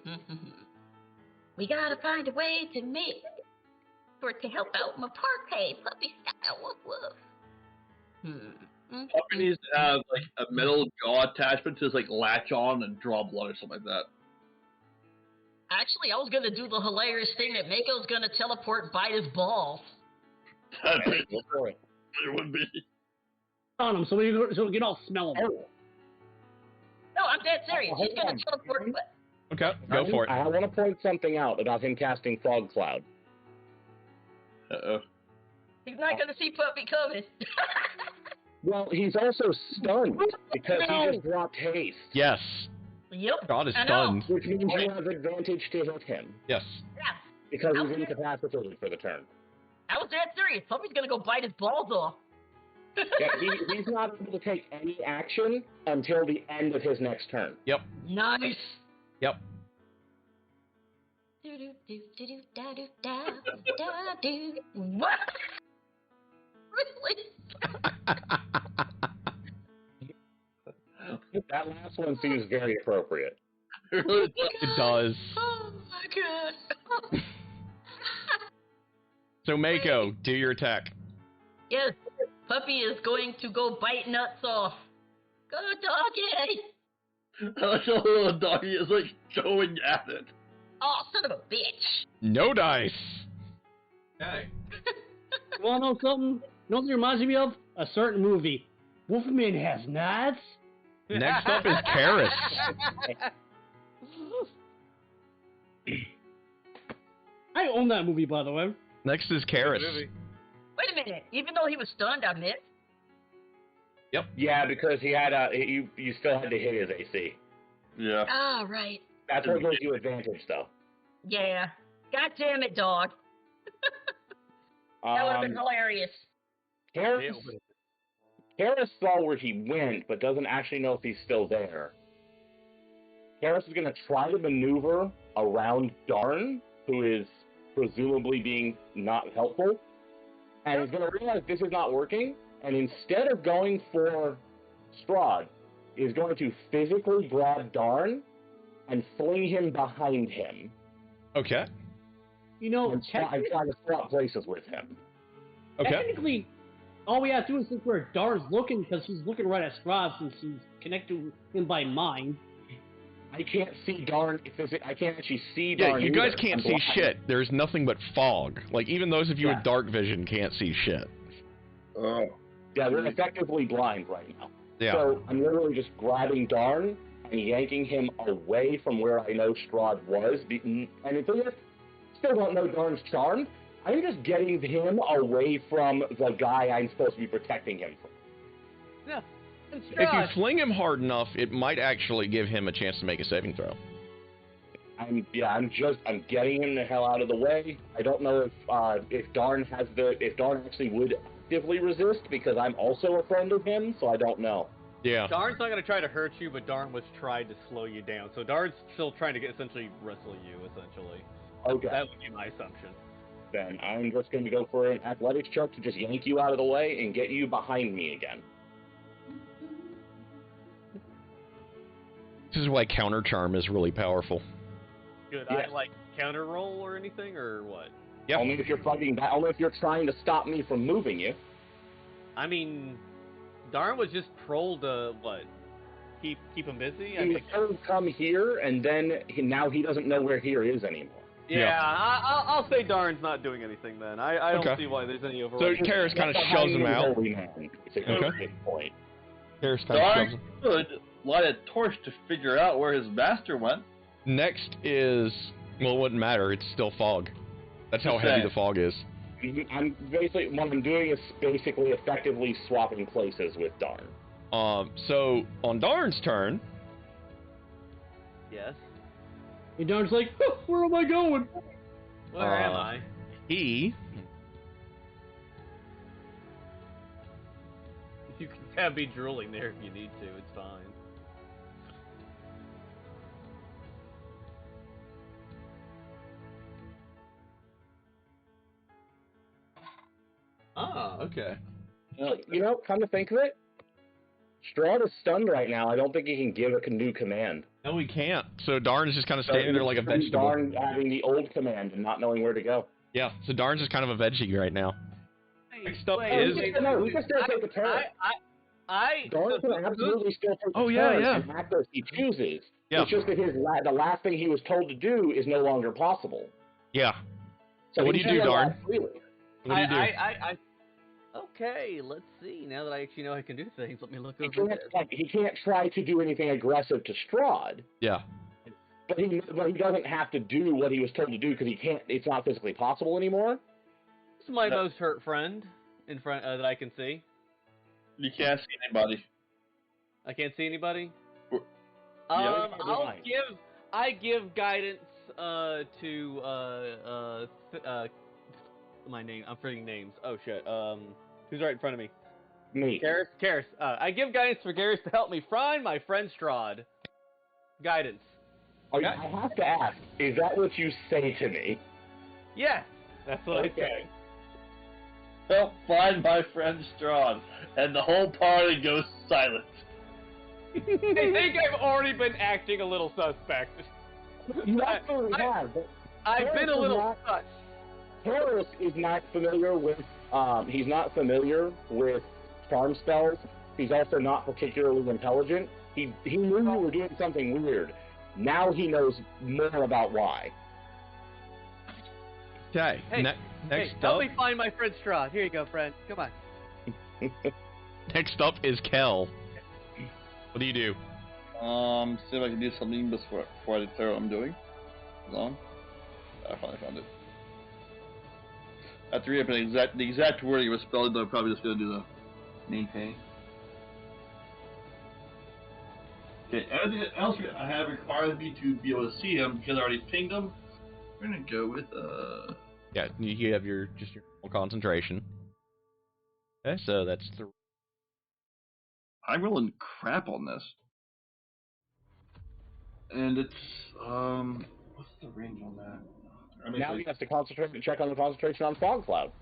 We gotta find a way to make for it to help out my parquet puppy style. Woof woof. Puppy needs to have like a metal jaw attachment to just latch on and draw blood or something like that. Actually, I was gonna do the hilarious thing that Mako's gonna teleport and bite his balls. That'd Okay, be, go for it. it would be. On him, so we can all smell him. No, I'm dead serious. Hold He's gonna on. teleport. But Okay, go for it. I want to point something out about him casting Fog Cloud. Uh-oh. he's not gonna see puppy coming. Well, he's also stunned because he just dropped haste, Yes. Yep. God is I know. stunned. which means you have advantage to hit him Yes. Yeah. because he's incapacitated for the turn. I was dead serious. Puppy's gonna go bite his balls off. Yeah, he's not able to take any action until the end of his next turn. Yep. Nice. Yep. What? Really? That last one seems very appropriate. It does. Oh my god. So Mako, do your attack. Yes, Puppy is going to go bite nuts off. Go doggy! I like how the little doggy is going at it. Oh, son of a bitch! No dice. okay. You wanna know something? You know what it reminds me of? A certain movie. Wolfman has nuts. Next up is Karis. I own that movie, by the way. Next is Karis. Wait a minute. Even though he was stunned, I missed. Yeah, because he had you still had to hit his AC. Yeah. Ah, right. That's what gives you advantage, though. Yeah. God damn it, dog. That would have been hilarious. Karis saw where he went, but doesn't actually know if he's still there. Karis is going to try to maneuver around Darn, who is presumably being not helpful, and he's going to realize this is not working, and instead of going for Strahd, is going to physically grab Darn and fling him behind him. Okay. You know, And try to swap places with him. Okay. technically, all we have to do is look where Dar's looking, because he's looking right at Strahd since he's connected with him by mind. I can't see Darn. I can't actually see Yeah, Darn. you guys either. can't I'm see blind. shit. There's nothing but fog. Like, even those of you Yeah. with dark vision can't see shit. Oh. Yeah, we're effectively blind right now. Yeah. So I'm literally just grabbing Darn and yanking him away from where I know Strahd was. And if I still don't know Darn's charmed, I'm just getting him away from the guy I'm supposed to be protecting him from. Yeah. And If you Strahd, fling him hard enough, it might actually give him a chance to make a saving throw. I'm getting him the hell out of the way. I don't know if Darn actually would actively resist, because I'm also a friend of him, so I don't know. Yeah. Darn's not gonna try to hurt you, but Darn was tried to slow you down. So Darn's still trying to essentially wrestle you, essentially. Okay. That would be my assumption. Then I'm just going to go for an athletics check to just yank you out of the way and get you behind me again. This is why counter charm is really powerful. Good. Yeah. I like counter roll or anything, or what? Yep. Only if you're fighting back. Only if you're trying to stop me from moving you. I mean, Darn was just trolled to what? Keep him busy. I He think. would come here, and then now he doesn't know where here is anymore. Yeah, I'll say Darn's not doing anything then. I don't Okay. see why there's any So overall. Karis kind of That's shoves him behind out. the holy man. It's a Okay. good point. Karis kind of shoves Darn him. could light a torch to figure out where his master went. Next is, well, it wouldn't matter. It's still fog. That's how heavy Okay. the fog is. I'm basically what I'm doing is basically effectively swapping places with Darn. So on Darn's turn, Yes. And Dar's like, "Huh, where am I going?" Where am I? he You can have me drooling there if you need to. It's fine. Ah, okay. You know, come to think of it, Strahd is stunned right now. I don't think he can give a new command. No, we can't. So Darn's just kind of standing there like a vegetable. Darn having the old command and not knowing where to go. Yeah, so Darn's just kind of a veggie right now. Next up Wait, is- wait, No, we can still take the turn. Darn can absolutely still take the Oh, yeah, turn yeah. and act as he chooses. Yeah. It's just that the last thing he was told to do is no longer possible. Yeah. So what do he you do, can Darn? act freely. What do you do? Okay, let's see. Now that I actually know I can do things, let me look He over can't, this. he can't try to do anything aggressive to Strahd, Yeah. but he doesn't have to do what he was told to do because he can't. It's not physically possible anymore. This is my most hurt friend in front that I can see. You can't see anybody. I can't see anybody. Yeah, I give guidance to my name. I'm forgetting names. Oh shit. Who's right in front of me? Me. Karis. I give guidance for Karis to help me find my friend Strahd. Guidance. I have to ask: is that what you say to me? Yes, that's what I say. Help find my friend Strahd, and the whole party goes silent. I think I've already been acting a little suspect. You absolutely have. But I've been a little Karis sus. Karis is not familiar with. He's not familiar with charm spells. He's also not particularly intelligent. He knew you were doing something weird. Now he knows more about why. Okay. Hey, Next Hey, up, help me find my friend Strahd. Here you go, friend. Come on. next up is Kel. What do you do? See if I can do something before I declare what I'm doing. Hold on. I finally found it. After reading the exact wording of a spell, I'm probably just gonna do the main page. Okay, everything else I have requires me to be able to see him because I already pinged him. We're gonna go with Yeah, you have your concentration. Okay, so that's I'm rolling crap on this. And it's what's the range on that? I mean, Now you have to concentrate and check on the concentration on Fog Cloud.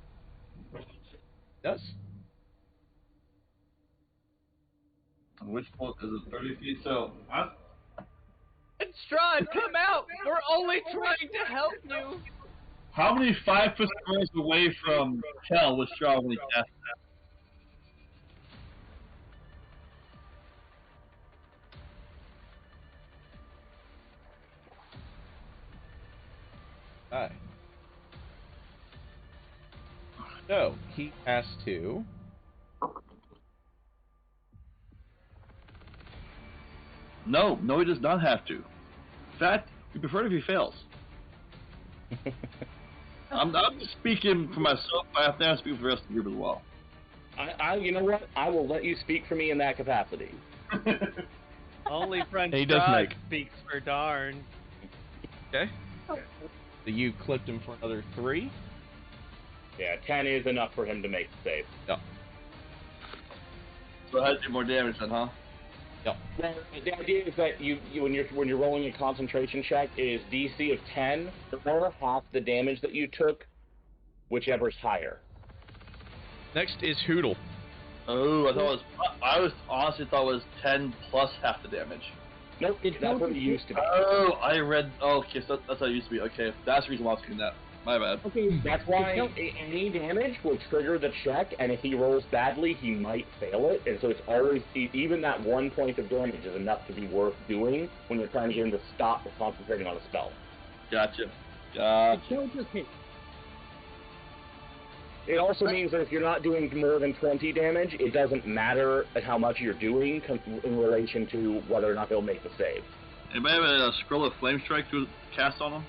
Yes. which boat is it? 30 feet. So Strahd, come out! We're only trying to help you! How many 5-foot squares away from Kel was Shaw when he cast Alright. So, he has to... no, he does not have to. In fact, we prefer it if he fails. I'm not speaking for myself. I have to speak for the rest of the group as well. You know what? I will let you speak for me in that capacity. Only friend He does Strahd make- speaks for Darn. Okay. So you clipped him for another 3. Yeah, 10 is enough for him to make the save. Yep. So I had to do more damage then, huh? Yep. Well, the idea is that you when you're rolling a concentration check, it is DC of 10 or half the damage that you took, whichever's higher. Next is Hootle. Oh, I honestly thought it was 10 plus half the damage. Nope, that's what it used to be. Oh, I read. Oh, okay, so that's how it used to be. Okay, that's the reason why I was doing that. My bad. Okay, That's why any damage will trigger the check, and if he rolls badly, he might fail it. And so it's always, even that 1 point of damage is enough to be worth doing when you're trying to get him to stop concentrating on a spell. Gotcha. the kill just hit. It also means that if you're not doing more than 20 damage, it doesn't matter how much you're doing in relation to whether or not they'll make the save. Anybody have a scroll of flame strike to cast on him?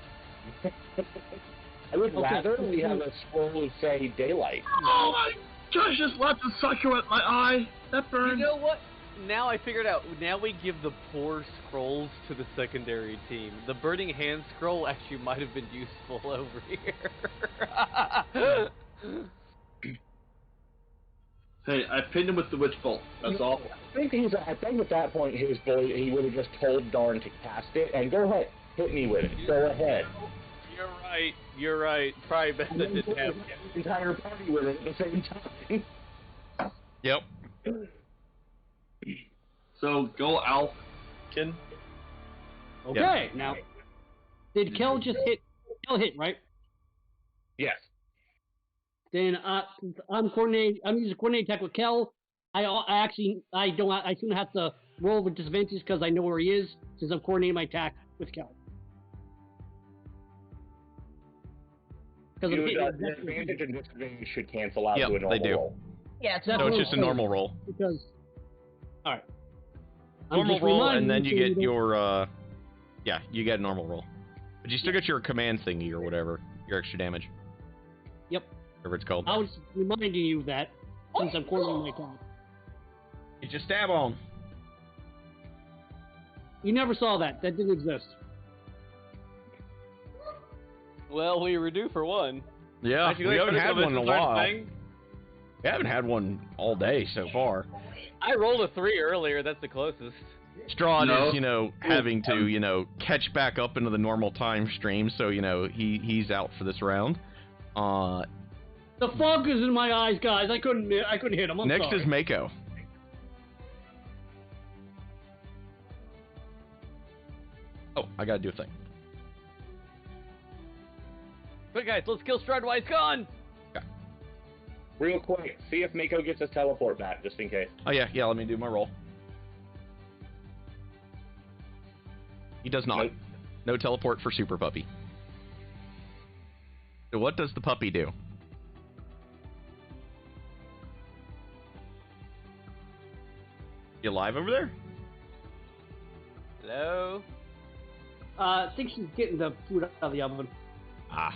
I would Okay. rather we have a scroll of, say, daylight. Oh my gosh, just left a sucker at my eye. That You burned. know what? Now I figured out. Now we give the poor scrolls to the secondary team. The Burning Hand scroll actually might have been useful over here. Hey, I pinned him with the witch bolt. That's all. I think at that point he would have just told Darn to cast it, and go ahead, hit me with it. Go ahead. You're right. You're right. Probably best that didn't happen. The entire party with it at the same time. Yep. So go Alfkin. Okay, now did Kel just hit? Kel hit, right? Yes. Then since I'm using coordinate attack with Kel. I shouldn't have to roll with disadvantage because I know where he is since I'm coordinating my attack with Kel. Because Advantage and disadvantage should cancel out Yep, to a normal they do. roll. Yeah, it's That's So it's what just a I'm normal roll. Because all right, Normal roll, and then you get your, you get a normal roll. But you still get your command thingy or whatever, your extra damage. Yep. Whatever it's called. I was reminding you that since I'm coordinating my attack. You just stab on. You never saw that. That didn't exist. Well, we were due for one. Yeah, Actually, we like, haven't had this one in a is our while. thing. We haven't had one all day so far. I rolled a 3 earlier. That's the closest. Strahd No. is, having to, catch back up into the normal time stream, so, he's out for this round. The fog is in my eyes, guys. I couldn't hit him. I'm Next sorry. is Mako. Oh, I gotta do a thing. But guys, let's kill Strahd while he's gone. Real quick, see if Mako gets his teleport back, just in case. Oh, yeah, let me do my roll. He does not. Nope. No teleport for Super Puppy. So what does the puppy do? You alive over there? Hello. I think she's getting the food out of the oven. Ah.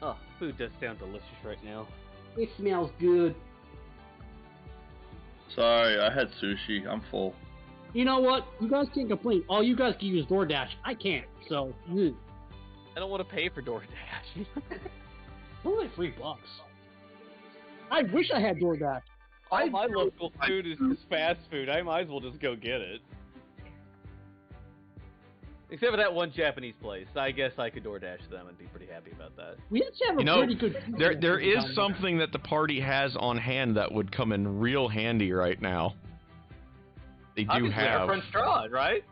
Oh, food does sound delicious right now. It smells good. Sorry, I had sushi. I'm full. You know what? You guys can't complain. All you guys can use DoorDash. I can't. So, I don't want to pay for DoorDash. only $3. I wish I had DoorDash. All my local food is just fast food. I might as well just go get it. Except for that one Japanese place. I guess I could DoorDash them and be pretty happy about that. We actually have a pretty good. There is something that the party has on hand that would come in real handy right now. They do Obviously, our have. friend Strahd, right?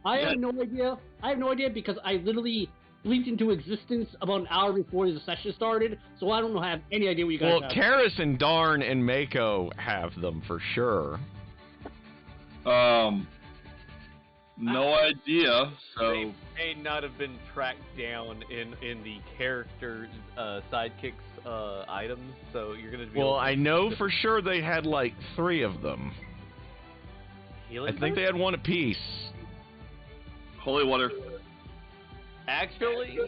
I have no idea. I have no idea because I literally leaped into existence about an hour before the session started, so I don't have any idea what you guys Well, have. Karis and Darn and Mako have them for sure. No idea. So They may not have been tracked down in the character sidekicks items, so you're gonna be. Well, able to I know for sure they had like 3 of them. Healing I think they had one apiece. holy water. Actually,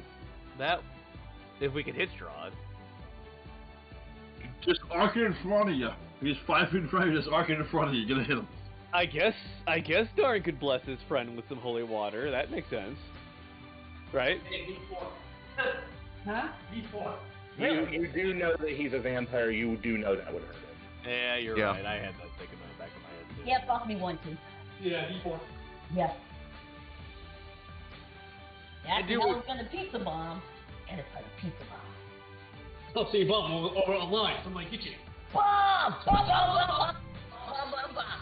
that if we could hit Strahd. Just arc it in front of you. He's 5 feet in front of you, just arc it in front of you. You're gonna hit him. I guess Darn could bless his friend with some holy water. That makes sense, right? Huh? You do know that he's a vampire. You do know that would hurt him. Yeah, you're Yeah. right. I had that thinking in the back of my head too. Yeah, fuck me one, too. Yeah, D4. Yes. That's do how it- it's gonna pizza bomb. And it's like a pizza bomb. Stop saying bomb over a line. Somebody get you. Bomb! Bomb, bomb, bomb, bomb. Bomb, bomb, bomb.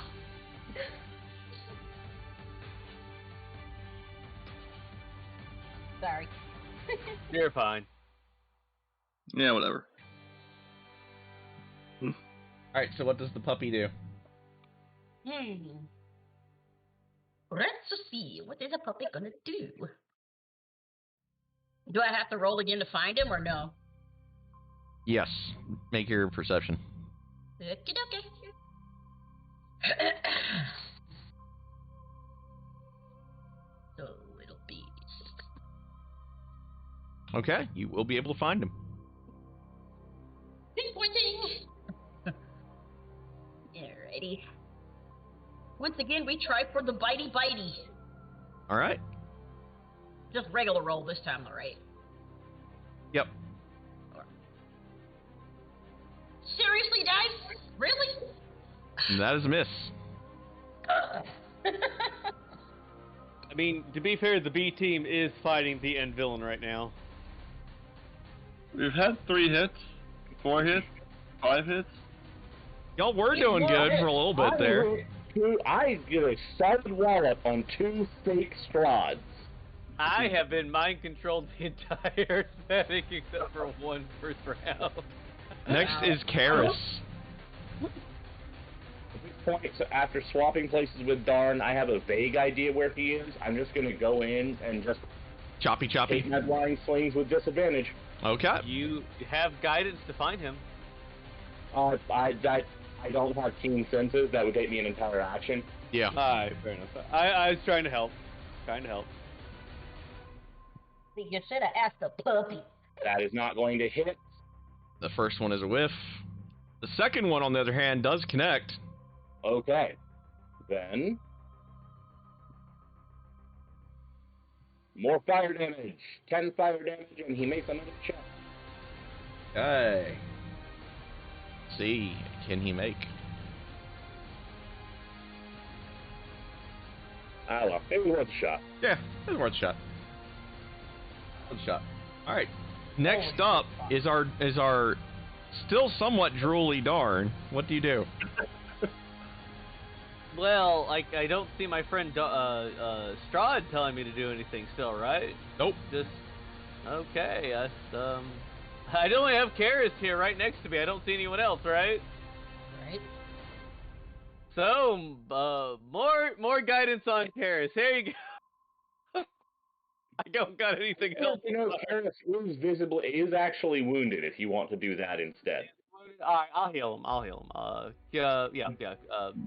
Sorry. You're fine. Yeah, whatever. Alright, so what does the puppy do? Let's see. What is a puppy gonna do? Do I have to roll again to find him or no? Yes. Make your perception. Okie dokie. So it'll be Okay, you will be able to find him. pinpointing. Alrighty. Once again, we try for the bitey bitey. Alright. Just regular roll this time, all right? Yep. Seriously, dice? Really? That is a miss. I mean, to be fair, the B team is fighting the end villain right now. We've had 3 hits, 4 hits, 5 hits. Y'all were doing good for a little bit there. I get a solid wallop on 2 fake Strahds. I have been mind controlled the entire setting except for one first round. Next is Karis. At this point, so after swapping places with Darn, I have a vague idea where he is. I'm just going to go in and just Choppy choppy. take my blind slings with disadvantage. Okay. You have guidance to find him. I don't have keen senses. That would take me an entire action. Yeah. Alright, fair enough. I was trying to help. You should have asked the puppy. That is not going to hit. The first one is a whiff. The second one, on the other hand, does connect. Okay. Then... more fire damage. 10 fire damage, and he makes another check. Okay. See, can he make? I don't know. Maybe worth a shot. Yeah, it's worth a shot. Worth a shot. All right. Next up is our still somewhat drooly Darn. What do you do? Well, I don't see my friend Strahd telling me to do anything still, right? Nope. Just okay. I only have Karis here right next to me. I don't see anyone else, right? Right? So, more guidance on Karis. Here you go. I don't got anything else. You know, Karis is actually wounded if you want to do that instead. Alright, I'll heal him. Yeah.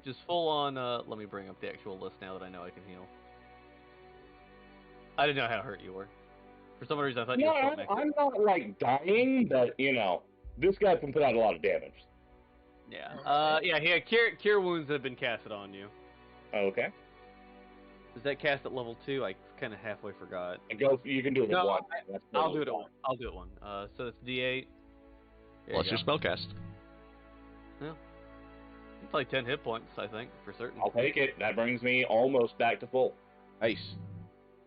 Just full on. Let me bring up the actual list now that I know I can heal. I didn't know how hurt you were. For some reason, I thought you No, were still next. I'm not, like, dying, but, you know, this guy can put out a lot of damage. Yeah. Cure wounds have been casted on you. Okay. Is that cast at level 2? I kind of halfway forgot. You can do it with No, one. That's I'll do totally it. I'll do it one. So it's D8. Plus your spellcast. It's like 10 hit points, I think, for certain. I'll take it. That brings me almost back to full. Nice.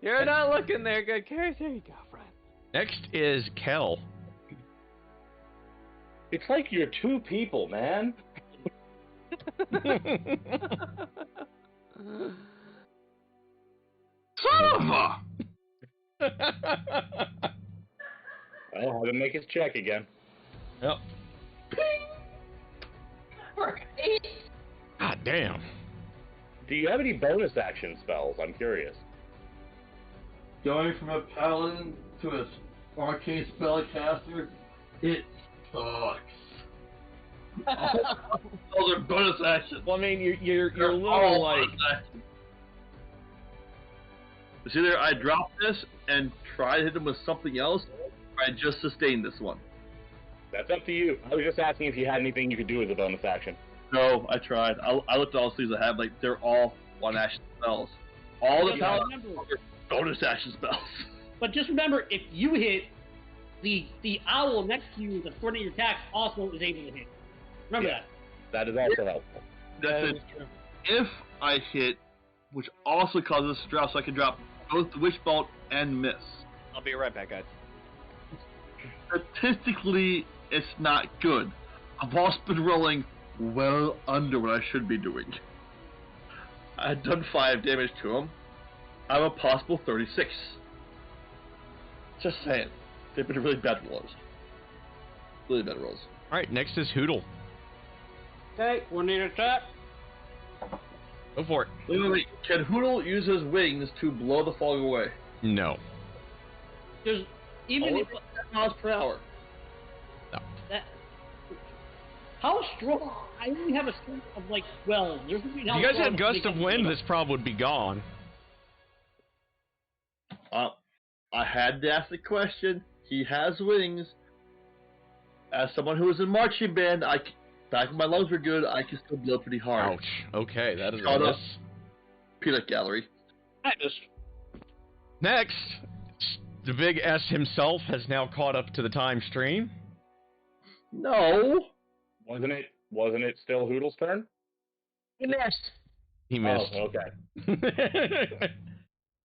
You're not looking there good, Curious. Here you go, friend. Next is Kel. It's like you're two people, man. Son of a! I'll have him make his check again. Yep. God damn. Do you have any bonus action spells? I'm curious. Going from a paladin to an arcane spellcaster, it sucks. Those are bonus actions. Well, I mean, you're They're a little all like. bonus actions. It's either I drop this and try to hit him with something else, or I just sustain this one. That's up to you. I was just asking if you had anything you could do as a bonus action. No, I tried. I looked at all the things I have, like, they're all one action spells. All the paladins are bonus action spells. But just remember, if you hit, the owl next to you with the coordinator attack also is able to hit. Remember Yeah. that. That is also helpful. That's it. If I hit, which also causes a drop, so I can drop both the Witch Bolt and miss. I'll be right back, guys. Statistically, it's not good. I've also been rolling well under what I should be doing. I had done 5 damage to him. I have a possible 36. Just saying. They've been really bad rolls. Really bad rolls. Alright, next is Hoodle. Okay, coordinator attack. Go for it. Wait. Can Hoodle use his wings to blow the fog away? No. There's even Only if 10 miles per hour. that. How strong? I only have a strength of like 12. There's If you guys had Gust of Wind, this problem would be gone. I had to ask the question. He has wings. As someone who was in marching band, back when my lungs were good, I can still blow pretty hard. Ouch. Okay, that is Shut a up. miss. Peanut gallery. I just Next, the big S himself has now caught up to the time stream. No. Wasn't it still Hoodle's turn? You missed. He missed. Oh, okay.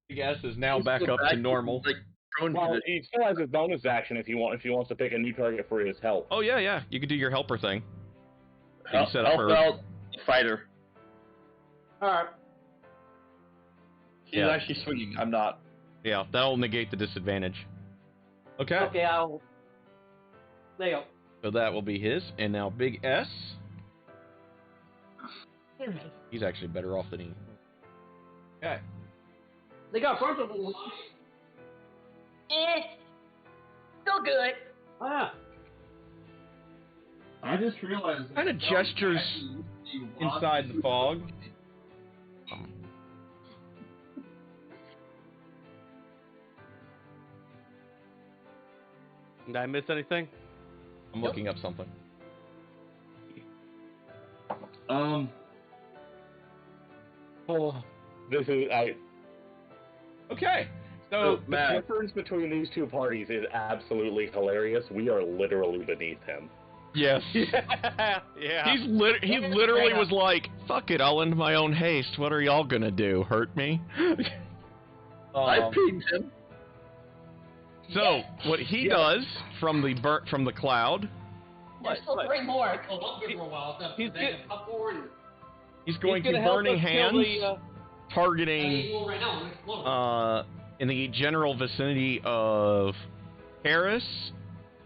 Big S is now He's back still up to normal. Like, prone to Well, the- he still has his bonus action if he wants to pick a new target for his help. Oh yeah. You could do your helper thing. help, set up help for- out the fighter. alright. He's Yeah. actually swinging. I'm not. Yeah, that'll negate the disadvantage. Okay. Okay, I'll. There you go. So that will be his, and now Big S. He's actually better off than he. Okay. They got front of them. Still good. Ah. I just realized. Kind of gestures inside the fog. Did I miss anything? I'm looking up something. Oh, this is Okay. the So Matt. difference between these two parties is absolutely hilarious. We are literally beneath him. yes. Yeah. He literally was like, "Fuck it, I'll end my own haste. What are y'all gonna do? Hurt me?" I pinged him. So what he does from the cloud, There's still 3 more. Oh, I'll give her a while. He's They can popcorn. he's going He's to gonna help burning us kill hands, targeting Well, right now, next one. in the general vicinity of Harris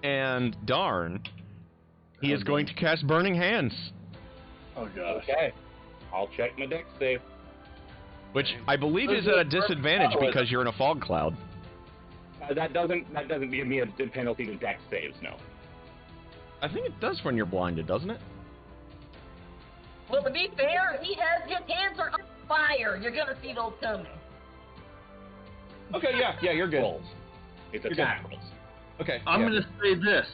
and Darn. He is going to cast Burning Hands, Oh gosh. Okay, I'll check my dex save. which I believe is at a disadvantage because you're in a fog cloud. That doesn't give me a penalty to dex saves. No. I think it does when you're blinded, doesn't it? Well, to be fair, his hands are on fire. You're gonna see those coming. Okay, yeah, you're good. Rolls. It's You're attack rolls. Okay, I'm yeah. gonna say this.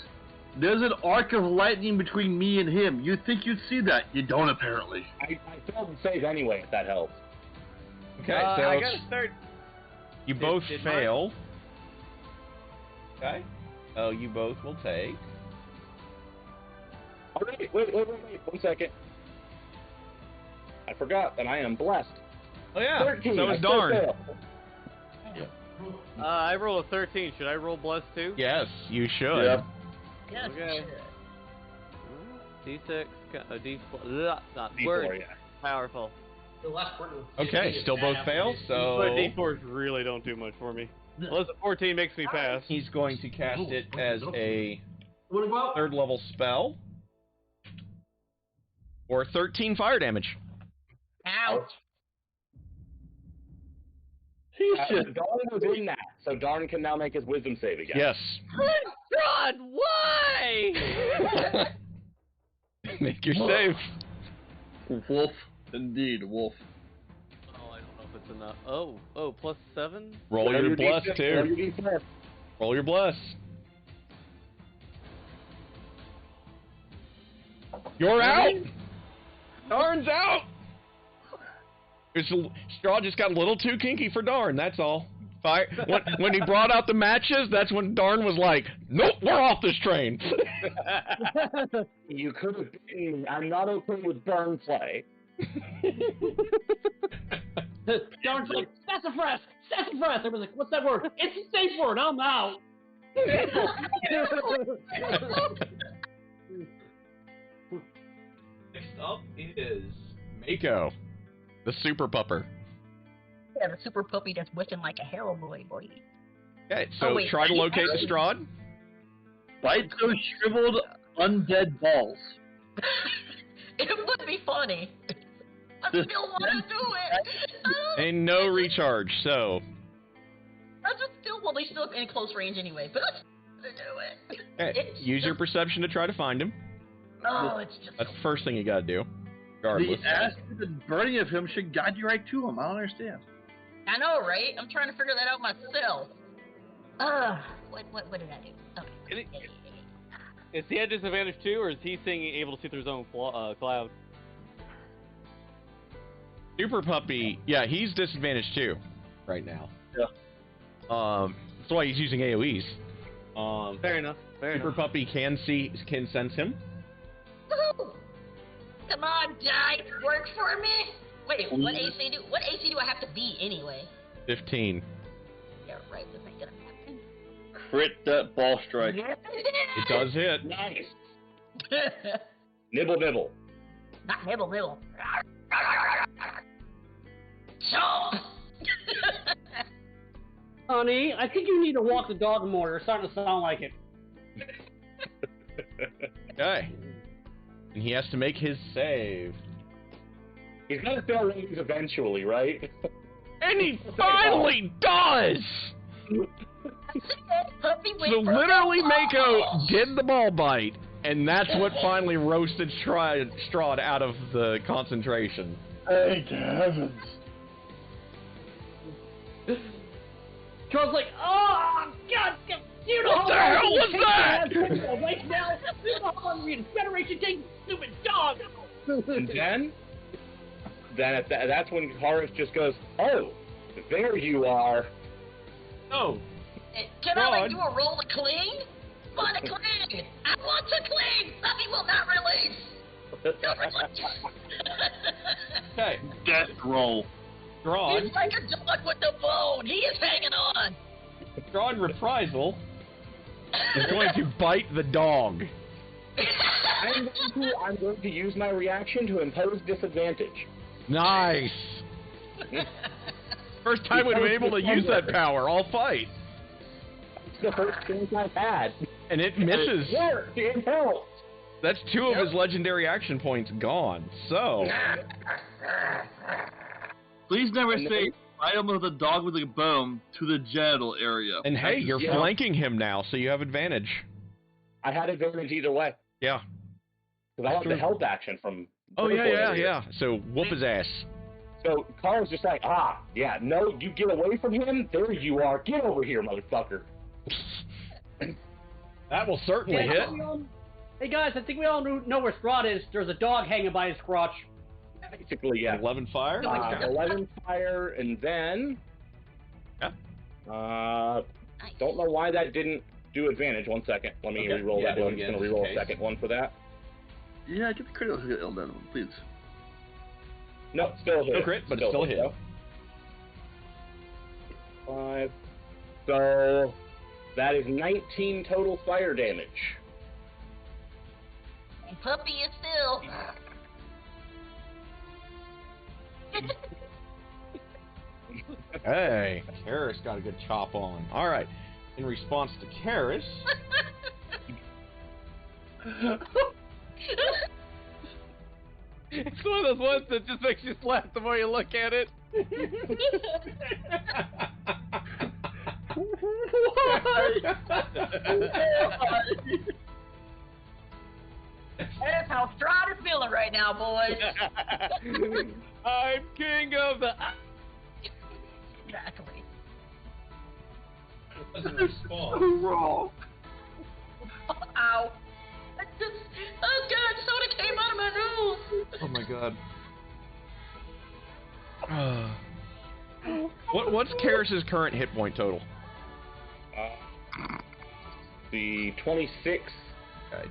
There's an arc of lightning between me and him. You think you'd see that? You don't, apparently. I failed to save anyway, if that helps. Okay, so I gotta start. you both did fail. Okay. Oh, you both will take. Oh, wait, 1 second. I forgot that I am blessed. Oh yeah. 13, So I is still Darn. fail. I roll a 13. Should I roll blessed too? Yes, you should. Yep. Yes, Okay. shit. D6, D4, not D4, word, yeah. powerful. The last one. Okay, still both fail. But So D4s really don't do much for me. Unless a 14 makes me pass. he's going to cast it as a Wanna go out? 3rd level spell. Or 13 fire damage. Ouch. He's just Darn was in that, so Darn can now make his wisdom save again. Yes. God, why? Make your save. wolf. Indeed, wolf. Oh, I don't know if it's enough. Oh, plus 7? Roll your bless D6, too. roll your D6. Roll your bless. You're out. Darn's out. Straw just got a little too kinky for Darn. That's all. Fire. When he brought out the matches, that's when Darn was like, "Nope, we're off this train." You could have been. I'm not okay with burn play. Darn's like, sassafras! Sassafras! Everyone's like, what's that word? It's a safe word, I'm out! Next up is Mako, the super pupper. Yeah, the super puppy that's whipping like a hero boy. Okay, so Oh, wait, try to what? locate the Strahd. Bite those shriveled undead balls. It would be funny. I still want to do it. And no recharge, so. I just still, well, he's still in close range anyway, but let's do it. Okay, It's use your just- perception to try to find him. No, it's just. That's the first thing you gotta do. The Regardless. acid and burning of him should guide you right to him. I don't understand. I know, right? I'm trying to figure that out myself. What did I do? Okay. Is he at disadvantage too, or is he seeing able to see through his own cloud? Super Puppy, yeah, he's disadvantaged too, right now. Yeah. That's why he's using AoEs. Fair enough. Fair Super enough. Puppy can sense him. Woohoo! Come on, dice, work for me. Wait, what AC do? What AC do I have to be anyway? 15. Yeah, right. This ain't gonna happen. Crit that ball strike. Yes, It does hit. Nice. it Nibble, nibble. is. Not nibble. So. Honey, I think you need to walk the dog more. You're starting to sound like it. Okay. And he has to make his save. He's gonna fail ratings eventually, right? And he finally does! Puppy went So for a literally ball. Mako did the ball bite, and that's what finally roasted Strahd out of the concentration. Thank heavens. Charles like, oh, God, you know What the how hell was that? Right now, you know how I'm Federation taking stupid dog. And then that's when Horace just goes, "Oh, there you are." Oh, Can I like God. do a roll to clean? Want to clean? I want to clean. Puppy will not release. Don't release. okay. Death roll. Strahd, He's like a dog with the bone. He is hanging on. Strahd Reprisal is going to bite the dog. I'm going to use my reaction to impose disadvantage. Nice. First time we've been able to use that power all fight. It's the first chance I've had. And it misses. Yes, it helped. That's 2 of his legendary action points gone. So, Please never say item of the dog with a bone to the genital area. and hey, you're Yeah. flanking him now, so you have advantage. I had advantage either way Yeah. because I have True. the help action from. Oh, vertical yeah. area. So, whoop his ass. So Carl's just like, yeah, no, you get away from him. There you are. Get over here, motherfucker. That will certainly Yeah, hit. Hey guys, I think we all know where Strahd is. There's a dog hanging by his crotch. Basically, yeah. 11 fire. 11 fire, and then... Yeah. Nice. Don't know why that didn't do advantage. 1 second. Let me Okay. re-roll Yeah, that do it one. I'm again, going to just in re-roll a case. second one for that. Yeah, get the critical hit on that one, please. No, still a hit. No crit, but it's still a hit. though. 5. So, that is 19 total fire damage. And Puppy is still. Hey, Karis got a good chop on. All right. In response to Karis, It's one of those ones that just makes you laugh the more you look at it. That's how Strahd is feeling right now, boys. I'm king of the. Exactly. Wrong. Ow. Oh god, soda came out of my nose. oh my god. What's Karis's current hit point total? The 26. Okay,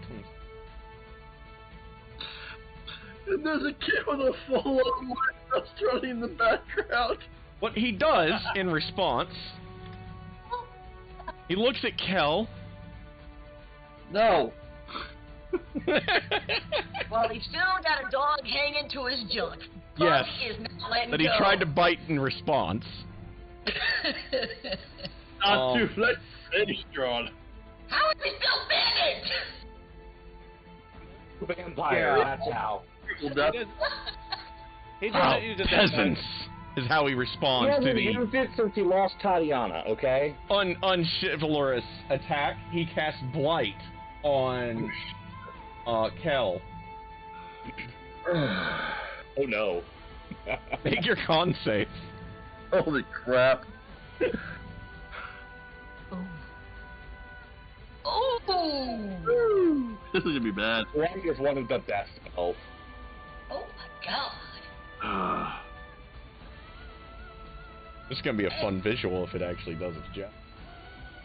And there's a kid with a full-on just running in the background. What he does in response, he looks at Kel. No. Well, he's still got a dog hanging to his junk. Yes. Puppy is not letting That he go. tried to bite in response. Not too late. Finish, Strahd. How is he still big? Vampire, that's how. Critical death. He Oh, doesn't use it that time. peasants is how he He responds to hasn't the used it since he lost Tatiana, okay? unchivalrous attack. He casts Blight on Kel. Oh no. Make your con save. Holy crap. Oh. This is gonna be bad. One is one of the best spells. Oh my god. This is gonna be a fun visual if it actually does its job.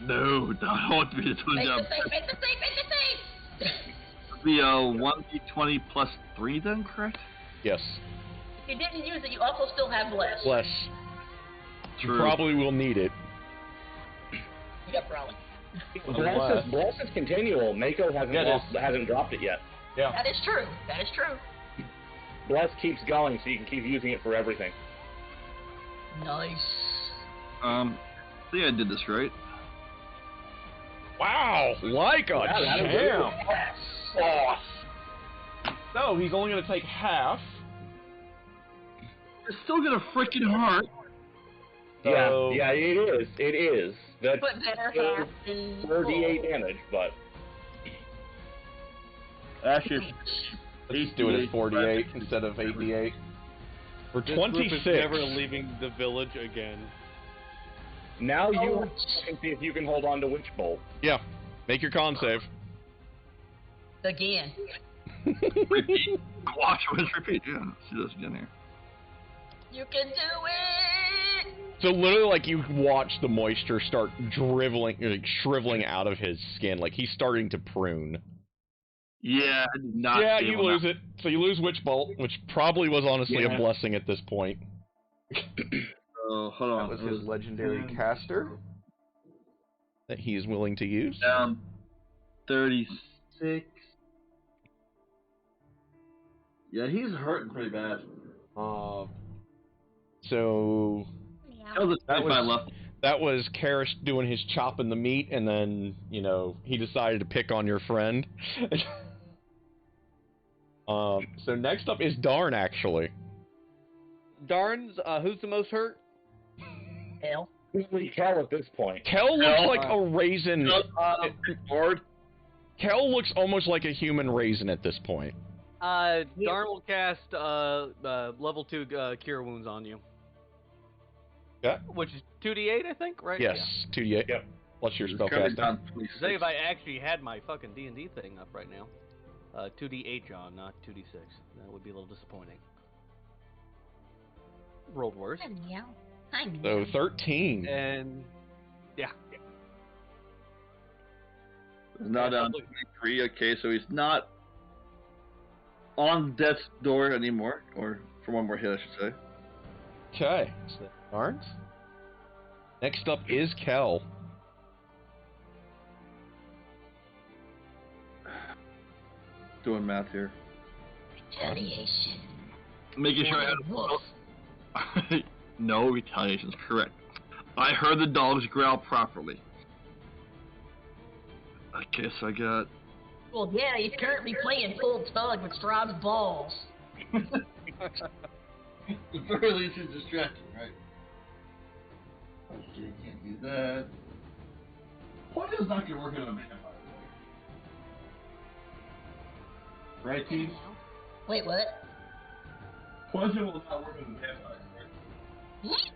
No, I want me to do the Make job. the save, make the save, make the save! The 1d20 plus 3 then, correct? Yes. If you didn't use it, you also still have bless. Bless. You True. probably will need it. Yep, probably. Bless is continual. Mako hasn't dropped it yet. Yeah. That is true. That is true. Bless keeps going, so you can keep using it for everything. Nice. I think I did this right. Wow, like a Yeah, that is champ. Sauce. So he's only gonna take half. It's still got a freaking heart. So- Yeah, it is. It is. That's But better still half than 4d8 damage, but Actually, Let's do it as 48 instead of 8d8. For This group is 26. never leaving the village again. now you Oh. can see if you can hold on to Witch Bolt. Yeah. Make your con save. again. repeat. Watch was repeat. Yeah, let's do this again here. You can do it. So literally, like, you watch the moisture start shriveling out of his skin. Like, he's starting to prune. Yeah, I did not. Yeah, be you able lose to- it. So you lose Witch Bolt, which probably was honestly Yeah. a blessing at this point. Oh, hold on. That was It his legendary caster that he is willing to use. down 36. Yeah, he's hurting pretty bad. So That was a That 25 was- left. that was Karis doing his chopping the meat, and then, you know, he decided to pick on your friend. So next up is Darn, actually. Darns, who's the most hurt? Hell. Only Cal at this point. Kel looks Kel, like a raisin. Board. Kel looks almost like a human raisin at this point. Darn will cast level 2 cure wounds on you. Yeah. Which is 2d8, I think, right? Yes, 2d8. Yep. Plus your It's spell currently casting. down 26. Say if I actually had my fucking D&D thing up right now. 2d8, John, not 2d6. That would be a little disappointing. Rolled worse. I meow. I meow. So 13. And yeah. He's now down 23. Okay, so he's not on death's door anymore, or for one more hit, I should say. Okay. So Barnes. Next up is Kel. Doing math here. Retaliation. Making sure I Wolf. have... No, retaliation is correct. I heard the dogs growl properly. Okay, so I got... Well, yeah, he's currently playing full tug with Straub's balls. The very least is distracting, right? Okay, can't do that. Poison's not gonna work on a vampire. Right, team? Wait, what? Poison will not work on a vampire, right? What?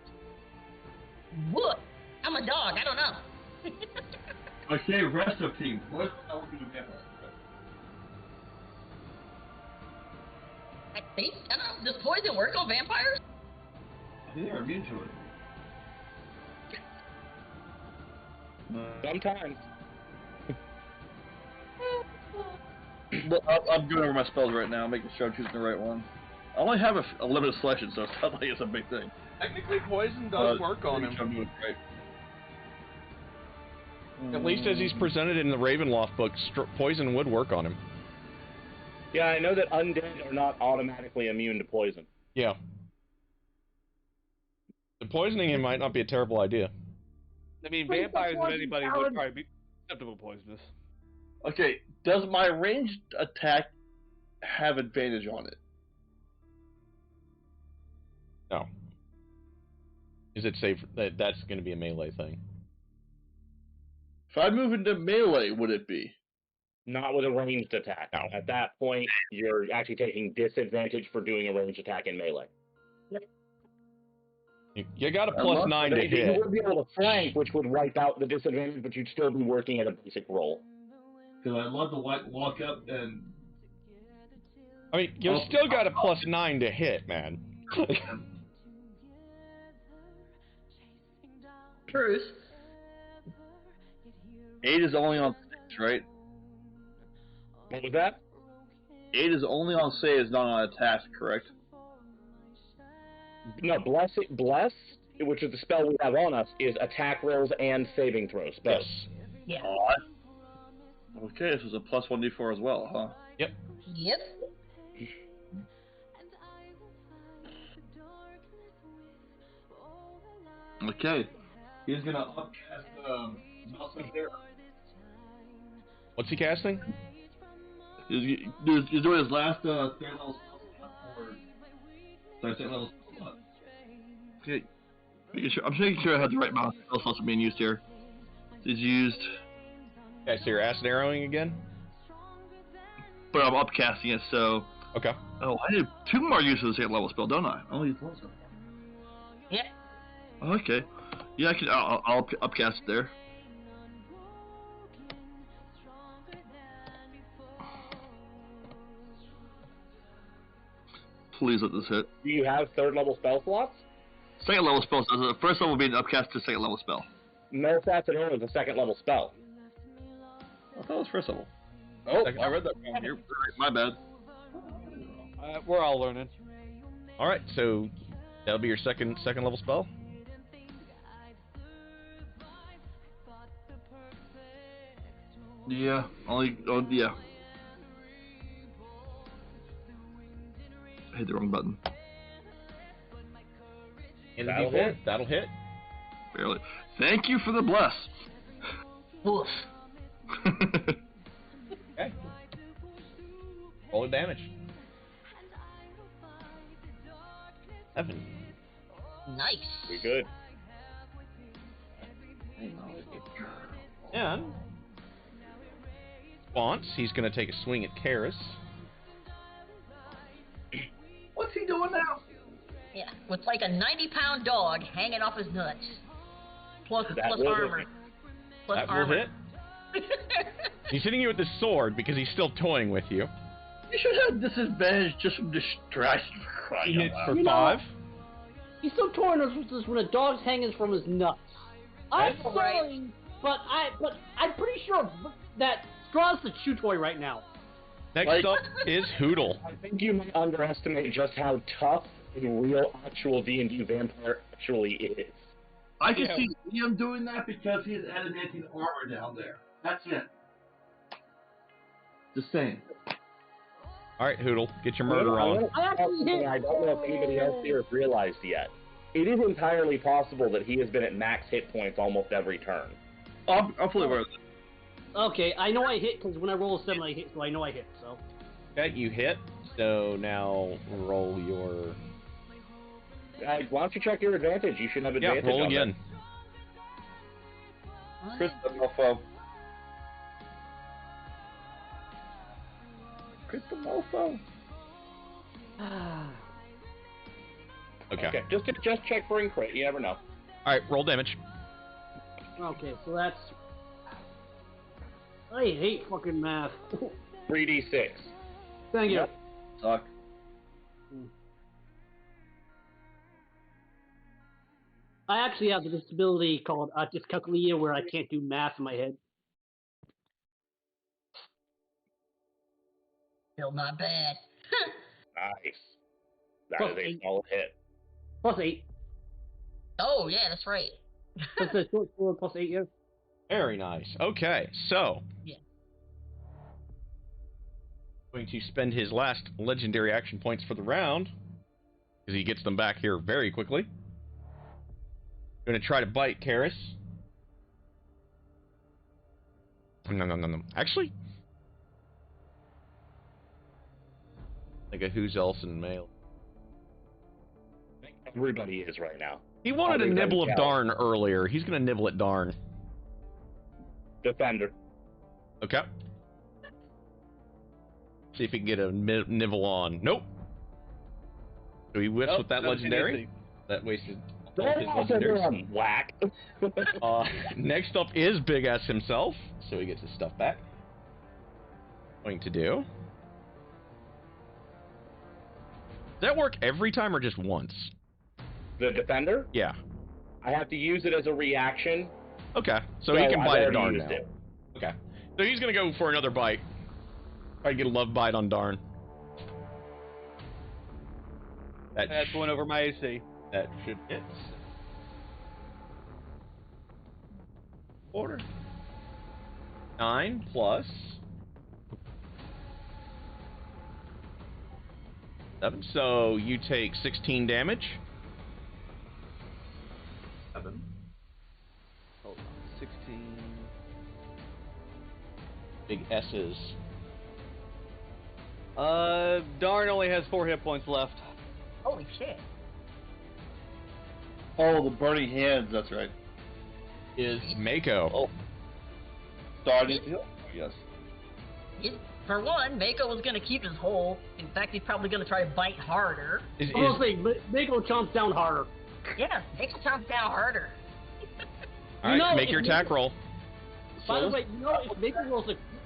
What? I'm a dog. I don't know. Okay, rest of team. Poison will not work on a vampire, right? I think. I don't know. Does poison work on vampires? I think they're immune to it. Sometimes. Well, I'm going over my spells right now, making sure I'm choosing the right one. I only have a limited selection, so it's not like it's a big thing. Technically, poison does work on making sure I'm him. doing it right. At least as he's presented in the Ravenloft book, poison would work on him. Yeah, I know that undead are not automatically immune to poison. Yeah. The poisoning him might not be a terrible idea. I mean, vampires and anybody would probably be susceptible to poisonous. Okay, does my ranged attack have advantage on it? No. Is it safe? That's going to be a melee thing. If I move into melee, would it be? Not with a ranged attack. No. At that point, you're actually taking disadvantage for doing a ranged attack in melee. You got a +9 to You hit. would be able to flank, which would wipe out the disadvantage, but you'd still be working at a basic roll. Because I'd love to walk up and... I mean, you still got a +9 to hit, man. Truth. 8 is only on 6, right? What was that? 8 is only on saves, not on attacks, correct? No, bless, which is the spell we have on us, is attack rolls and saving throw spells. Yes. Yeah. Okay, this was a +1d4 as well, huh? Yep. Yep. Okay. He's gonna upcast Nelson there. What's he casting? He's doing his last 3rd level spell slot, or 2nd level spell slot. Okay. I'm just making sure I have the right amount of spell slots being used here. He's used, Okay, so you're acid arrowing again? but I'm upcasting it, so... Okay. Oh, I need 2 more uses of the 2nd level spell, don't I? I only used 1 so far. Yeah. Okay. Yeah, I'll upcast it there. Please let this hit. Do you have 3rd level spell slots? 2nd level spell. So the 1st level will be an upcast to 2nd level spell. No, Acid Arrow is a 2nd level spell. I thought it was 1st level. Oh, I read that wrong here. My bad. We're all learning. All right, so that'll be your second level spell. Yeah, yeah. I hit the wrong button. And That'll hit. That'll hit. Barely. Thank you for the bless. Woof. Okay. Roll the damage. 7. Nice. Pretty good. And once he's going to take a swing at Karis. What's he doing now? Yeah, with like a 90-pound dog hanging off his nuts. Plus That will armor. plus That will armor. hit. He's hitting you with the sword because he's still toying with you. You should have disadvantage just from distraction. He hits for You know- 5. He's still torn us with this when a dog's hanging from his nuts. I'm That's right. sorry, but I'm pretty sure that Straw's the chew toy right now. Next Like- up is Hoodle. I think you might underestimate just how tough a real, actual D&D vampire actually is. I can see Liam doing that because he has adamantine armor down there. That's it. Just saying. All right, Hoodle, get your murder on. I actually hit. I don't know if anybody else here has realized yet. It is entirely possible that he has been at max hit points almost every turn. I'm fully aware of that. Okay, I know I hit because when I roll a 7, I hit, so I know I hit. So Okay, you hit. So now roll your. Why don't you check your advantage? You should have Yeah, advantage. roll on again. Chris, mofo. Crystal mofo. Okay. Just check for incrit. You never know. All right, roll damage. okay, so that's. I hate fucking math. 3d6. Thank you. Yep. Suck. I actually have the disability called dyscalculia where I can't do math in my head. Still not bad. Nice. That Plus is a 8. solid hit. Plus 8. Oh, yeah, that's right. That's a short sword plus 8, yeah. Very nice. Okay, so. Yeah. Going to spend his last legendary action points for the round, because he gets them back here very quickly. Going to try to bite Karis. No. Actually, like a who's else in male. Everybody is right now. He wanted a Everybody nibble of counts. Darn earlier. He's going to nibble at Darn. Defender. Okay. See if he can get a nibble on. Nope. So he whiffs with that legendary. That wasted all his legendaries. Whack. Next up is Big S himself, so he gets his stuff back. Going to do. Does that work every time or just once? The defender? Yeah. I have to use it as a reaction. Okay, so he can I've bite a already Darn used now. it. Okay, so he's gonna go for another bite. Try to get a love bite on Darn. That's one over my AC. That should hit. Order. 9 plus 7. So you take 16 damage. 7. Hold on. 16. Big S's. Darn only has 4 hit points left. Holy shit. Oh, the burning hands, that's right. Is Mako. Oh. Started. Yes. For one, Mako was gonna keep his hole. In fact, he's probably gonna try to bite harder. Is, I was saying, Mako chomps down harder. Yeah, Mako chomps down harder. all right, You know, make your if attack Mako- roll. By the way, you know, if Mako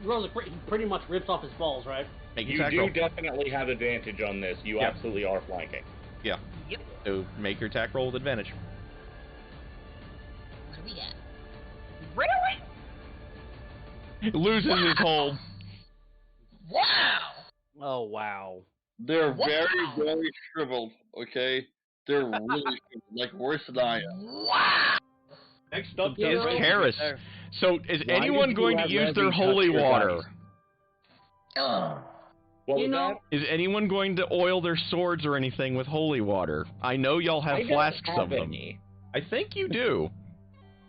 rolls a crit, he pretty much rips off his balls, right? Make your You attack do roll. definitely have advantage on this. You Yeah. absolutely are flanking. Yeah. Yep. So make your attack roll with advantage. What do we got? Really? Loses his hold. Wow! Oh, wow. They're Wow. very, very shriveled, okay? They're really shriveled, like worse than I am. Wow! Next up Yeah, is right. Karis. So is Why anyone did you going to have use their Levy holy touch your water? dice? Ugh. What You was know- Is anyone going to oil their swords or anything with holy water? I know y'all that? have I don't flasks have of them. any. I think you do.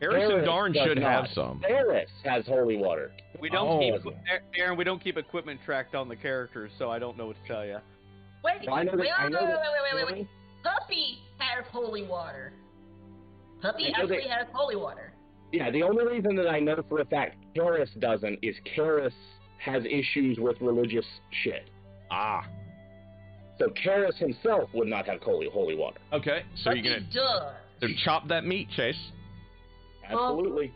Karis and Karis Darn does should have not. some. Karis has holy water. We don't Oh. keep Aaron. We don't keep equipment tracked on the characters, so I don't know what to tell you. Wait, I know that- wait, I know that- wait. Puppy has holy water. Puppy I know actually that- has holy water. Yeah, the only reason that I know for a fact Karis doesn't is Karis has issues with religious shit. Ah. So Karis himself would not have holy water. Okay. So Puppy you're gonna does. so chop that meat, Chase. Absolutely.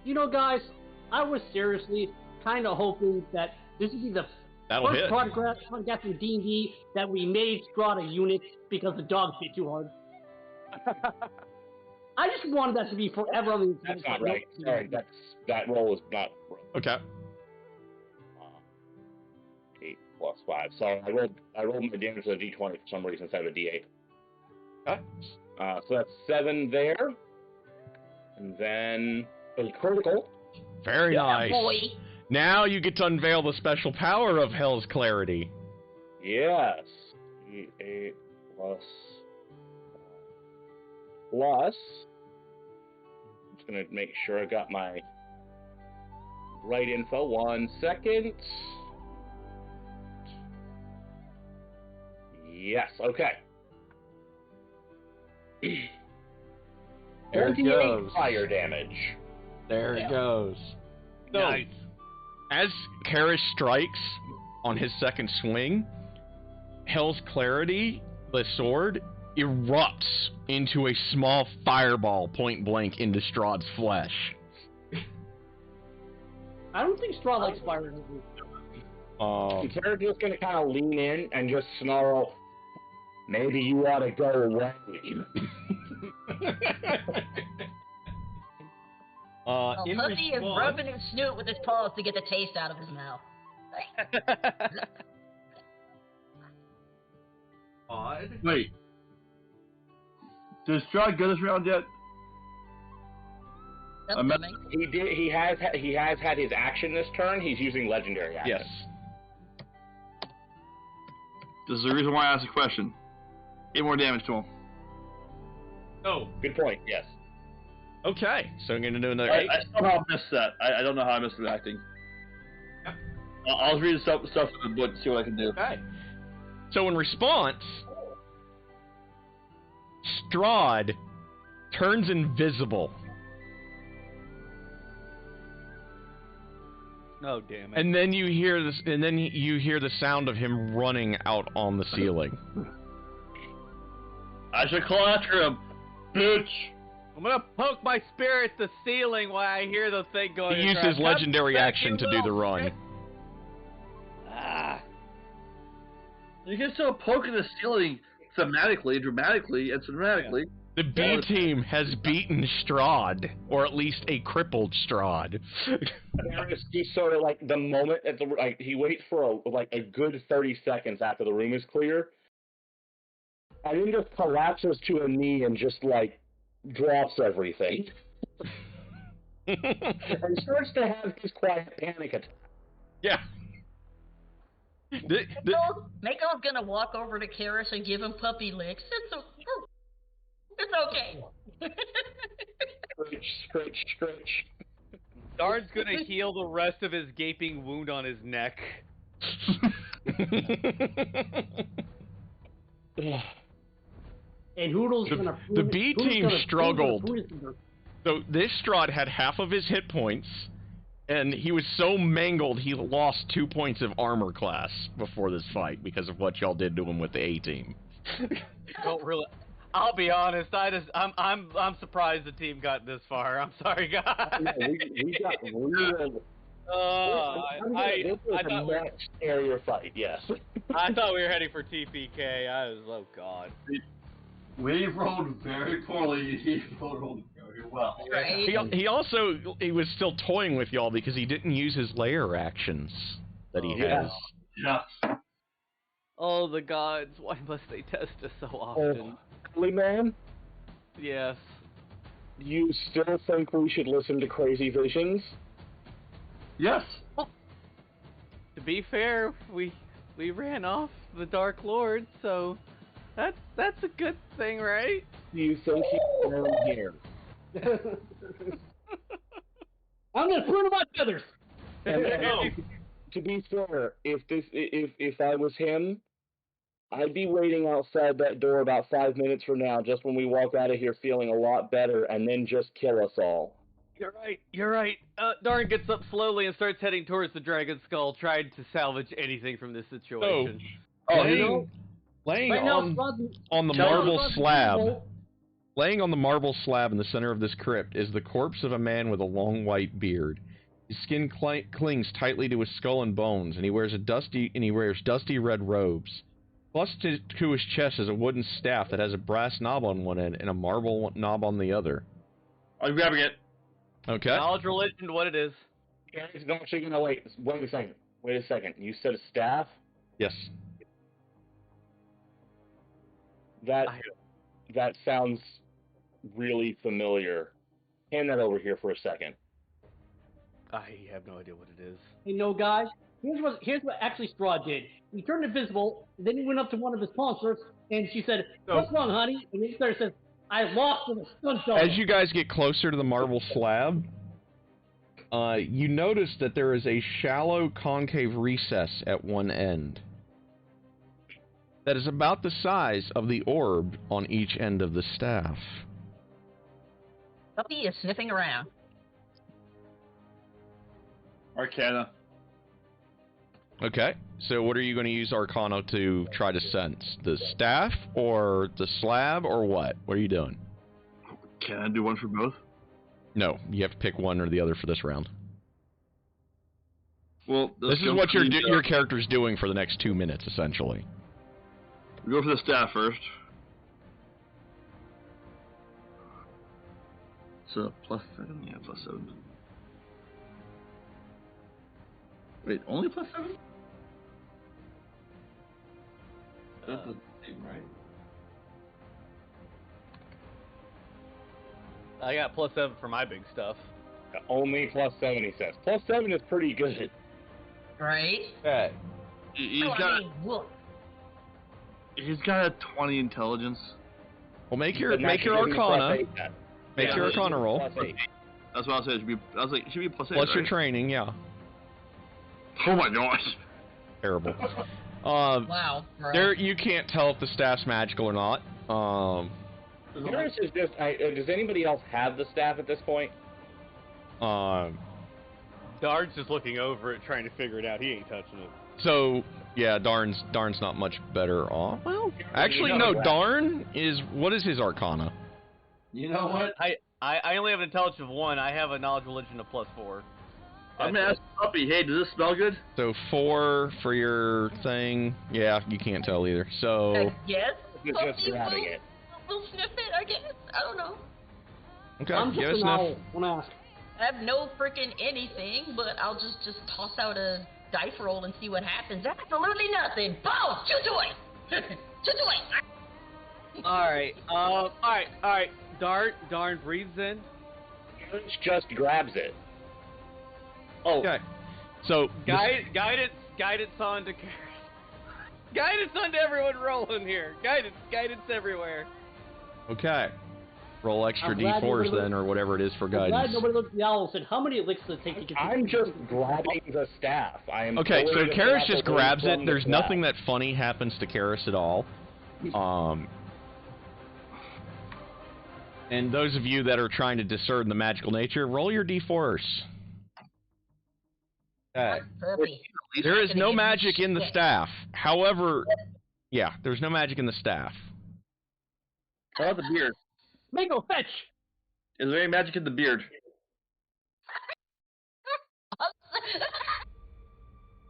You know, guys, I was seriously kind of hoping that this would be the That'll first hit. podcast in D&D that we made Strahd a eunuch because the dog bit too hard. I just wanted that to be forever on the That's not right. Sorry, that roll is not right. Okay. 8 plus 5. Sorry, I rolled my damage with a D20 for some reason instead of a D8. Okay. So that's 7 there. And then a critical. Very nice. Boy. Now you get to unveil the special power of Hell's Clarity. Yes. D8 plus. I'm just going to make sure I got my right info. 1 second. Yes, okay. There it 38 goes. fire damage. There it goes. So, Nice. as Karish strikes on his second swing, Hell's Clarity, the sword, erupts into a small fireball point blank into Strahd's flesh. I don't think Strahd likes fire. The character's just gonna kind of lean in and just snarl, "Maybe you ought to go away." Puppy is rubbing his snoot with his paws to get the taste out of his mouth. Odd. Wait. Does Strahd get us round yet? That's I'm not- coming. He has had his action this turn. He's using legendary action. Yes. This is the reason why I asked the question. 8 more damage to him. Oh. Good point. Yes. Okay, so I'm gonna do another I 8. somehow missed that. I don't know how I missed the acting. I'll read stuff in the book and see what I can do. Okay. So in response, Strahd turns invisible, Oh, damn it. and then you hear this, and then you hear the sound of him running out on the ceiling. I should call after him. Bitch! I'm gonna poke my spear at the ceiling while I hear the thing going. He used his legendary action to do the run. Ah. You can still poke in the ceiling thematically, dramatically, and cinematically. The B team has beaten Strahd, or at least a crippled Strahd. He's sort of like the moment at the he waits for a good 30 seconds after the room is clear, and then just collapses to a knee and just drops everything. And starts to have his quiet panic attack. Yeah. Mako's gonna walk over to Karis and give him puppy licks. It's okay. Scritch. Darn's gonna heal the rest of his gaping wound on his neck. And Hoodle's The- gonna. the B team struggled. Hoodle's gonna- So this Strahd had half of his hit points, and he was so mangled he lost 2 points of armor class before this fight because of what y'all did to him with the A team. Don't really. I'll be honest. I'm surprised the team got this far. I'm sorry, guys. No, we got real. I This was thought a we were, next area fight. Yes. I thought we were heading for TPK. I was, oh god. We rolled very poorly. He rolled very well. Right? He was still toying with y'all because he didn't use his layer actions that he Yeah. has. Yeah. Oh, the gods. Why must they test us so often? Holy man, Yes. you still think we should listen to Crazy Visions? Yes. To be fair, we ran off the Dark Lord, so that's a good thing, right? Do you think he's down here? I'm gonna prune my feathers. And to be fair, if I was him, I'd be waiting outside that door about 5 minutes from now, just when we walk out of here feeling a lot better, and then just kill us all. You're right. Darn gets up slowly and starts heading towards the Dragon Skull, trying to salvage anything from this situation. Laying Right now, on Strahd- the Strahd marble is slab, evil. Laying on the marble slab in the center of this crypt is the corpse of a man with a long white beard. His skin clings tightly to his skull and bones, and he wears dusty red robes. Plus to his chest is a wooden staff that has a brass knob on one end and a marble knob on the other. I'm grabbing it. Okay. Knowledge, religion, what it is. He's actually gonna wait a second. You said a staff? Yes. That sounds really familiar. Hand that over here for a second. I have no idea what it is. You know, guys, here's what actually Straw did. He turned invisible, and then he went up to one of his consorts, and she said, "What's wrong, honey?" And he says, "I lost with a stunt double." As you guys get closer to the marble slab, you notice that there is a shallow concave recess at one end that is about the size of the orb on each end of the staff. Puppy is sniffing around. Arcana. Okay, so what are you going to use Arcana to try to sense? The staff, or the slab, or what? What are you doing? Can I do one for both? No, you have to pick one or the other for this round. Well, This is what your character's doing for the next 2 minutes, essentially. We go for the staff first. So, +7? Yeah, +7. Wait, only +7? That's the thing, right? I got +7 for my big stuff. Only +7, he says. +7 is pretty good. Right? Okay. He's Oh, I got mean, look. he's got a 20 intelligence. Well, make your But now she's giving me Arcana. +8 then. Make Yeah, your she's Arcana roll. +8. That's what I said. It should be. I was like, it should be +8. Plus your right? training, yeah. Oh my gosh. Terrible. Wow. Bro. There, you can't tell if the staff's magical or not. Harris is just. Does anybody else have the staff at this point? Darn's just looking over it, trying to figure it out. He ain't touching it. So yeah, Darn's not much better off. Well, actually, no. Darn is, what is his Arcana? You know what? I only have an intelligence of 1. I have a knowledge religion of +4. I'm gonna ask Puppy. Hey, does this smell good? So 4 for your thing. Yeah, you can't tell either. So Yes. He's Puppy just grabbing it. We'll sniff it, I guess. I don't know. okay, I'm give just us an enough. owl. When asked. I have no freaking anything, but I'll just toss out a dice roll and see what happens. Absolutely nothing. Boom! Shoot away! Shoot away! Alright. Darn breathes in. Harris just grabs it. Oh, Okay. So Guidance on to Guidance on to everyone rolling here. Guidance everywhere. okay. Roll extra I'm glad d4s nobody then, or whatever it is for I'm glad guidance. nobody looked at the owl and said, "How many elixirs does it take to get I'm just grabbing the staff. I am. Okay, so pulling the Karis staff just away grabs from it. the There's staff. nothing that funny happens to Karis at all. And those of you that are trying to discern the magical nature, roll your d4s. Okay. Puppy. There is Gonna no give me magic in the shit. staff. However, yeah, there's no magic in the staff. How about the beard? Mako, fetch!" Is there any magic in the beard?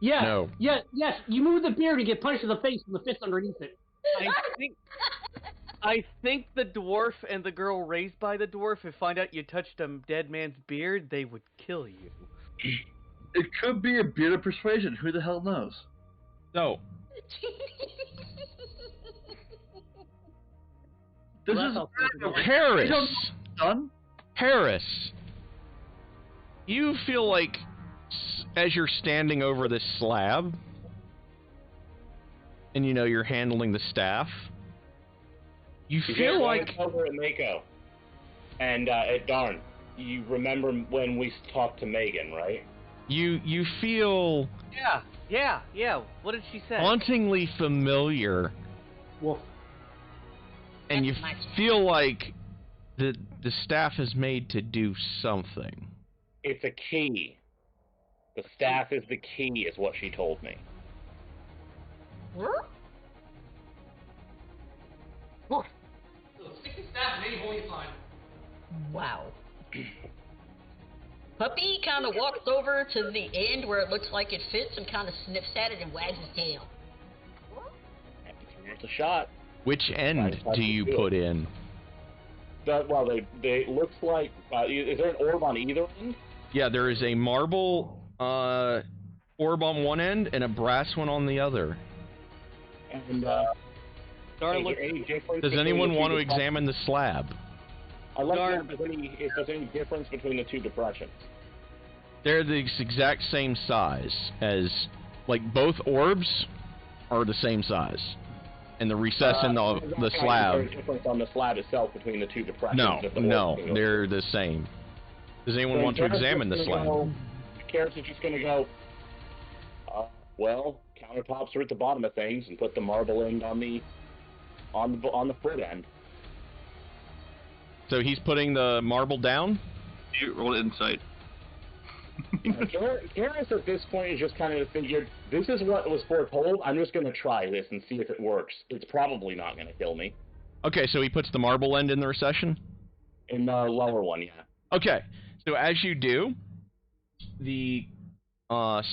Yeah. No. Yeah. Yes. You move the beard and get punched in the face with the fist underneath it. I think the dwarf and the girl raised by the dwarf, if find out you touched a dead man's beard, they would kill you. It could be a beard of persuasion. Who the hell knows? So, This Well, is that's how- Karis, done. Harris, you feel like as you're standing over this slab, and you know you're handling the staff, you You feel guys like went over at Mako, and at Darn. You remember when we talked to Megan, right? you feel Yeah. What did she say? hauntingly familiar, Wolf. and you That's my- feel like the staff is made to do something. It's a key. The staff is the key, is what she told me. Stick the staff in any holy Wow. Puppy kind of walks over to the end where it looks like it fits and kind of sniffs at it and wags his tail. It's a shot. Which end do you put in? Well, they looks like. Is there an orb on either end? Yeah, there is a marble orb on one end and a brass one on the other. And Darn, look, any difference? Does anyone want to examine the slab? I'd like to know if there's any difference between the two depressions. They're the exact same size as, like, both orbs are the same size. And the recess in the slab. Is there a difference on the slab itself between the two depressions? No, they're the same. Does anyone want to examine the slab? Carrots is just going to go, well, countertops are at the bottom of things, and put the marble end on the foot end. So he's putting the marble down? You roll insight. Garrus at this point is just kind of figured, this is what was foretold, I'm just going to try this and see if it works. It's probably not going to kill me. Okay, so he puts the marble end in the recession? In the lower one, yeah. Okay, so as you do, the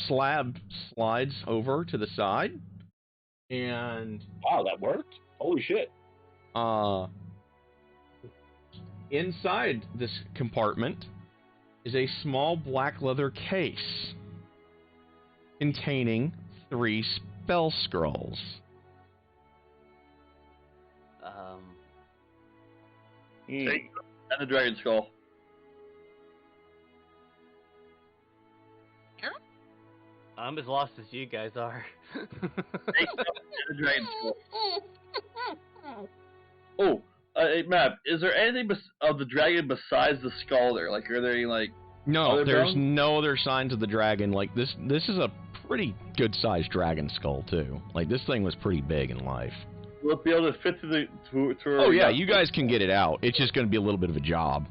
slab slides over to the side, and... Wow, that worked? Holy shit. Inside this compartment is a small black leather case containing 3 spell scrolls. Take and the dragon skull. I'm as lost as you guys are. Take and the dragon skull. Oh, hey, Matt, is there anything of the dragon besides the skull there? Like, are there any, like... No, there's bones? no other signs of the dragon. Like, this is a pretty good-sized dragon skull, too. Like, this thing was pretty big in life. Will it be able to fit through Oh, yeah, you guys can get it out. It's just going to be a little bit of a job.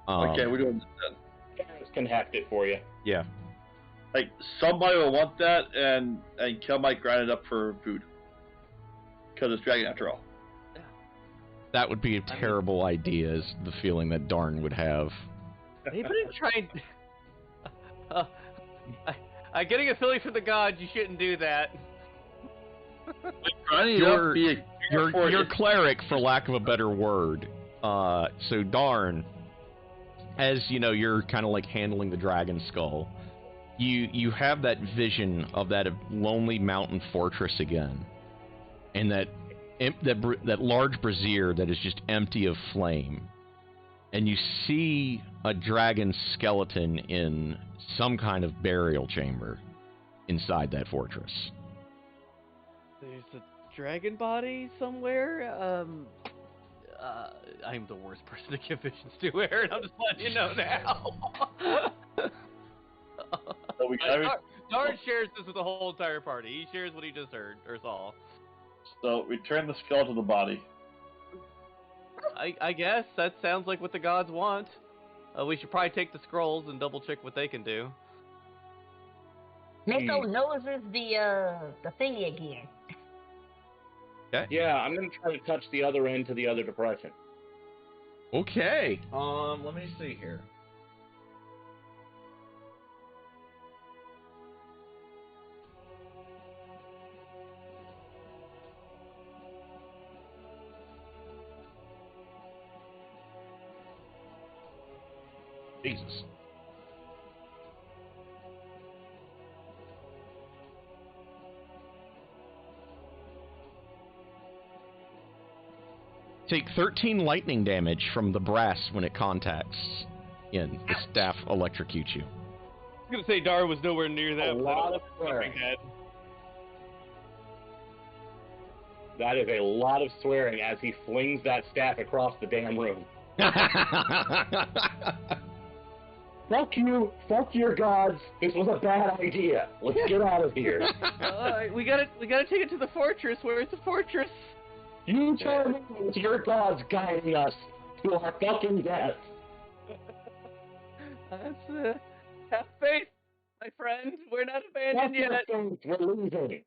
Okay, we're doing this then. Garrus can hack it for you. Yeah. Like, somebody will want that, and Kel might grind it up for food. Because it's dragon, after all. That would be a terrible idea, is the feeling that Darn would have. Maybe trying. I'm getting a feeling from the gods. You shouldn't do that. Grinding it up be Your cleric, for lack of a better word. So Darn, as you know, you're kind of like handling the dragon skull. You have that vision of that lonely mountain fortress again, and that large brazier that is just empty of flame, and you see a dragon skeleton in some kind of burial chamber inside that fortress. There's a dragon body somewhere. I'm the worst person to give visions to, Aaron. I'm just letting you know now. So Darn shares this with the whole entire party. He shares what he just heard or saw. So return the skull to the body. I guess that sounds like what the gods want. We should probably take the scrolls and double check what they can do. Mako noses the thingy again. Okay. Yeah, I'm going to try to touch the other end to the other depression. Okay. Let me see here. Jesus. Take 13 lightning damage from the brass when it contacts in. The staff electrocutes you. I was gonna say Dar was nowhere near that. A lot of swearing. That is a lot of swearing as he flings that staff across the damn room. Fuck you! Fuck your gods! This was a bad idea. Let's get out of here. We gotta take it to the fortress. Where is the fortress? You tell me it's your gods guiding us to our fucking death. That's have faith, my friend. We're not abandoned yet. We're losing.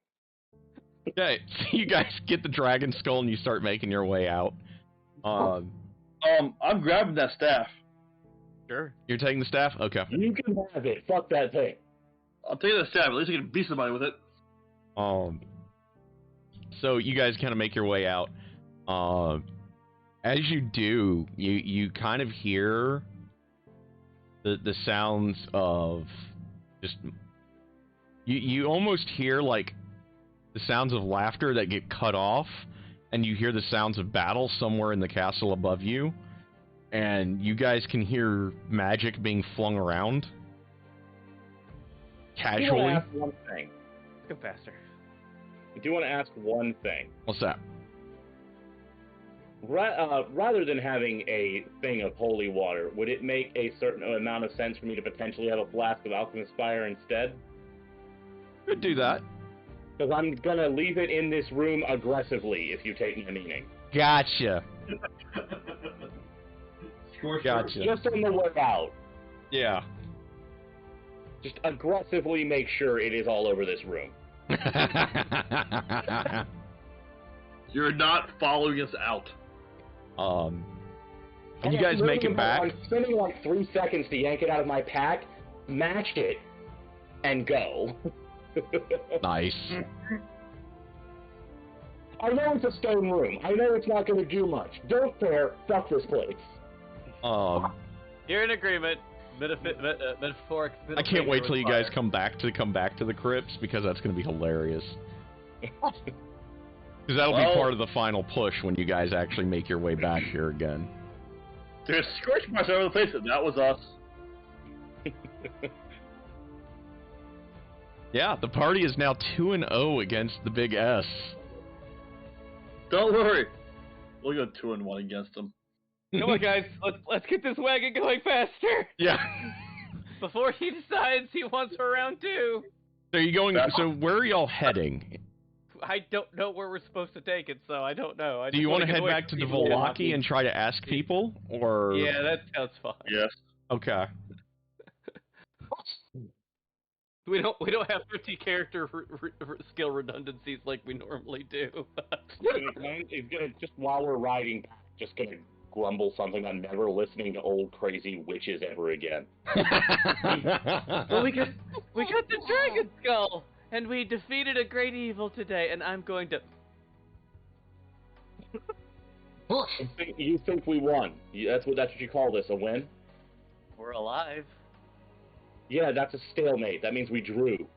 Okay, so you guys get the dragon skull and you start making your way out. I'm grabbing that staff. Sure. You're taking the staff? Okay. You can have it. Fuck that thing. I'll take the staff. At least I can beat somebody with it. So you guys kind of make your way out. As you do, you kind of hear the sounds of just you almost hear like the sounds of laughter that get cut off, and you hear the sounds of battle somewhere in the castle above you, and you guys can hear magic being flung around I do casually. want to ask one thing. Go faster. I do want to ask one thing. What's that? Rather than having a thing of holy water, would it make a certain amount of sense for me to potentially have a flask of Alchemist Fire instead? Could do that. Because I'm gonna leave it in this room aggressively, if you take my meaning. Gotcha. Scorch Gotcha. Just on the way out. Yeah. Just aggressively make sure it is all over this room. You're not following us out. And you guys make it back. I'm spending like 3 seconds to yank it out of my pack, match it, and go. Nice. I know it's a stone room. I know it's not going to do much. Don't care. Fuck this place. You're in agreement. Metaphoric. I can't wait till you guys come back to the crypts, because that's going to be hilarious. Because that'll be part of the final push when you guys actually make your way back here again. There's scorch marks all over the place, and that was us. Yeah, the party is now 2-0 against the Big S. Don't worry. We'll go 2-1 against them. Come on, guys. Let's get this wagon going faster. Yeah. Before he decides he wants for round 2. So you going? So where are y'all heading? I don't know where we're supposed to take it, so I don't know. Do you want to head back to the Volaki and try to ask people, or? Yeah, that sounds fun. Yes. Okay. We don't have 50 character skill redundancies like we normally do. He's gonna, just while we're riding, just gonna grumble something on never listening to old crazy witches ever again. Well, we got the dragon skull, and we defeated a great evil today, and I'm going to. You think we won? That's what you call this, a win? We're alive. Yeah, that's a stalemate. That means we drew.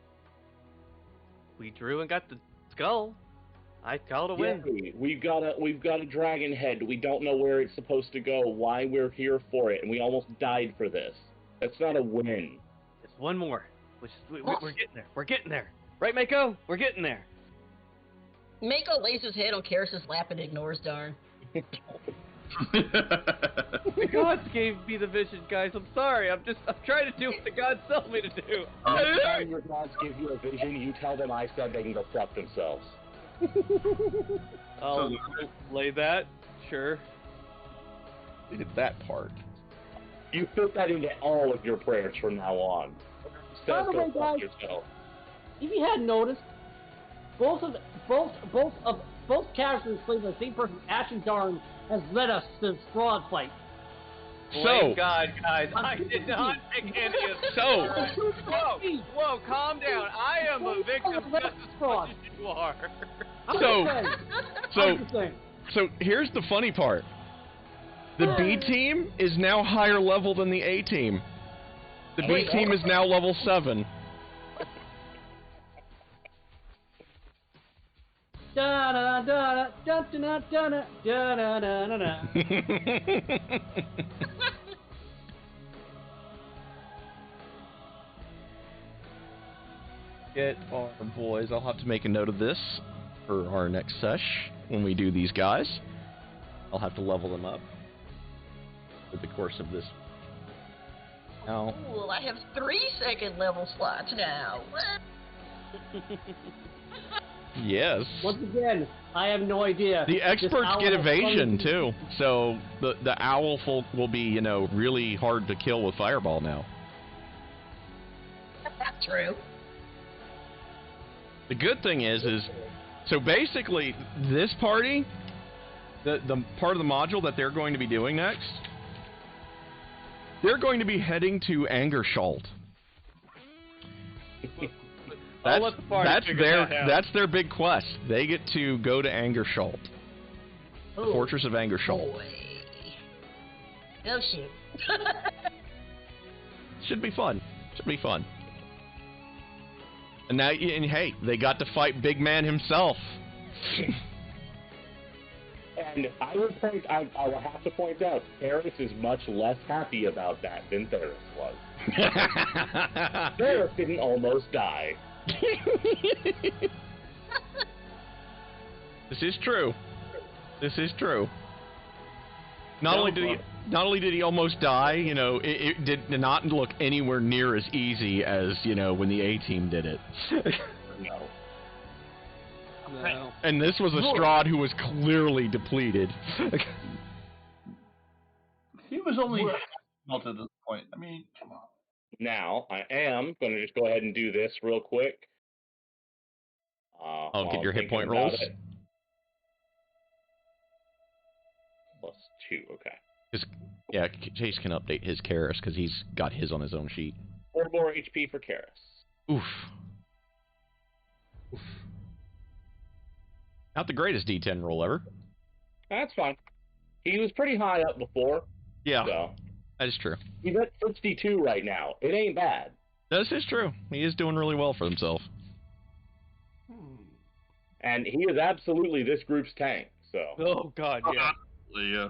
We drew and got the skull. I called a win. Yeah, we've got a dragon head. We don't know where it's supposed to go, why we're here for it, and we almost died for this. That's not a win. Just one more. We're getting there. We're getting there. Right, Mako? We're getting there. Mako lays his head on Karis's lap and ignores Darn. The gods gave me the vision, guys. I'm sorry. I'm trying to do what the gods tell me to do. Next time your gods give you a vision, you tell them I said they can go fuck themselves. I'll lay that. Sure. Did that part. You fit that into all of your prayers from now on. By the way, guys, if you hadn't noticed, both characters in Slave the same person, Ash and Darn, has led us to the fraud fight. So, God, guys, I did not pick any of this. Whoa, calm down. I am a victim just as much as you are. So here's the funny part. The B team is now higher level than the A team. The B team is now level 7. Da da da da da da da da da da da. Get our boys. I'll have to make a note of this for our next sesh when we do these guys. I'll have to level them up over the course of this. Now, Cool, I have 3 second level slots now. yes. Once again, I have no idea. The This experts owl get has evasion funny- too, so the owl folk will be, really hard to kill with fireball now. That's true. The good thing is so basically this party, the part of the module that they're going to be doing next They're going to be heading to Angershalt. I'll let the party That's figure their that out. that's their big quest. They get to go to Angershalt, the Oh, Fortress of Angershalt. boy. Oh shit. Should be fun. Should be fun. And now, and hey, they got to fight Big Man himself. And I will have to point out, Paris is much less happy about that than Theris was. Theris didn't almost die. This is true. This is true. Not only did he almost die, you know, it did not look anywhere near as easy as, you know, when the A-Team did it. No. No. And this was a Strahd who was clearly depleted. He was only melted at this point. I mean, come on. Now, I am going to just go ahead and do this real quick. Get while your hit thinking point about rolls? it. +2, okay. Yeah, Chase can update his Karis because he's got his on his own sheet. 4 more HP for Karis. Oof. Oof. Not the greatest D10 roll ever. That's fine. He was pretty high up before, Yeah, so that is true. he's at 62 right now. It ain't bad. This is true. He is doing really well for himself. And he is absolutely this group's tank, so. Oh god, yeah. Yeah.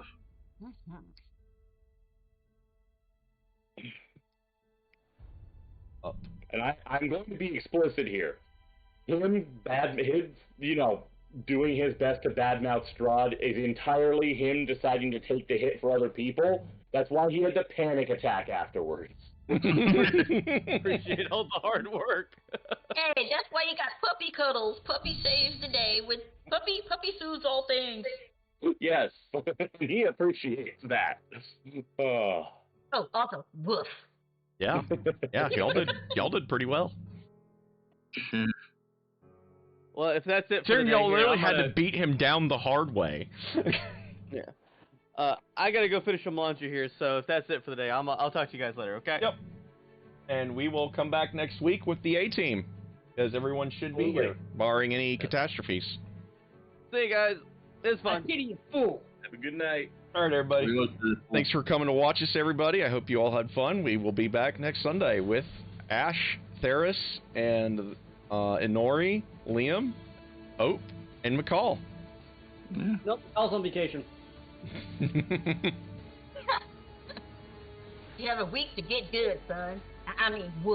And I'm going to be explicit here. Doing his best to badmouth Strahd is entirely him deciding to take the hit for other people. That's why he had the panic attack afterwards. Appreciate all the hard work. Hey, that's why you got puppy cuddles. Puppy saves the day with puppy soothes all things. Yes, he appreciates that. Oh, also, woof. Yeah, yeah, y'all did pretty well. Well, if that's it for Considering the day y'all here, really I'm had gonna- to beat him down the hard way. I gotta go finish some laundry here, so if that's it for the day, I'll talk to you guys later, okay? Yep. And we will come back next week with the A-Team, because everyone should be here, barring any catastrophes. See you guys. It's I fun. pity you, fool. Have a good night. All right, everybody. We looked at- Thanks for coming to watch us, everybody. I hope you all had fun. We will be back next Sunday with Ash, Theris, and Inori, Liam, Ope, and McCall. Yeah. Nope, I was on vacation. You have a week to get good, son. I mean, woof.